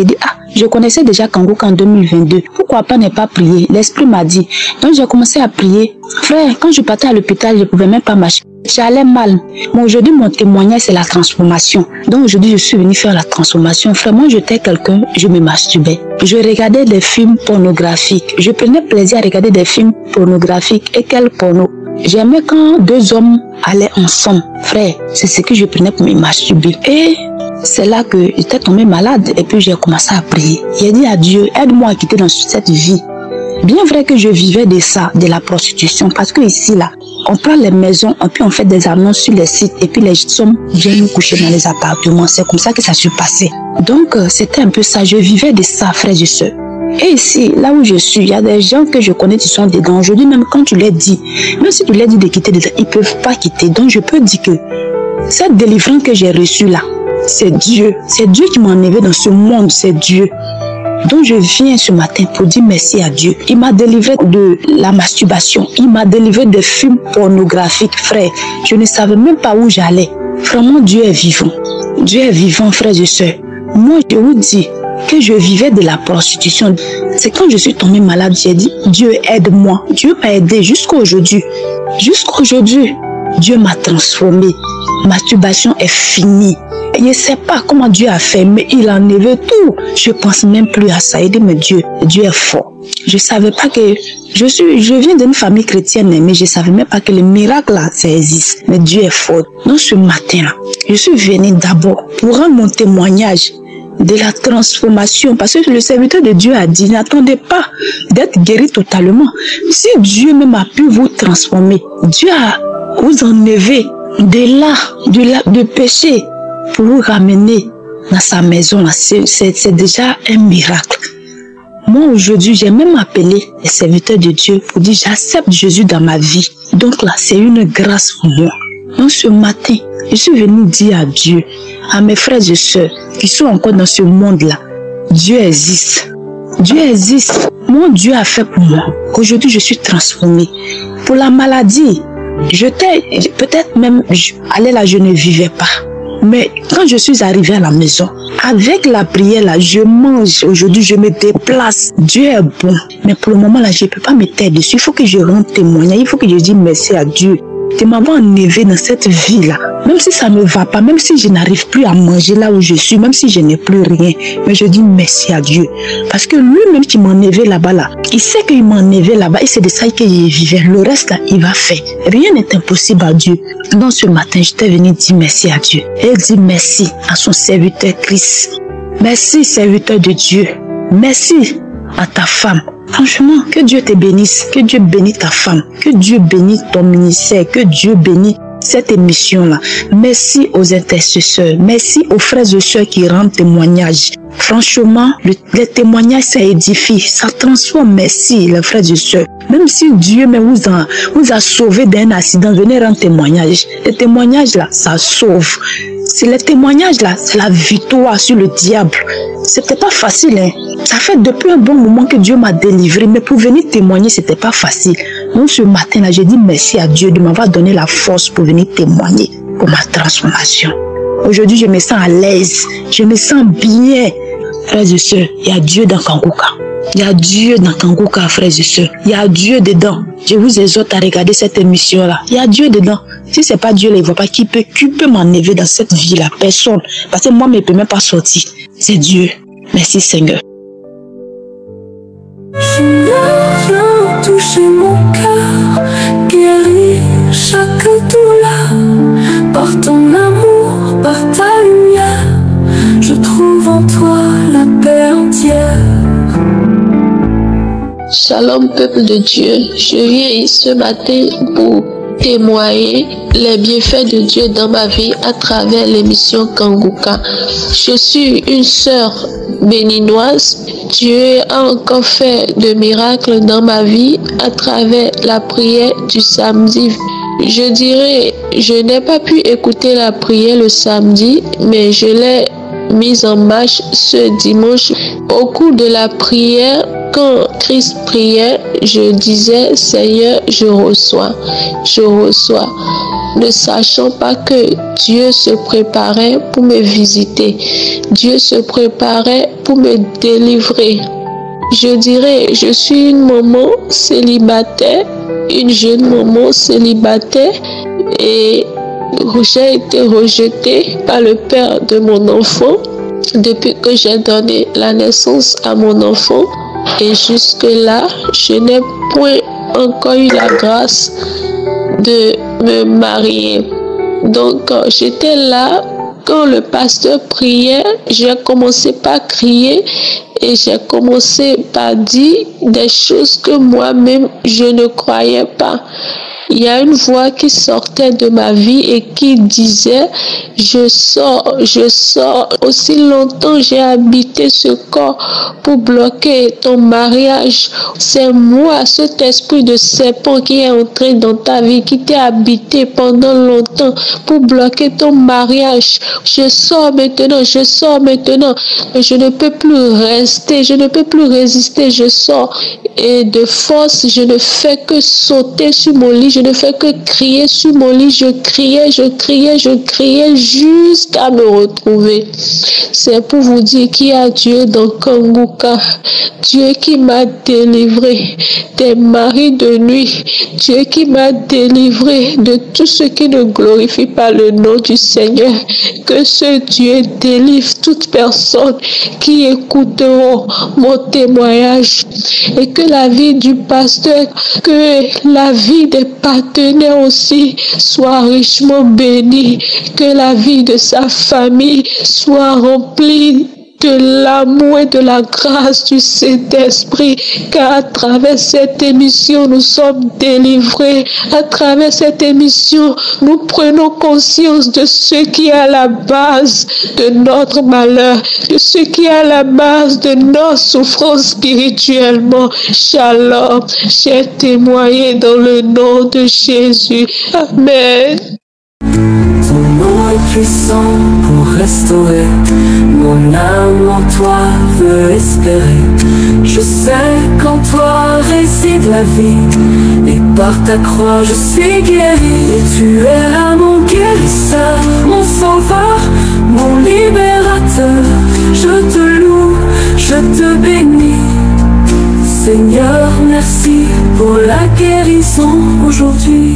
dit, je connaissais déjà Kangoka en 2022. Pourquoi pas ne pas prier? L'esprit m'a dit. Donc j'ai commencé à prier. Frère, quand je partais à l'hôpital, je ne pouvais même pas marcher. J'allais mal. Mais aujourd'hui, mon témoignage, c'est la transformation. Donc aujourd'hui, je suis venue faire la transformation. Frère, moi, j'étais quelqu'un, je me masturbais. Je regardais des films pornographiques. Je prenais plaisir à regarder des films pornographiques. Et quel porno? J'aimais quand 2 hommes allaient ensemble. Frère, c'est ce que je prenais pour me masturber. Et c'est là que j'étais tombée malade. Et puis j'ai commencé à prier. J'ai dit à Dieu, aide-moi à quitter dans cette vie. Bien vrai que je vivais de ça, de la prostitution, parce que ici, là, on prend les maisons, et puis on fait des annonces sur les sites, et puis les hommes viennent nous coucher dans les appartements. C'est comme ça que ça se passait. Donc, c'était un peu ça. Je vivais de ça, frères et sœurs. Et ici, là où je suis, il y a des gens que je connais qui sont dedans. Aujourd'hui, même quand tu leur dis, même si tu leur dis de quitter dedans, ils ne peuvent pas quitter. Donc, je peux dire que cette délivrance que j'ai reçue là, c'est Dieu. C'est Dieu qui m'a enlevé dans ce monde, c'est Dieu. Donc je viens ce matin pour dire merci à Dieu. Il m'a délivré de la masturbation. Il m'a délivré des films pornographiques, frère. Je ne savais même pas où j'allais. Vraiment, Dieu est vivant. Dieu est vivant, frères et sœurs. Moi, je vous dis que je vivais de la prostitution. C'est quand je suis tombée malade, j'ai dit, Dieu aide-moi. Dieu m'a aidé jusqu'à aujourd'hui. Jusqu'à aujourd'hui, Dieu m'a transformé. Masturbation est finie. Je ne sais pas comment Dieu a fait, mais il a enlevé tout. Je ne pense même plus à ça. Il dit, mais Dieu est fort. Je ne savais pas que... Je viens d'une famille chrétienne, mais je ne savais même pas que les miracles, là, ça existe. Mais Dieu est fort. Donc ce matin-là, je suis venue d'abord pour rendre mon témoignage de la transformation. Parce que le serviteur de Dieu a dit, n'attendez pas d'être guéri totalement. Si Dieu même a pu vous transformer, Dieu a vous enlevé de péché pour vous ramener dans sa maison. C'est déjà un miracle. Moi, aujourd'hui, j'ai même appelé les serviteurs de Dieu pour dire, j'accepte Jésus dans ma vie. Donc là, c'est une grâce pour moi. Donc ce matin, je suis venue dire à Dieu, à mes frères et sœurs qui sont encore dans ce monde-là, Dieu existe. Dieu existe. Mon Dieu a fait pour moi. Aujourd'hui, je suis transformée. Pour la maladie, peut-être même, je ne vivais pas. Mais quand je suis arrivée à la maison, avec la prière là, je mange. Aujourd'hui, je me déplace. Dieu est bon. Mais pour le moment là, je ne peux pas me taire dessus. Il faut que je rende témoignage. Il faut que je dise merci à Dieu de m'avoir enlevé dans cette vie-là. Même si ça ne va pas, même si je n'arrive plus à manger là où je suis, même si je n'ai plus rien, mais je dis merci à Dieu. Parce que lui-même qui m'a enlevé là-bas, là, il sait qu'il m'a enlevé là-bas et c'est de ça qu'il vivait. Le reste là, il va faire. Rien n'est impossible à Dieu. Donc ce matin, j'étais venu dire merci à Dieu. Et dire merci à son serviteur Christ. Merci, serviteur de Dieu. Merci à ta femme. Franchement, que Dieu te bénisse, que Dieu bénisse ta femme, que Dieu bénisse ton ministère, que Dieu bénisse cette émission-là. Merci aux intercesseurs, merci aux frères et sœurs qui rendent témoignage. Franchement, les témoignages, ça édifie, ça transforme. Merci les frères et sœurs. Même si Dieu vous a sauvé d'un accident, venez rendre témoignage. Les témoignages là, ça sauve. C'est les témoignages là, c'est la victoire sur le diable. C'était pas facile, hein. Ça fait depuis un bon moment que Dieu m'a délivré, mais pour venir témoigner, c'était pas facile. Donc ce matin là, j'ai dit merci à Dieu de m'avoir donné la force pour venir témoigner pour ma transformation. Aujourd'hui, je me sens à l'aise, je me sens bien. Frères et sœurs, il y a Dieu dans Kanguka. Il y a Dieu dans Kanguka, frères et sœurs. Il y a Dieu dedans. Je vous exhorte à regarder cette émission-là. Il y a Dieu dedans. Si ce n'est pas Dieu, il ne voit pas qui peut m'enlever dans cette vie-là. Personne. Parce que moi, je ne peux même pas sortir. C'est Dieu. Merci Seigneur. Je viens toucher mon cœur, guérir chaque douleur. Par ton amour, par ta lumière, je trouve en toi la paix entière. Shalom peuple de Dieu, je viens ce matin pour témoigner les bienfaits de Dieu dans ma vie à travers l'émission Kanguka. Je suis une sœur béninoise. Dieu a encore fait de miracles dans ma vie à travers la prière du samedi. Je dirais, je n'ai pas pu écouter la prière le samedi, mais je l'ai mise en marche ce dimanche. Au cours de la prière, quand Christ priait, je disais, Seigneur, je reçois, ne sachant pas que Dieu se préparait pour me visiter, Dieu se préparait pour me délivrer. Je dirais, je suis une maman célibataire, une jeune maman célibataire, et j'ai été rejetée par le père de mon enfant depuis que j'ai donné la naissance à mon enfant. Et jusque-là, je n'ai point encore eu la grâce de me marier. Donc, j'étais là, quand le pasteur priait, j'ai commencé par crier et j'ai commencé par dire des choses que moi-même, je ne croyais pas. il y a une voix qui sortait de ma vie et qui disait, je sors, je sors. Aussi longtemps j'ai habité ce corps pour bloquer ton mariage. C'est moi, cet esprit de serpent qui est entré dans ta vie, qui t'a habité pendant longtemps pour bloquer ton mariage. Je sors maintenant, je sors maintenant. Je ne peux plus rester, je ne peux plus résister, je sors. Et de force, je ne fais que sauter sur mon lit, je ne fais que crier sur mon lit. Je criais, je criais, je criais jusqu'à me retrouver. C'est pour vous dire qu'il y a Dieu dans Kanguka. Dieu qui m'a délivré des maris de nuit. Dieu qui m'a délivré de tout ce qui ne glorifie pas le nom du Seigneur. Que ce Dieu délivre toute personne qui écouteront mon témoignage. Et que la vie du pasteur, que la vie des partenaires aussi soit richement bénie. Que la vie de sa famille soit remplie de l'amour et de la grâce du Saint-Esprit, car à travers cette émission, nous sommes délivrés. À travers cette émission, nous prenons conscience de ce qui est à la base de notre malheur, de ce qui est à la base de nos souffrances spirituellement. Shalom, j'ai témoigné dans le nom de Jésus. Amen. Ton nom est puissant pour restaurer. Mon âme en toi veut espérer. Je sais qu'en toi réside la vie. Et par ta croix je suis guéri. Et tu es là mon guérisseur, mon sauveur, mon libérateur. Je te loue, je te bénis. Seigneur, merci pour la guérison aujourd'hui.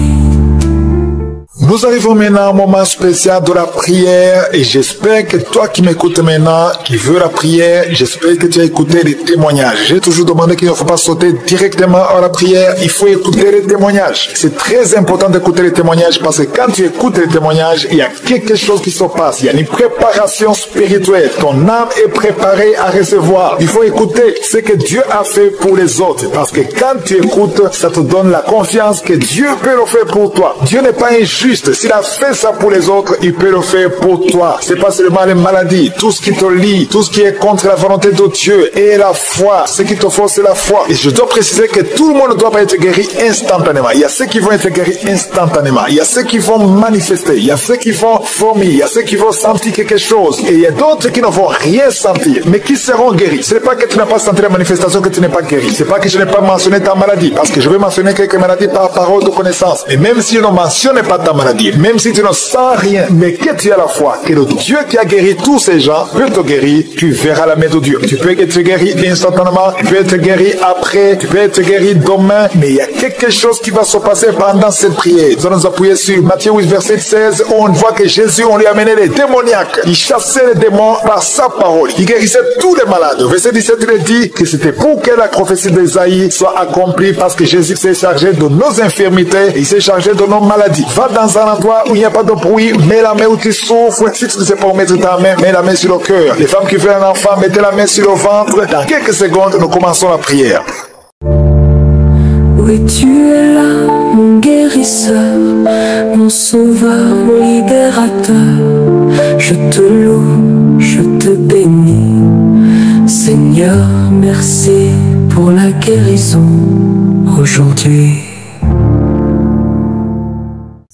Nous arrivons maintenant à un moment spécial de la prière et j'espère que toi qui m'écoutes maintenant, qui veux la prière, j'espère que tu as écouté les témoignages. J'ai toujours demandé qu'il ne faut pas sauter directement à la prière, il faut écouter les témoignages. C'est très important d'écouter les témoignages parce que quand tu écoutes les témoignages, il y a quelque chose qui se passe. Il y a une préparation spirituelle. Ton âme est préparée à recevoir. Il faut écouter ce que Dieu a fait pour les autres parce que quand tu écoutes, ça te donne la confiance que Dieu peut le faire pour toi. Dieu n'est pas injuste. S'il a fait ça pour les autres, il peut le faire pour toi. C'est pas seulement les maladies, tout ce qui te lie, tout ce qui est contre la volonté de Dieu et la foi. Ce qui te faut, c'est la foi. Et je dois préciser que tout le monde ne doit pas être guéri instantanément. Il y a ceux qui vont être guéris instantanément. Il y a ceux qui vont manifester. Il y a ceux qui vont vomir. Il y a ceux qui vont sentir quelque chose. Et il y a d'autres qui ne vont rien sentir, mais qui seront guéris. Ce n'est pas que tu n'as pas senti la manifestation que tu n'es pas guéri. C'est pas que je n'ai pas mentionné ta maladie, parce que je vais mentionner quelques maladies par parole de connaissance. Et même si je ne mentionne pas ta maladie, même si tu ne sens rien, mais que tu as la foi, que le Dieu qui a guéri tous ces gens peut te guérir, tu verras la main de Dieu. Tu peux être guéri instantanément, tu peux être guéri après, tu peux être guéri demain, mais il y a quelque chose qui va se passer pendant cette prière. Nous allons nous appuyer sur Matthieu 8, verset 16, où on voit que Jésus, on lui a amené les démoniaques. Il chassait les démons par sa parole. Il guérissait tous les malades. Verset 17, il dit que c'était pour que la prophétie d'Ésaïe soit accomplie parce que Jésus s'est chargé de nos infirmités, il s'est chargé de nos maladies. Va dans un endroit où il n'y a pas de bruit, mets la main où tu souffres. Si tu ne sais pas où mettre ta main, mets la main sur le cœur. Les femmes qui veulent un enfant, mettez la main sur le ventre. Dans quelques secondes, nous commençons la prière. Oui, tu es là, mon guérisseur, mon sauveur, mon libérateur. Je te loue, je te bénis. Seigneur, merci pour la guérison aujourd'hui.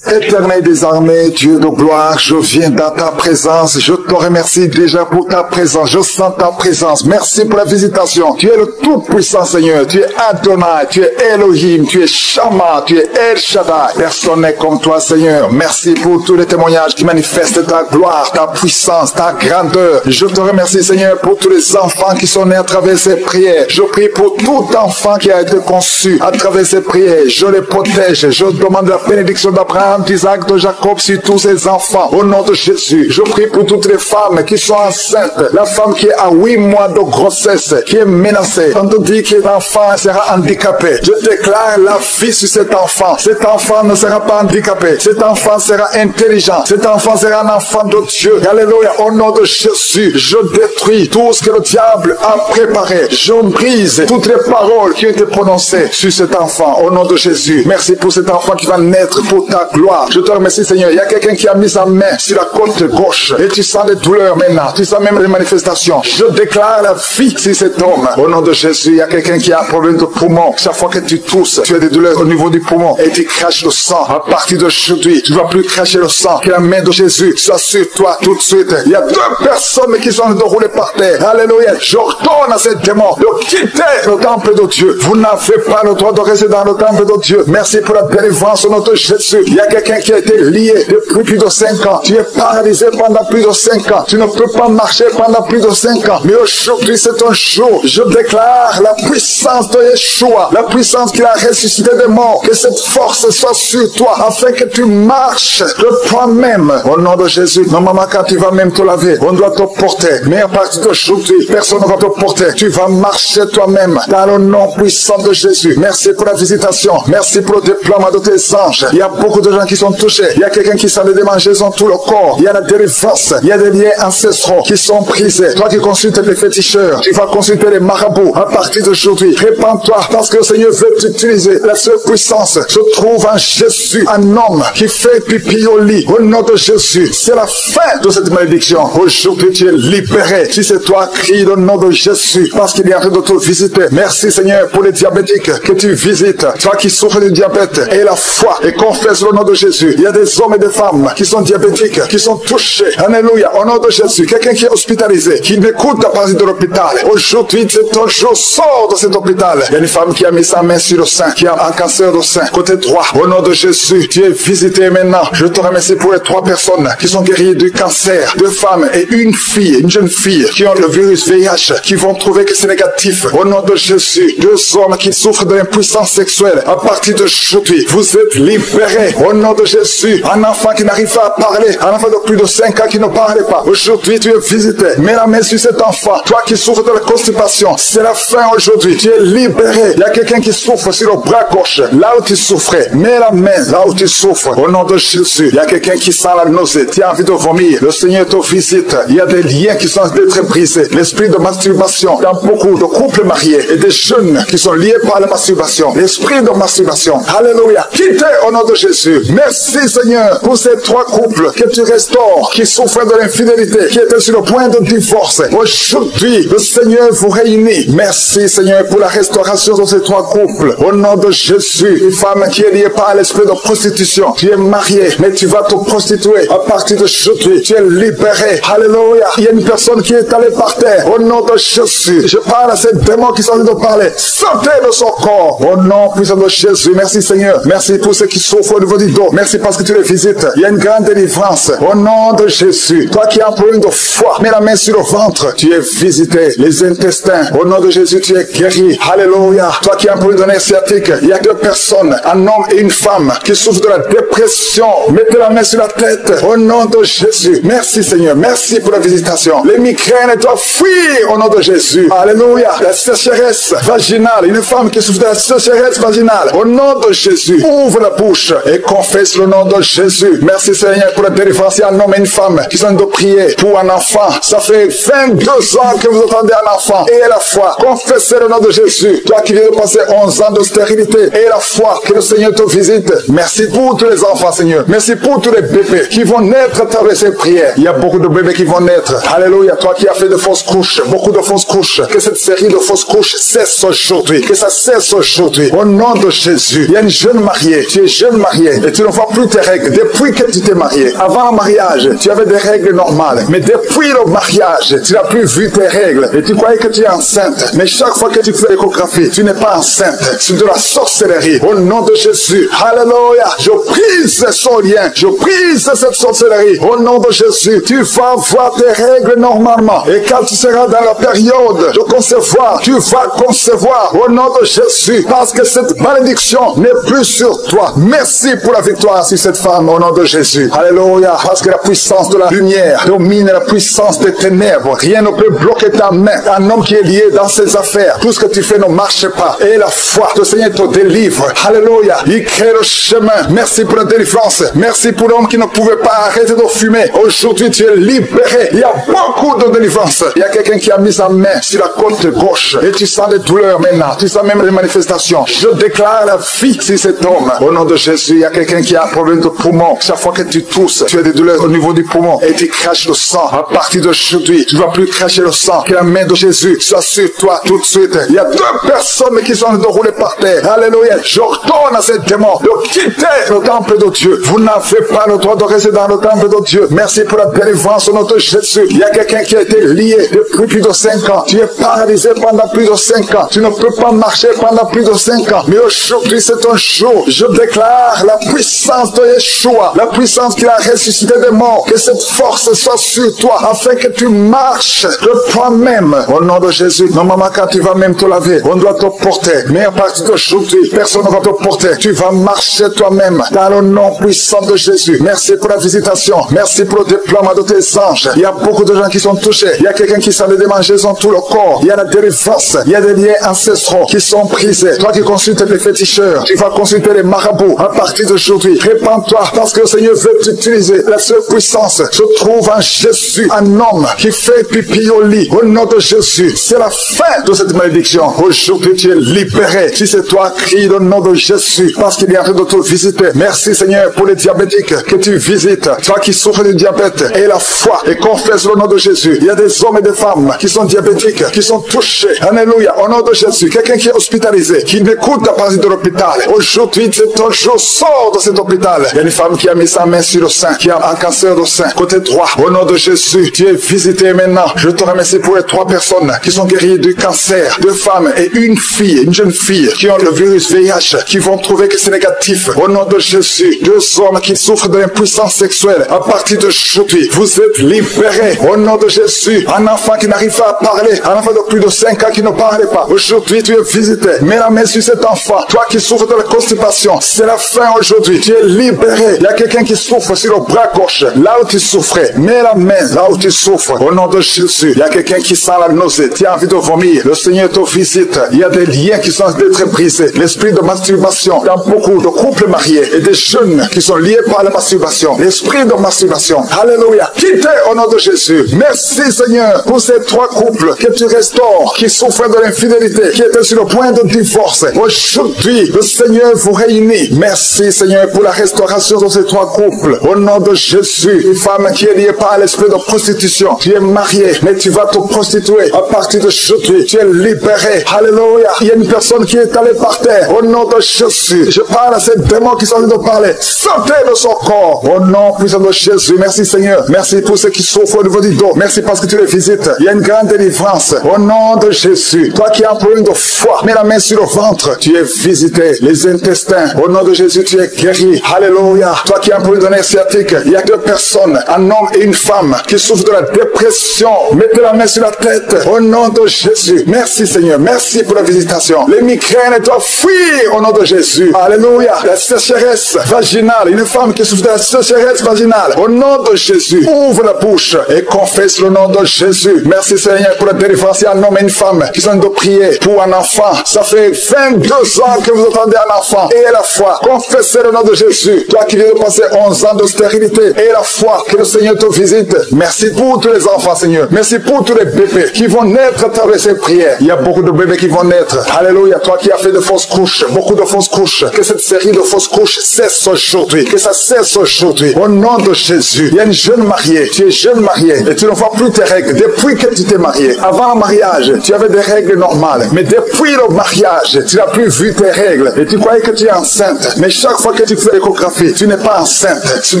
Éternel des armées, Dieu de gloire, je viens dans ta présence. Je te remercie déjà pour ta présence. Je sens ta présence. Merci pour la visitation. Tu es le Tout-Puissant Seigneur. Tu es Adonai, tu es Elohim, tu es Shama, tu es El Shaddai. Personne n'est comme toi, Seigneur. Merci pour tous les témoignages qui manifestent ta gloire, ta puissance, ta grandeur. Je te remercie, Seigneur, pour tous les enfants qui sont nés à travers ces prières. Je prie pour tout enfant qui a été conçu à travers ces prières. Je les protège. Je demande la bénédiction d'Abraham, d'Abraham, d'Isaac, de Jacob, sur tous ses enfants. Au nom de Jésus, je prie pour toutes les femmes qui sont enceintes. La femme qui est à 8 mois de grossesse, qui est menacée. On te dit que l'enfant sera handicapé. Je déclare la vie sur cet enfant. Cet enfant ne sera pas handicapé. Cet enfant sera intelligent. Cet enfant sera un enfant de Dieu. Alléluia. Au nom de Jésus, je détruis tout ce que le diable a préparé. Je brise toutes les paroles qui ont été prononcées sur cet enfant. Au nom de Jésus. Merci pour cet enfant qui va naître pour ta gloire. Je te remercie, Seigneur. Il y a quelqu'un qui a mis sa main sur la côte gauche et tu sens des douleurs maintenant. Tu sens même les manifestations. Je déclare la vie sur cet homme. Au nom de Jésus, il y a quelqu'un qui a un problème de poumon. Chaque fois que tu tousses, tu as des douleurs au niveau du poumon et tu craches le sang. À partir d'aujourd'hui, tu ne vas plus cracher le sang. Que la main de Jésus soit sur toi tout de suite. Il y a 2 personnes qui sont rouler par terre. Alléluia. J'ordonne à ces démons de quitter le temple de Dieu. Vous n'avez pas le droit de rester dans le temple de Dieu. Merci pour la délivrance au nom de Jésus. Il y a quelqu'un qui a été lié depuis plus de 5 ans. Tu es paralysé pendant plus de 5 ans. Tu ne peux pas marcher pendant plus de 5 ans. Mais aujourd'hui, c'est un jour. Je déclare la puissance de Yeshua, la puissance qu'il a ressuscité des morts. Que cette force soit sur toi afin que tu marches de toi-même. Au nom de Jésus. Normalement, quand tu vas même te laver, on doit te porter. Mais à partir d'aujourd'hui, personne ne va te porter. Tu vas marcher toi-même dans le nom puissant de Jésus. Merci pour la visitation. Merci pour le déploiement de tes anges. Il y a beaucoup de gens qui sont touchés. Il y a quelqu'un qui sent des démangeaisons tout le corps. Il y a la délivrance. Il y a des liens ancestraux qui sont brisés. Toi qui consultes les féticheurs, tu vas consulter les marabouts. À partir d'aujourd'hui, répands-toi parce que le Seigneur veut t'utiliser. La seule puissance se trouve en Jésus, un homme qui fait pipi au lit. Au nom de Jésus, c'est la fin de cette malédiction. Aujourd'hui, tu es libéré. Si c'est toi, crie le nom de Jésus parce qu'il est en train de te visiter. Merci Seigneur pour les diabétiques que tu visites. Toi qui souffres du diabète et la foi et confesse le nom de Jésus. Il y a des hommes et des femmes qui sont diabétiques, qui sont touchés. Alléluia. Au nom de Jésus. Quelqu'un qui est hospitalisé, qui m'écoute à partir de l'hôpital. Aujourd'hui, c'est ton jour. Sors de cet hôpital. Il y a une femme qui a mis sa main sur le sein, qui a un cancer du sein, côté droit. Au nom de Jésus, tu es visité maintenant. Je te remercie pour les 3 personnes qui sont guéries du cancer. 2 femmes et une fille, une jeune fille qui ont le virus VIH, qui vont trouver que c'est négatif. Au nom de Jésus, 2 hommes qui souffrent de l'impuissance sexuelle. À partir d'aujourd'hui, vous êtes libérés. Au nom de Jésus, un enfant qui n'arrive pas à parler, un enfant de plus de 5 ans qui ne parlait pas. Aujourd'hui, tu es visité. Mets la main sur cet enfant. Toi qui souffres de la constipation, c'est la fin aujourd'hui. Tu es libéré. Il y a quelqu'un qui souffre sur le bras gauche, là où tu souffrais. Mets la main là où tu souffres. Au nom de Jésus, il y a quelqu'un qui sent la nausée. Tu as envie de vomir. Le Seigneur te visite. Il y a des liens qui sont d'être brisés. L'esprit de masturbation dans beaucoup de couples mariés et des jeunes qui sont liés par la masturbation. L'esprit de masturbation. Alléluia. Quittez au nom de Jésus. Merci Seigneur pour ces 3 couples que tu restaures, qui souffrent de l'infidélité, qui étaient sur le point de divorce. Aujourd'hui, le Seigneur vous réunit. Merci Seigneur pour la restauration de ces 3 couples. Au nom de Jésus, une femme qui est liée par l'esprit de prostitution. Tu es mariée, mais tu vas te prostituer. À partir d'aujourd'hui, tu es libéré. Alléluia. Il y a une personne qui est allée par terre. Au nom de Jésus, je parle à ces démons qui sont en train de parler. Sortez de son corps. Au nom puissant de Jésus. Merci Seigneur. Merci pour ceux qui souffrent au niveau du dos. Merci parce que tu les visites. Il y a une grande délivrance. Au nom de Jésus. Toi qui as un problème de foie, mets la main sur le ventre. Tu es visité. Les intestins. Au nom de Jésus, tu es guéri. Alléluia. Toi qui as un problème de nerf sciatique, il y a 2 personnes, un homme et une femme, qui souffrent de la dépression. Mettez la main sur la tête. Au nom de Jésus. Merci Seigneur. Merci pour la visitation. Les migraines doivent fuir au nom de Jésus. Alléluia. La sécheresse vaginale. Une femme qui souffre de la sécheresse vaginale. Au nom de Jésus. Ouvre la bouche et confesse le nom de Jésus. Merci Seigneur pour la délivrance. Il y a un homme et une femme qui sont de prier pour un enfant. Ça fait 22 ans que vous attendez un enfant. Et la foi. Confessez le nom de Jésus. Toi qui viens de passer 11 ans de stérilité. Et la foi. Que le Seigneur te visite. Merci pour tous les enfants, Seigneur. Merci pour tous les bébés qui vont naître à travers ces prières. Il y a beaucoup de bébés qui vont naître. Alléluia. Toi qui as fait de fausses couches. Beaucoup de fausses couches. Que cette série de fausses couches cesse aujourd'hui. Que ça cesse aujourd'hui. Au nom de Jésus. Il y a une jeune mariée. Tu es jeune mariée. Et tu ne vois plus tes règles. Depuis que tu t'es marié. Avant le mariage, tu avais des règles normales. Mais depuis le mariage, tu n'as plus vu tes règles. Et tu croyais que tu es enceinte. Mais chaque fois que tu fais l'échographie, tu n'es pas enceinte. C'est de la sorcellerie. Au nom de Jésus. Alléluia. Je brise ce lien. Je brise cette sorcellerie. Au nom de Jésus. Tu vas voir tes règles normalement. Et quand tu seras dans la période de concevoir, tu vas concevoir. Au nom de Jésus. Parce que cette malédiction n'est plus sur toi. Merci pour la victoire sur cette femme au nom de Jésus. Alléluia. Parce que la puissance de la lumière domine la puissance des ténèbres. Rien ne peut bloquer ta main. Un homme qui est lié dans ses affaires. Tout ce que tu fais ne marche pas. Et la foi, le Seigneur te délivre. Alléluia. Il crée le chemin. Merci pour la délivrance. Merci pour l'homme qui ne pouvait pas arrêter de fumer. Aujourd'hui, tu es libéré. Il y a beaucoup de délivrance. Il y a quelqu'un qui a mis sa main sur la côte gauche. Et tu sens des douleurs maintenant. Tu sens même les manifestations. Je déclare la vie sur cet homme. Au nom de Jésus, il y a quelqu'un qui a un problème de poumon. Chaque fois que tu tousses, tu as des douleurs au niveau du poumon. Et tu craches le sang. À partir d'aujourd'hui, tu ne vas plus cracher le sang. Que la main de Jésus soit sur toi tout de suite. Il y a 2 personnes qui sont en train de rouler par terre. Alléluia. J'ordonne à ces démons de quitter le temple de Dieu. Vous n'avez pas le droit de rester dans le temple de Dieu. Merci pour la délivrance au nom de Jésus. Il y a quelqu'un qui a été lié depuis plus de 5 ans. Tu es paralysé pendant plus de 5 ans. Tu ne peux pas marcher pendant plus de 5 ans. Mais aujourd'hui, c'est un jour. Je déclare la puissance de Yeshua, la puissance qui a ressuscité des morts. Que cette force soit sur toi afin que tu marches de toi-même. Au nom de Jésus. Normalement, quand tu vas même te laver, on doit te porter. Mais à partir d'aujourd'hui, personne ne va te porter. Tu vas marcher toi-même dans le nom puissant de Jésus. Merci pour la visitation. Merci pour le déploiement de tes anges. Il y a beaucoup de gens qui sont touchés. Il y a quelqu'un qui sent les démangeaisons tout le corps. Il y a la délivrance. Il y a des liens ancestraux qui sont brisés. Toi qui consultes les féticheurs, tu vas consulter les marabouts. À partir d'aujourd'hui, répands-toi parce que le Seigneur veut t'utiliser. La seule puissance se trouve en Jésus, un homme qui fait pipi au lit. Au nom de Jésus, c'est la fin de cette malédiction. Aujourd'hui, tu es libéré. Si c'est toi, crie le nom de Jésus parce qu'il est en train de te visiter. Merci Seigneur pour les diabétiques que tu visites. Toi qui souffres du diabète et la foi et confesse le nom de Jésus. Il y a des hommes et des femmes qui sont diabétiques, qui sont touchés. Alléluia. Au nom de Jésus. Quelqu'un qui est hospitalisé, qui m'écoute à partir de l'hôpital. Aujourd'hui, c'est ton jour. Sors de cet hôpital. Il y a une femme qui a mis sa main sur le sein, qui a un cancer de sein, côté droit. Au nom de Jésus, tu es visité maintenant. Je te remercie pour les 3 personnes qui sont guéries du cancer. 2 femmes et une fille, une jeune fille, qui ont le virus VIH, qui vont trouver que c'est négatif. Au nom de Jésus, 2 hommes qui souffrent de l'impuissance sexuelle. À partir d'aujourd'hui, vous êtes libérés. Au nom de Jésus, un enfant qui n'arrive pas à parler, un enfant de plus de 5 ans qui ne parlait pas. Aujourd'hui, tu es visité. Mets la main sur cet enfant. Toi qui souffres de la constipation, c'est la fin aujourd'hui. Tu es libéré. Il y a quelqu'un qui souffre sur le bras gauche. Là où tu souffrais, mets la main là où tu souffres. Au nom de Jésus, il y a quelqu'un qui sent la nausée. Tu as envie de vomir. Le Seigneur te visite. Il y a des liens qui sont en train d'être brisés. L'esprit de masturbation dans beaucoup de couples mariés et des jeunes qui sont liés par la masturbation. L'esprit de masturbation. Alléluia. Quittez au nom de Jésus. Merci Seigneur pour ces 3 couples que tu restaures, qui souffrent de l'infidélité, qui étaient sur le point de divorce. Aujourd'hui, le Seigneur vous réunit. Merci Seigneur pour la restauration de ces 3 couples. Au nom de Jésus, une femme qui est liée par l'esprit de prostitution. Tu es marié, mais tu vas te prostituer. À partir d'aujourd'hui, tu es libéré. Alléluia. Il y a une personne qui est allée par terre. Au nom de Jésus, je parle à ces démons qui sont en train de parler. Sortez de son corps. Au nom puissant de Jésus. Merci Seigneur. Merci pour ceux qui souffrent au niveau du dos. Merci parce que tu les visites. Il y a une grande délivrance. Au nom de Jésus. Toi qui as un problème de foi, mets la main sur le ventre. Tu es visité. Les intestins. Au nom de Jésus, tu es guéri. Alléluia. Toi qui as un problème de nerf sciatique, il y a 2 personnes, un homme et une femme, qui souffrent de la dépression. Mettez la main sur la tête. Au nom de Jésus. Merci Seigneur. Merci pour la visitation. Les migraines doivent fuir au nom de Jésus. Alléluia. La sécheresse vaginale. Une femme qui souffre de la sécheresse vaginale. Au nom de Jésus. Ouvre la bouche et confesse le nom de Jésus. Merci Seigneur pour la délivrance. Il y a un homme et une femme qui sont de prier pour un enfant. Ça fait 22 ans que vous attendez un enfant. Et la foi. Confessez le nom de Jésus. Toi qui viens de passer 11 ans de stérilité. Et la foi. Que le Seigneur te visite. Merci pour tous les enfants, Seigneur. Merci pour tous les bébés qui vont naître à travers ces prières. Il y a beaucoup de bébés qui vont naître. Alléluia. Toi qui as fait de fausses couches. Beaucoup de fausses couches. Que cette série de fausses couches cesse aujourd'hui. Que ça cesse aujourd'hui. Au nom de Jésus. Il y a une jeune mariée. Tu es jeune mariée. Et tu ne vois plus tes règles. Depuis que tu t'es marié. Avant le mariage, tu avais des règles normales. Mais depuis le mariage, tu n'as plus vu tes règles. Et tu croyais que tu es enceinte. Mais chaque fois que tu fais l'échographie, tu n'es pas enceinte. C'est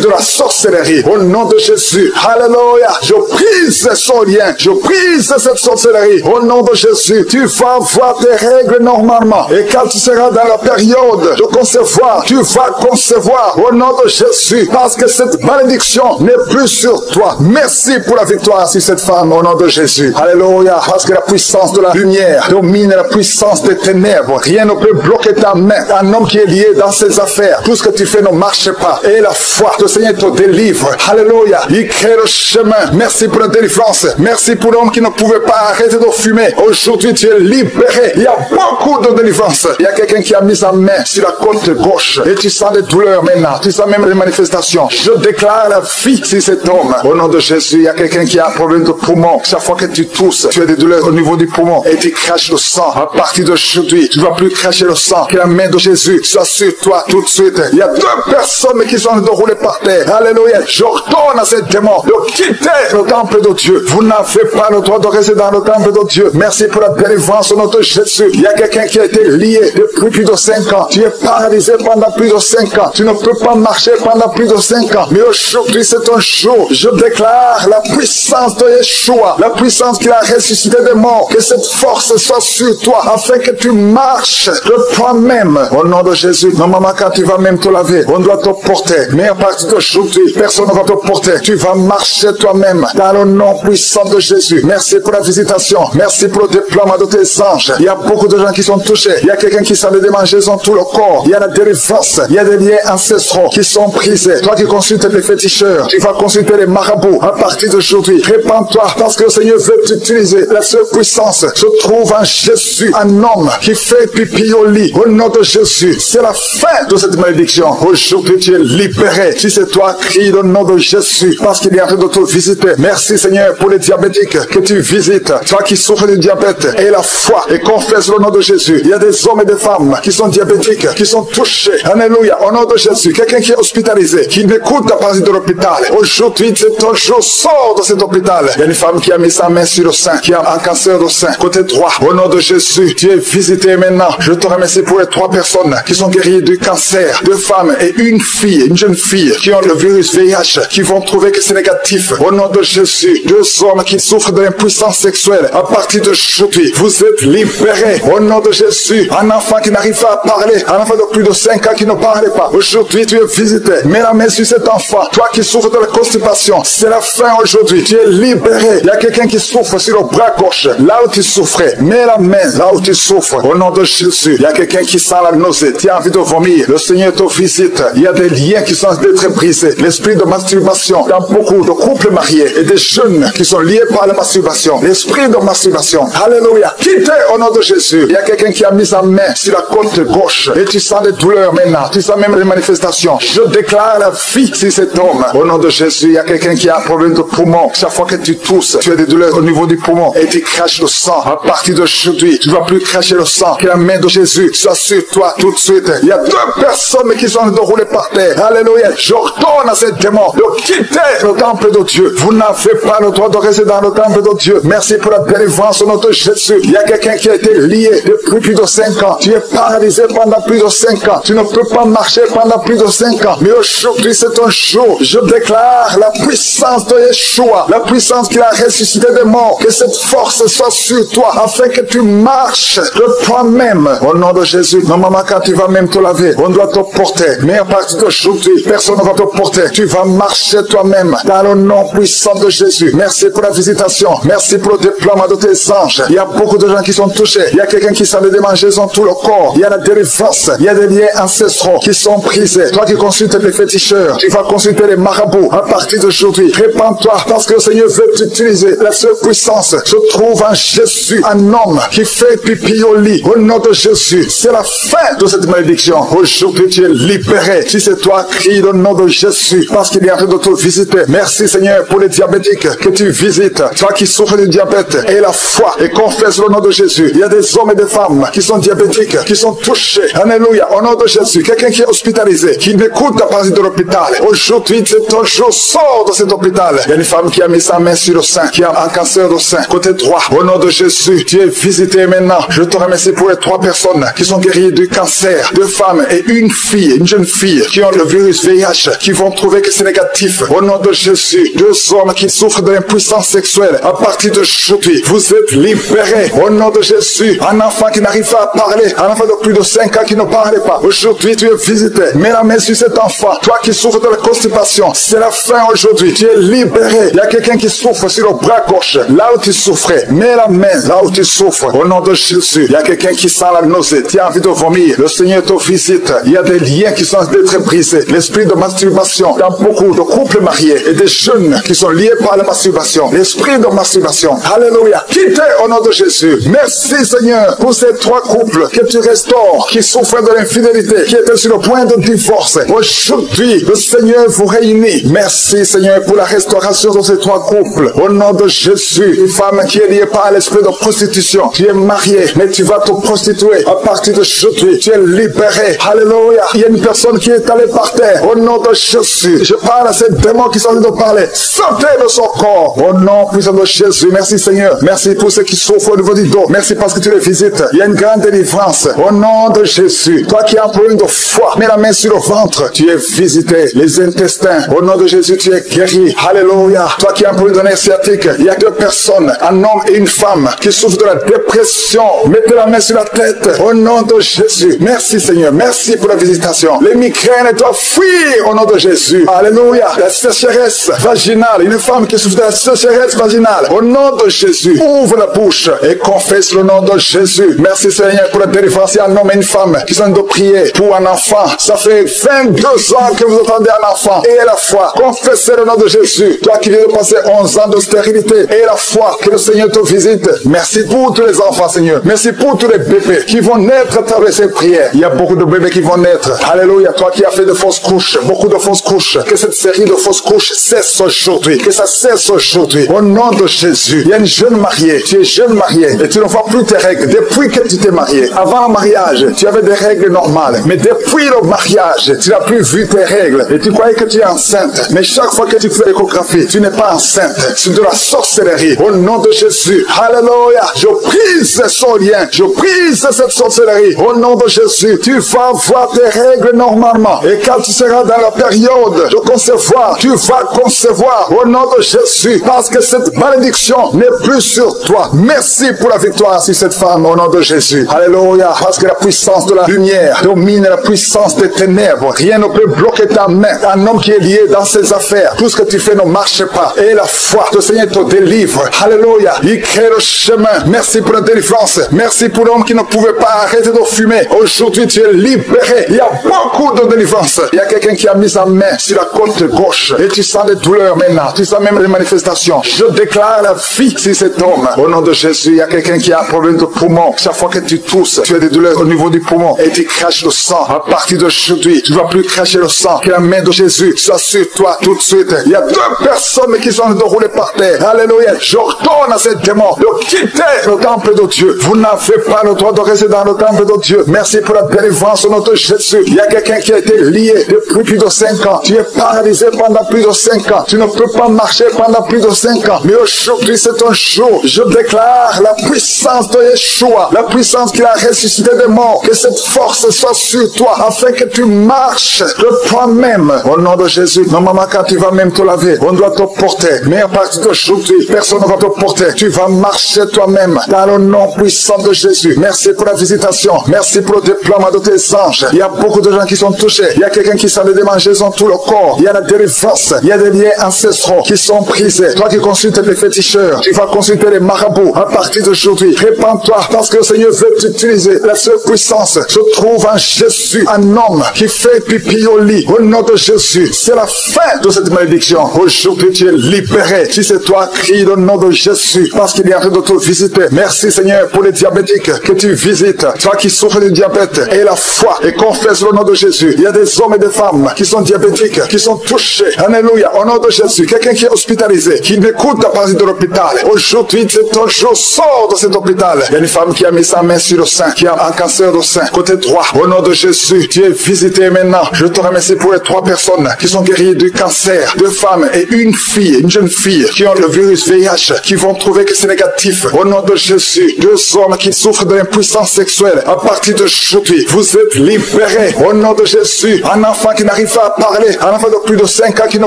de la sorcellerie. Au nom de Jésus. Alléluia. Je brise son lien. Je brise cette sorcellerie. Au nom de Jésus. Tu vas voir tes règles normalement. Et quand tu seras dans la période de concevoir, tu vas concevoir. Au nom de Jésus. Parce que cette malédiction n'est plus sur toi. Merci pour la victoire sur cette femme. Au nom de Jésus. Alléluia. Parce que la puissance de la lumière domine la puissance des ténèbres. Rien ne peut bloquer ta main. Un homme qui est lié dans ses affaires. Tout tout ce que tu fais ne marche pas. Et la foi, le Seigneur te délivre. Alléluia. Il crée le chemin. Merci pour la délivrance. Merci pour l'homme qui ne pouvait pas arrêter de fumer. Aujourd'hui, tu es libéré. Il y a beaucoup de délivrance. Il y a quelqu'un qui a mis sa main sur la côte gauche et tu sens des douleurs maintenant. Tu sens même les manifestations. Je déclare la vie sur cet homme. Au nom de Jésus, il y a quelqu'un qui a un problème de poumon. Chaque fois que tu tousses, tu as des douleurs au niveau du poumon et tu craches le sang. À partir d'aujourd'hui, tu ne vas plus cracher le sang. Que la main de Jésus soit sur toi tout de suite. Il y a 2 personnes qui sont déroulées par terre. Alléluia. J'ordonne à ces démons de quitter le temple de Dieu. Vous n'avez pas le droit de rester dans le temple de Dieu. Merci pour la délivrance au nom de Jésus. Il y a quelqu'un qui a été lié depuis plus de 5 ans. Tu es paralysé pendant plus de 5 ans. Tu ne peux pas marcher pendant plus de 5 ans. Mais aujourd'hui, c'est un jour. Je déclare la puissance de Yeshua, la puissance qui a ressuscité des morts. Que cette force soit sur toi afin que tu marches de toi-même. Au nom de Jésus, normalement, quand tu vas même te laver, on doit te porter. Mais à partir d'aujourd'hui, personne ne va te porter. Tu vas marcher toi-même dans le nom puissant de Jésus. Merci pour la visitation. Merci pour le déploiement de tes anges. Il y a beaucoup de gens qui sont touchés. Il y a quelqu'un qui sent des démangeaisons tout le corps. Il y a la délivrance. Il y a des liens ancestraux qui sont brisés. Toi qui consultes les féticheurs, tu vas consulter les marabouts. À partir d'aujourd'hui, répands-toi parce que le Seigneur veut t'utiliser. La seule puissance se trouve en Jésus, un homme qui fait pipi au lit. Au nom de Jésus, c'est la fin de cette malédiction. Aujourd'hui, tu es libéré. Si c'est toi, crie le nom de Jésus parce qu'il est en train de te visiter. Merci Seigneur pour les diabétiques que tu visites. Toi qui souffres de diabète et la foi et confesse le nom de Jésus. Il y a des hommes et des femmes qui sont diabétiques, qui sont touchés. Alléluia. Au nom de Jésus, quelqu'un qui est hospitalisé, qui n'écoute à partir de l'hôpital. Aujourd'hui, c'est ton jour, sors de cet hôpital. Il y a une femme qui a mis sa main sur le sein, qui a un cancer du sein, côté droit. Au nom de Jésus, tu es visité maintenant. Je te remercie pour les 3 personnes qui sont guéries du cancer, 2 femmes et une fille, une jeune fille, qui ont le virus VIH, qui vont trouver que c'est négatif. Au nom de Jésus, 2 hommes qui souffrent de l'impuissance sexuelle. À partir d'aujourd'hui, vous êtes libérés. Au nom de Jésus, un enfant qui n'arrive pas à parler, un enfant de plus de 5 ans qui ne parlait pas. Aujourd'hui, tu es visité. Mets la main sur cet enfant. Toi qui souffres de la constipation, c'est la fin aujourd'hui. Tu es libéré. Il y a quelqu'un qui souffre sur le bras gauche, là où tu souffrais. Mets la main là où tu souffres. Au nom de Jésus, il y a quelqu'un qui sent la nausée. Tu as envie de vomir. Le Seigneur te visite. Il y a des liens qui sont d'être brisés. L'esprit de masturbation dans beaucoup de couples mariés et des jeunes qui sont liés par la masturbation. L'esprit de masturbation. Alléluia. Quittez au nom de Jésus. Il y a quelqu'un qui a mis sa main sur la côte gauche et tu sens des douleurs maintenant. Tu sens même les manifestations. Je déclare la vie sur cet homme. Au nom de Jésus, il y a quelqu'un qui a un problème de poumon. Chaque fois que tu tousses, tu as des douleurs au niveau du poumon et tu craches le sang. À partir d'aujourd'hui, tu ne vas plus cracher le sang. Que la main de Jésus soit sur toi tout de suite. Il y a 2 personnes qui sont déroulées par terre. Alléluia. J'ordonne à ces démons de quitter le temple de Dieu. Vous n'avez pas le droit de rester dans le temple de Dieu. Merci pour la délivrance au nom de Jésus. Il y a quelqu'un qui a été lié depuis plus de 5 ans. Tu es paralysé pendant plus de 5 ans. Tu ne peux pas marcher pendant plus de 5 ans. Mais aujourd'hui, c'est un jour. Je déclare la puissance de Yeshua, la puissance qui a ressuscité des morts. Que cette force soit sur toi afin que tu marches de toi-même. Au nom de Jésus, normalement, quand tu vas même te laver, on doit te porter. Mais à partir d'aujourd'hui, personne ne va te porter. Tu vas marcher toi-même dans le nom puissant de Jésus. Merci pour la visitation. Merci pour le déploiement de tes anges. Il y a beaucoup de gens qui sont touchés. Il y a quelqu'un qui sent des démangeaisons tout le corps. Il y a la délivrance. Il y a des liens ancestraux qui sont brisés. Toi qui consultes les féticheurs, tu vas consulter les marabouts. À partir d'aujourd'hui, répands-toi parce que le Seigneur veut t'utiliser. La seule puissance se trouve en Jésus, un homme qui fait pipi au lit. Au nom de Jésus, c'est la fin de cette malédiction. Aujourd'hui, tu es libéré. Si c'est toi, crie le nom de Jésus parce qu'il est en train de te visiter. Merci Seigneur pour les diabétiques que tu visites. Toi qui souffres de diabète et la foi et confesse le nom de Jésus. Il y a des hommes et des femmes qui sont diabétiques, qui sont touchés. Alléluia. Au nom de Jésus, quelqu'un qui est hospitalisé, qui n'écoute à partir de l'hôpital. Aujourd'hui, c'est ton jour. Sors de cet hôpital. Il y a une femme qui a mis sa main sur le sein, qui a un cancer du sein, côté droit. Au nom de Jésus, tu es visité maintenant. Je te remercie pour les 3 personnes qui sont guéries du cancer, 2 femmes et une fille, une jeune fille, qui ont le virus VIH, qui vont trouver que c'est négatif. Au nom de Jésus, 2 hommes qui souffrent de l'impuissance sexuelle. À partir d'aujourd'hui, vous êtes libérés. Au nom de Jésus, un enfant qui n'arrive pas à parler, un enfant de plus de 5 ans qui ne parlait pas. Aujourd'hui, tu es visité. Mets la main sur cet enfant. Toi qui souffres de la constipation, c'est la fin aujourd'hui. Tu es libéré. Il y a quelqu'un qui souffre sur le bras gauche, là où tu souffrais. Mets la main là où tu souffres. Au nom de Jésus, il y a quelqu'un qui sent la nausée. Tu as envie de vomir. Le Seigneur te visite. Il y a des liens qui sont d'être brisés. L'esprit de masturbation dans beaucoup de couples mariés et des jeunes qui sont liés par la masturbation. L'esprit de masturbation. Alléluia. Quittez au nom de Jésus. Merci Seigneur pour ces 3 couples que tu restaures, qui souffrent de l'infidélité, qui étaient sur le point de divorce. Aujourd'hui, le Seigneur vous réunit. Merci Seigneur pour la restauration de ces 3 couples. Au nom de Jésus, une femme qui est liée par l'esprit de prostitution. Tu es marié, mais tu vas te prostituer. À partir d'aujourd'hui, tu es libéré. Alléluia. Il y a une personne qui est allée par terre. Au nom de Jésus, je parle à ces démons qui sont en train de parler. Sortez de son corps. Au nom puissant de Jésus. Merci Seigneur. Merci pour ceux qui souffrent au niveau du dos. Merci parce que tu les visites. Il y a une grande délivrance. Au nom de Jésus. Toi qui as un problème de foi, mets la main sur le ventre. Tu es visité. Les intestins. Au nom de Jésus, tu es guéri. Alléluia. Toi qui as un problème de nerf sciatique, il y a 2 personnes, un homme et une femme, qui souffrent de la dépression. Mettez la main sur la tête. Au nom de Jésus. Merci Seigneur. Merci pour la visitation. Les migraines doivent fuir au nom de Jésus. Alléluia. La sécheresse vaginale. Une femme qui souffre de la sécheresse vaginale. Au nom de Jésus. Ouvre la bouche et confesse le nom de Jésus. Merci Seigneur pour la délivrance. Il y a un homme et une femme qui sont de prier pour un enfant. Ça fait 22 ans que vous attendez un enfant. Et la foi. Confessez le nom de Jésus. Toi qui viens de passer 11 ans de stérilité. Et la foi que le Seigneur te visite. Merci pour tous les enfants Seigneur. Merci pour tous les bébés qui vont naître à travers ces prières. Il y a beaucoup de bébés qui vont naître. Alléluia. Toi qui as fait de fausses couches. Beaucoup de fausses couches. Que cette série de fausses couches cesse aujourd'hui. Que ça cesse aujourd'hui. Au nom de Jésus. Il y a une jeune mariée. Tu es jeune mariée. Et tu ne vois plus tes règles. Depuis que tu t'es marié. Avant le mariage, tu avais des règles normales. Mais depuis le mariage, tu n'as plus vu tes règles. Et tu croyais que tu es enceinte. Mais chaque fois que tu fais l'échographie, tu n'es pas enceinte. C'est de la sorcellerie. Au nom de Jésus. Alléluia. Je brise son lien. Je brise cette sorcellerie. Au nom de Jésus. Tu vas voir tes règles normalement. Et quand tu seras dans la période de concevoir, tu vas concevoir au nom de Jésus. Parce que cette malédiction n'est plus sur toi. Merci pour la victoire sur cette femme au nom de Jésus. Alléluia. Parce que la puissance de la lumière domine la puissance des ténèbres. Rien ne peut bloquer ta main. Un homme qui est lié dans ses affaires. Tout ce que tu fais ne marche pas. Et la foi, le Seigneur te délivre. Alléluia. Il crée le chemin. Merci pour la délivrance. Merci pour l'homme qui ne pouvait pas arrêter de fumer. Aujourd'hui, tu es libéré. Il y a beaucoup de délivrance. Il y a quelqu'un qui a mis sa main sur la côte gauche. Et tu sens des douleurs maintenant. Tu sens même les manifestations. Je déclare la vie sur cet homme. Au nom de Jésus, il y a quelqu'un qui a un problème de poumon. Chaque fois que tu tousses, tu as des douleurs au niveau du poumon. Et tu craches le sang. À partir d'aujourd'hui, tu ne vas plus cracher le sang. Que la main de Jésus soit sur toi tout de suite. Il y a 2 personnes qui sont déroulées par terre. Alléluia. J'ordonne à ces démons de quitter le temple de Dieu. Vous n'avez pas le droit de rester dans le temple de Dieu. Merci pour la délivrance au nom de Jésus. Il y a quelqu'un qui a été lié depuis plus de 5 ans. Tu es paralysé pendant plus de 5 ans. Tu ne peux pas marcher pendant plus de 5 ans. Mais aujourd'hui, c'est un jour. Je déclare la puissance de Yeshua. La puissance qu'il a ressuscité des morts. Que cette force soit sur toi afin que tu marches de toi-même. Au nom de Jésus. Normalement, quand tu vas même te laver, on doit te porter. Mais à partir d'aujourd'hui, personne ne va te porter. Tu vas marcher toi-même dans le nom puissant de Jésus. Merci pour la visitation. Merci pour le déploiement de tes anges. Il y a beaucoup de gens qui sont touchés. Il y a quelqu'un qui sent des démangeaisons tout le corps. Il y a la délivrance. Il y a des liens ancestraux qui sont brisés. Toi qui consultes les féticheurs, tu vas consulter les marabouts. À partir d'aujourd'hui, répands-toi parce que le Seigneur veut t'utiliser. La seule puissance se trouve en Jésus. Un homme qui fait pipi au lit. Au nom de Jésus, c'est la fin de cette malédiction. Aujourd'hui, tu es libéré. Si c'est toi, crie le nom de Jésus parce qu'il est en train de te visiter. Merci Seigneur pour les diabétiques que tu visites. Toi qui souffres du diabète et la foi et confesse le nom de Jésus. Il y a des hommes et des femmes qui sont diabétiques, qui sont touchés. Alléluia. Au nom de Jésus. Quelqu'un qui est hospitalisé, qui n'écoute à partir de l'hôpital. Aujourd'hui, c'est ton jour. Sors de cet hôpital. Il y a une femme qui a mis sa main sur le sein, qui a un cancer du sein, côté droit. Au nom de Jésus, tu es visité maintenant. Je te remercie pour les 3 personnes qui sont guéries du cancer. 2 femmes et une fille, une jeune fille qui ont le virus VIH, qui vont trouver que c'est négatif. Au nom de Jésus, 2 hommes qui souffrent de l'impuissance sexuelle. À partir d'aujourd'hui, vous êtes libérés. Au nom de Jésus, un enfant qui n'arrive pas à parler, un enfant de plus de 5 ans qui ne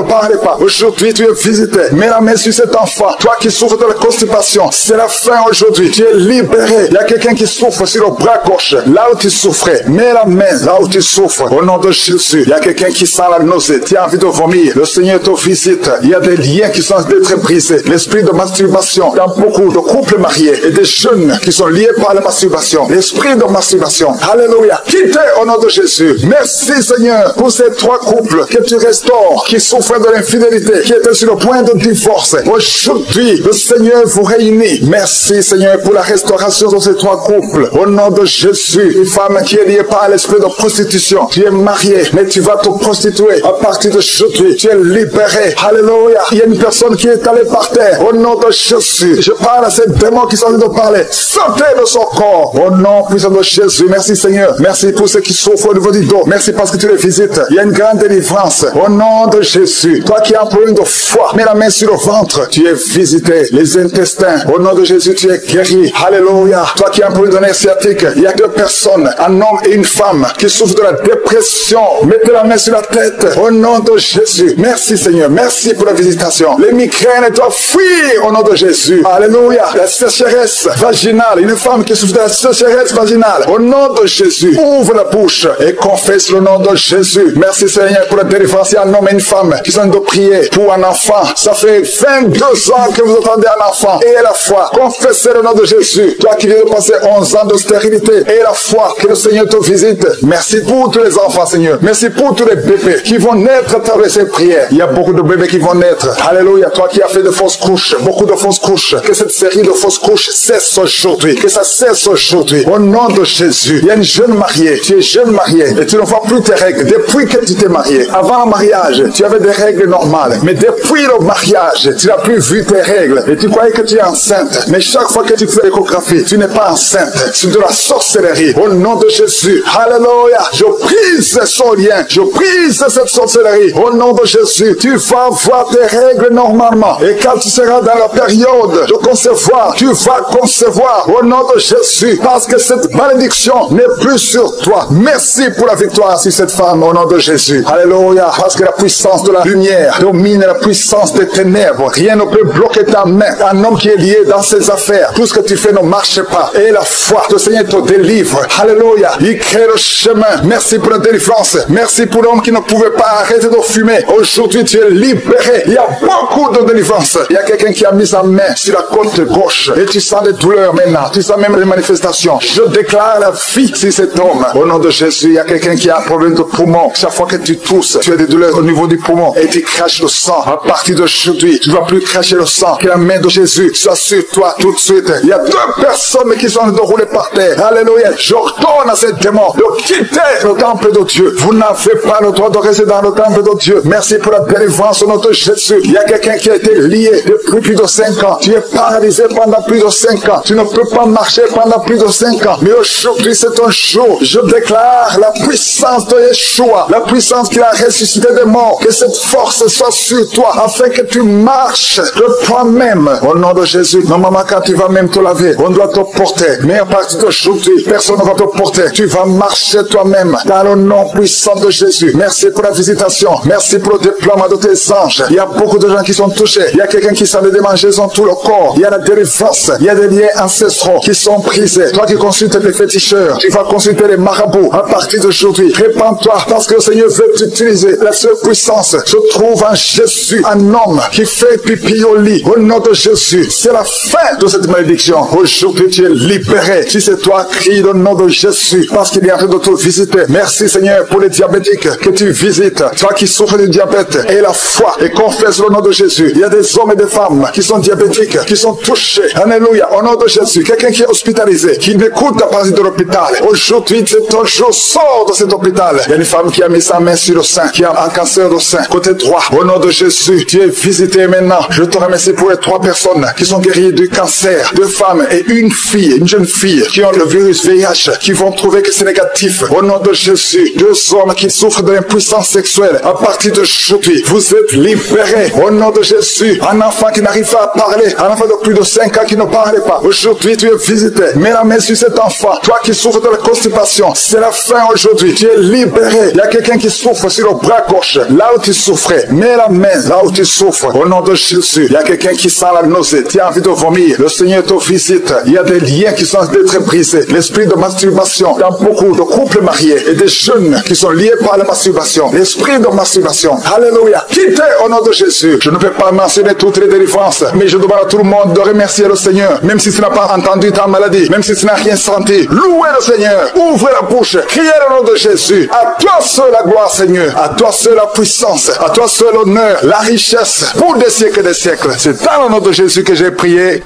parlait pas. Aujourd'hui, tu es visité. Mets la main sur cet enfant. Toi qui souffres de la constipation, c'est la fin aujourd'hui. Tu es libéré. Il y a quelqu'un qui souffre sur le bras gauche, là où tu souffrais. Mets la main là où tu souffres. Au nom de Jésus, il y a quelqu'un qui sent la nausée. Tu as envie de vomir. Le Seigneur te visite. Il y a des liens qui sont d'être brisés. L'esprit de masturbation dans beaucoup de couples mariés et des jeunes qui sont liés par la masturbation. L'esprit de masturbation. Alléluia. Quittez au nom de Jésus. Jésus. Merci Seigneur pour ces 3 couples que tu restaures, qui souffraient de l'infidélité, qui étaient sur le point de divorce. Aujourd'hui, le Seigneur vous réunit. Merci Seigneur pour la restauration de ces 3 couples. Au nom de Jésus, une femme qui est liée par l'esprit de prostitution, tu es mariée, mais tu vas te prostituer. À partir d'aujourd'hui, tu es libéré. Alléluia. Il y a une personne qui est allée par terre. Au nom de Jésus, je parle à ces démons qui sont en train de parler. Sortez de son corps. Au nom puissant de Jésus. Merci Seigneur. Merci pour ceux qui souffrent au niveau du dos. Merci parce que tu les visites. Il y a une grande délivrance. Au nom de Jésus. Toi qui as un problème de foie, mets la main sur le ventre. Tu es visité. Les intestins. Au nom de Jésus, tu es guéri. Alléluia. Toi qui as un problème de nerf sciatique, il y a 2 personnes, un homme et une femme, qui souffrent de la dépression. Mettez la main sur la tête. Au nom de Jésus. Merci Seigneur. Merci pour la visitation. Les migraines doivent fuir au nom de Jésus. Alléluia. La sécheresse vaginale. Une femme qui souffre de la sécheresse vaginale. Au nom de Jésus. Ouvre la bouche et confesse le nom de Jésus. Merci Seigneur pour la délivrance. Il y a un homme et une femme qui sont de prier pour un enfant. Ça fait 22 ans que vous attendez un enfant. Et la foi. Confessez le nom de Jésus. Toi qui viens de passer 11 ans de stérilité. Et la foi. Que le Seigneur te visite. Merci pour tous les enfants Seigneur. Merci pour tous les bébés qui vont naître à travers ces prières. Il y a beaucoup de bébés qui vont naître. Alléluia. Toi qui as fait de fausses couches. Beaucoup de fausses couches. Que cette série de fausses couches cesse aujourd'hui. Que ça cesse aujourd'hui. Au nom de Jésus. Il y a une jeune mariée. Tu es jeune mariée. Et tu ne vois plus tes règles. Depuis que tu t'es marié. Avant le mariage, tu avais des règles normales. Mais depuis le mariage, tu n'as plus vu tes règles. Et tu croyais que tu es enceinte. Mais chaque fois que tu fais l'échographie, tu n'es pas enceinte. C'est de la sorcellerie. Au nom de Jésus. Alléluia. Je brise ce lien. Je brise cette sorcellerie. Au nom de Jésus. Tu vas voir tes règles normalement. Et quand tu seras dans la période de concevoir, tu vas concevoir. Au nom de Jésus. Parce que cette malédiction n'est plus sur toi. Merci pour la victoire sur cette femme. Au nom de Jésus. Alléluia. Parce que la puissance de la lumière domine la puissance des ténèbres. Rien ne peut bloquer ta main. Un homme qui est lié dans ses affaires. Tout ce que tu fais ne marche pas. Et la foi, le Seigneur te délivre. Alléluia. Il crée le chemin. Merci pour la délivrance. Merci pour l'homme qui ne pouvait pas arrêter de fumer. Aujourd'hui, tu es libéré. Il y a beaucoup de délivrance. Il y a quelqu'un qui a mis sa main sur la côte gauche. Et tu sens des douleurs maintenant. Tu sens même les manifestations. Je déclare la vie sur cet homme. Au nom de Jésus, il y a quelqu'un qui a un problème de poumon. Chaque fois que tu tousses, tu as des douleurs au niveau du poumon. Et tu craches le sang. À partir d'aujourd'hui, tu ne vas plus cracher le sang. Que la main de Jésus soit sur toi tout de suite. Il y a 2 personnes qui sont en train de rouler par terre. Alléluia. J'ordonne à ces démons de quitter le temple de Dieu. Vous n'avez pas le droit de rester dans le temple de Dieu. Merci pour la délivrance au nom de Jésus. Il y a quelqu'un qui a été lié depuis plus de 5 ans. Tu es paralysé pendant plus de 5 ans. Tu ne peux pas marcher pendant plus de 5 ans. Mais aujourd'hui, c'est un jour. Je déclare la puissance de Yeshua, la puissance qui a ressuscité des morts. Que cette force soit sur toi afin que tu marches de toi-même. Au nom de Jésus. Normalement, quand tu vas même te laver, on doit te porter. Mais à partir d'aujourd'hui, personne ne va te porter. Tu vas marcher toi-même dans le nom puissant de Jésus. Merci pour la visitation. Merci pour le déploiement de tes anges. Il y a beaucoup de gens qui sont touchés. Il y a quelqu'un qui sent des démangeaisons dans tout le corps. Il y a la délivrance. Il y a des liens ancestraux qui sont brisés. Toi qui consultes les féticheurs, tu vas consulter les marabouts. À partir d'aujourd'hui, répands-toi parce que le Seigneur veut t'utiliser. La seule puissance se trouve en Jésus. Un homme qui fait pipi au lit. Au nom de Jésus. C'est la fin de cette malédiction. Aujourd'hui, tu es libéré. Si c'est toi, crie le nom de Jésus parce qu'il est en train de te visiter. Merci Seigneur pour les diabétiques que tu visites. Toi qui souffres du diabète et la foi et confesse le nom de Jésus. Il y a des hommes et des femmes qui sont diabétiques, qui sont touchés. Alléluia. Au nom de Jésus. Quelqu'un qui est hospitalisé, qui n'écoute à partir de l'hôpital. Aujourd'hui, c'est ton jour. Sors de cet hôpital. Il y a une femme qui a mis sa main sur le sein, qui a un cancer de sein, côté droit. Au nom de Jésus, tu es visité maintenant. Je te remercie pour les 3 personnes qui sont guéries du cancer. 2 femmes et une fille, une jeune fille, qui ont le virus VIH, qui vont trouver que c'est négatif. Au nom de Jésus, 2 hommes qui souffrent de l'impuissance sexuelle. À partir d'aujourd'hui, vous êtes libérés. Au nom de Jésus, un enfant qui n'arrive pas à parler, un enfant de plus de 5 ans qui ne parlait pas. Aujourd'hui, tu es visité. Mets la main sur cet enfant. Toi qui souffres de la constipation, c'est la fin aujourd'hui. Tu es libéré. Il y a quelqu'un qui souffre sur le bras gauche, là où tu souffrais. Mets la main là où tu souffres. Au nom de Jésus, il y a quelqu'un qui sent la nausée. Tu as envie de vomir. Le Seigneur te visite. Il y a des liens qui sont en train d'être brisés. L'esprit de masturbation dans beaucoup de couples mariés et des jeunes qui sont liés par la masturbation. L'esprit de masturbation. Alléluia. Quittez au nom de Jésus. Je ne peux pas mentionner toutes les délivrances, mais je demande à tout le monde de remercier le Seigneur. Même si tu n'as pas entendu ta maladie, même si tu n'as rien senti, louez le Seigneur. Ouvrez la bouche. Criez prié au nom de Jésus. À toi seul la gloire, Seigneur. À toi seul la puissance. À toi seul l'honneur, la richesse, pour des siècles et des siècles. C'est dans le nom de Jésus que j'ai prié.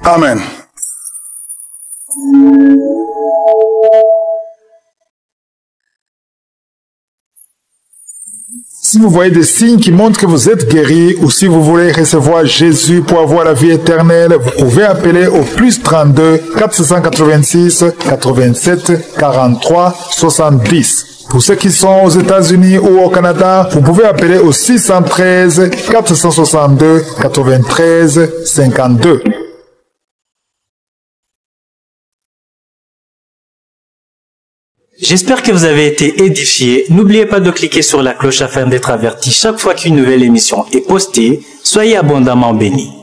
Amen. Si vous voyez des signes qui montrent que vous êtes guéri ou si vous voulez recevoir Jésus pour avoir la vie éternelle, vous pouvez appeler au plus 32 486 87 43 70. Pour ceux qui sont aux États-Unis ou au Canada, vous pouvez appeler au 613 462 93 52. J'espère que vous avez été édifiés. N'oubliez pas de cliquer sur la cloche afin d'être averti chaque fois qu'une nouvelle émission est postée. Soyez abondamment bénis.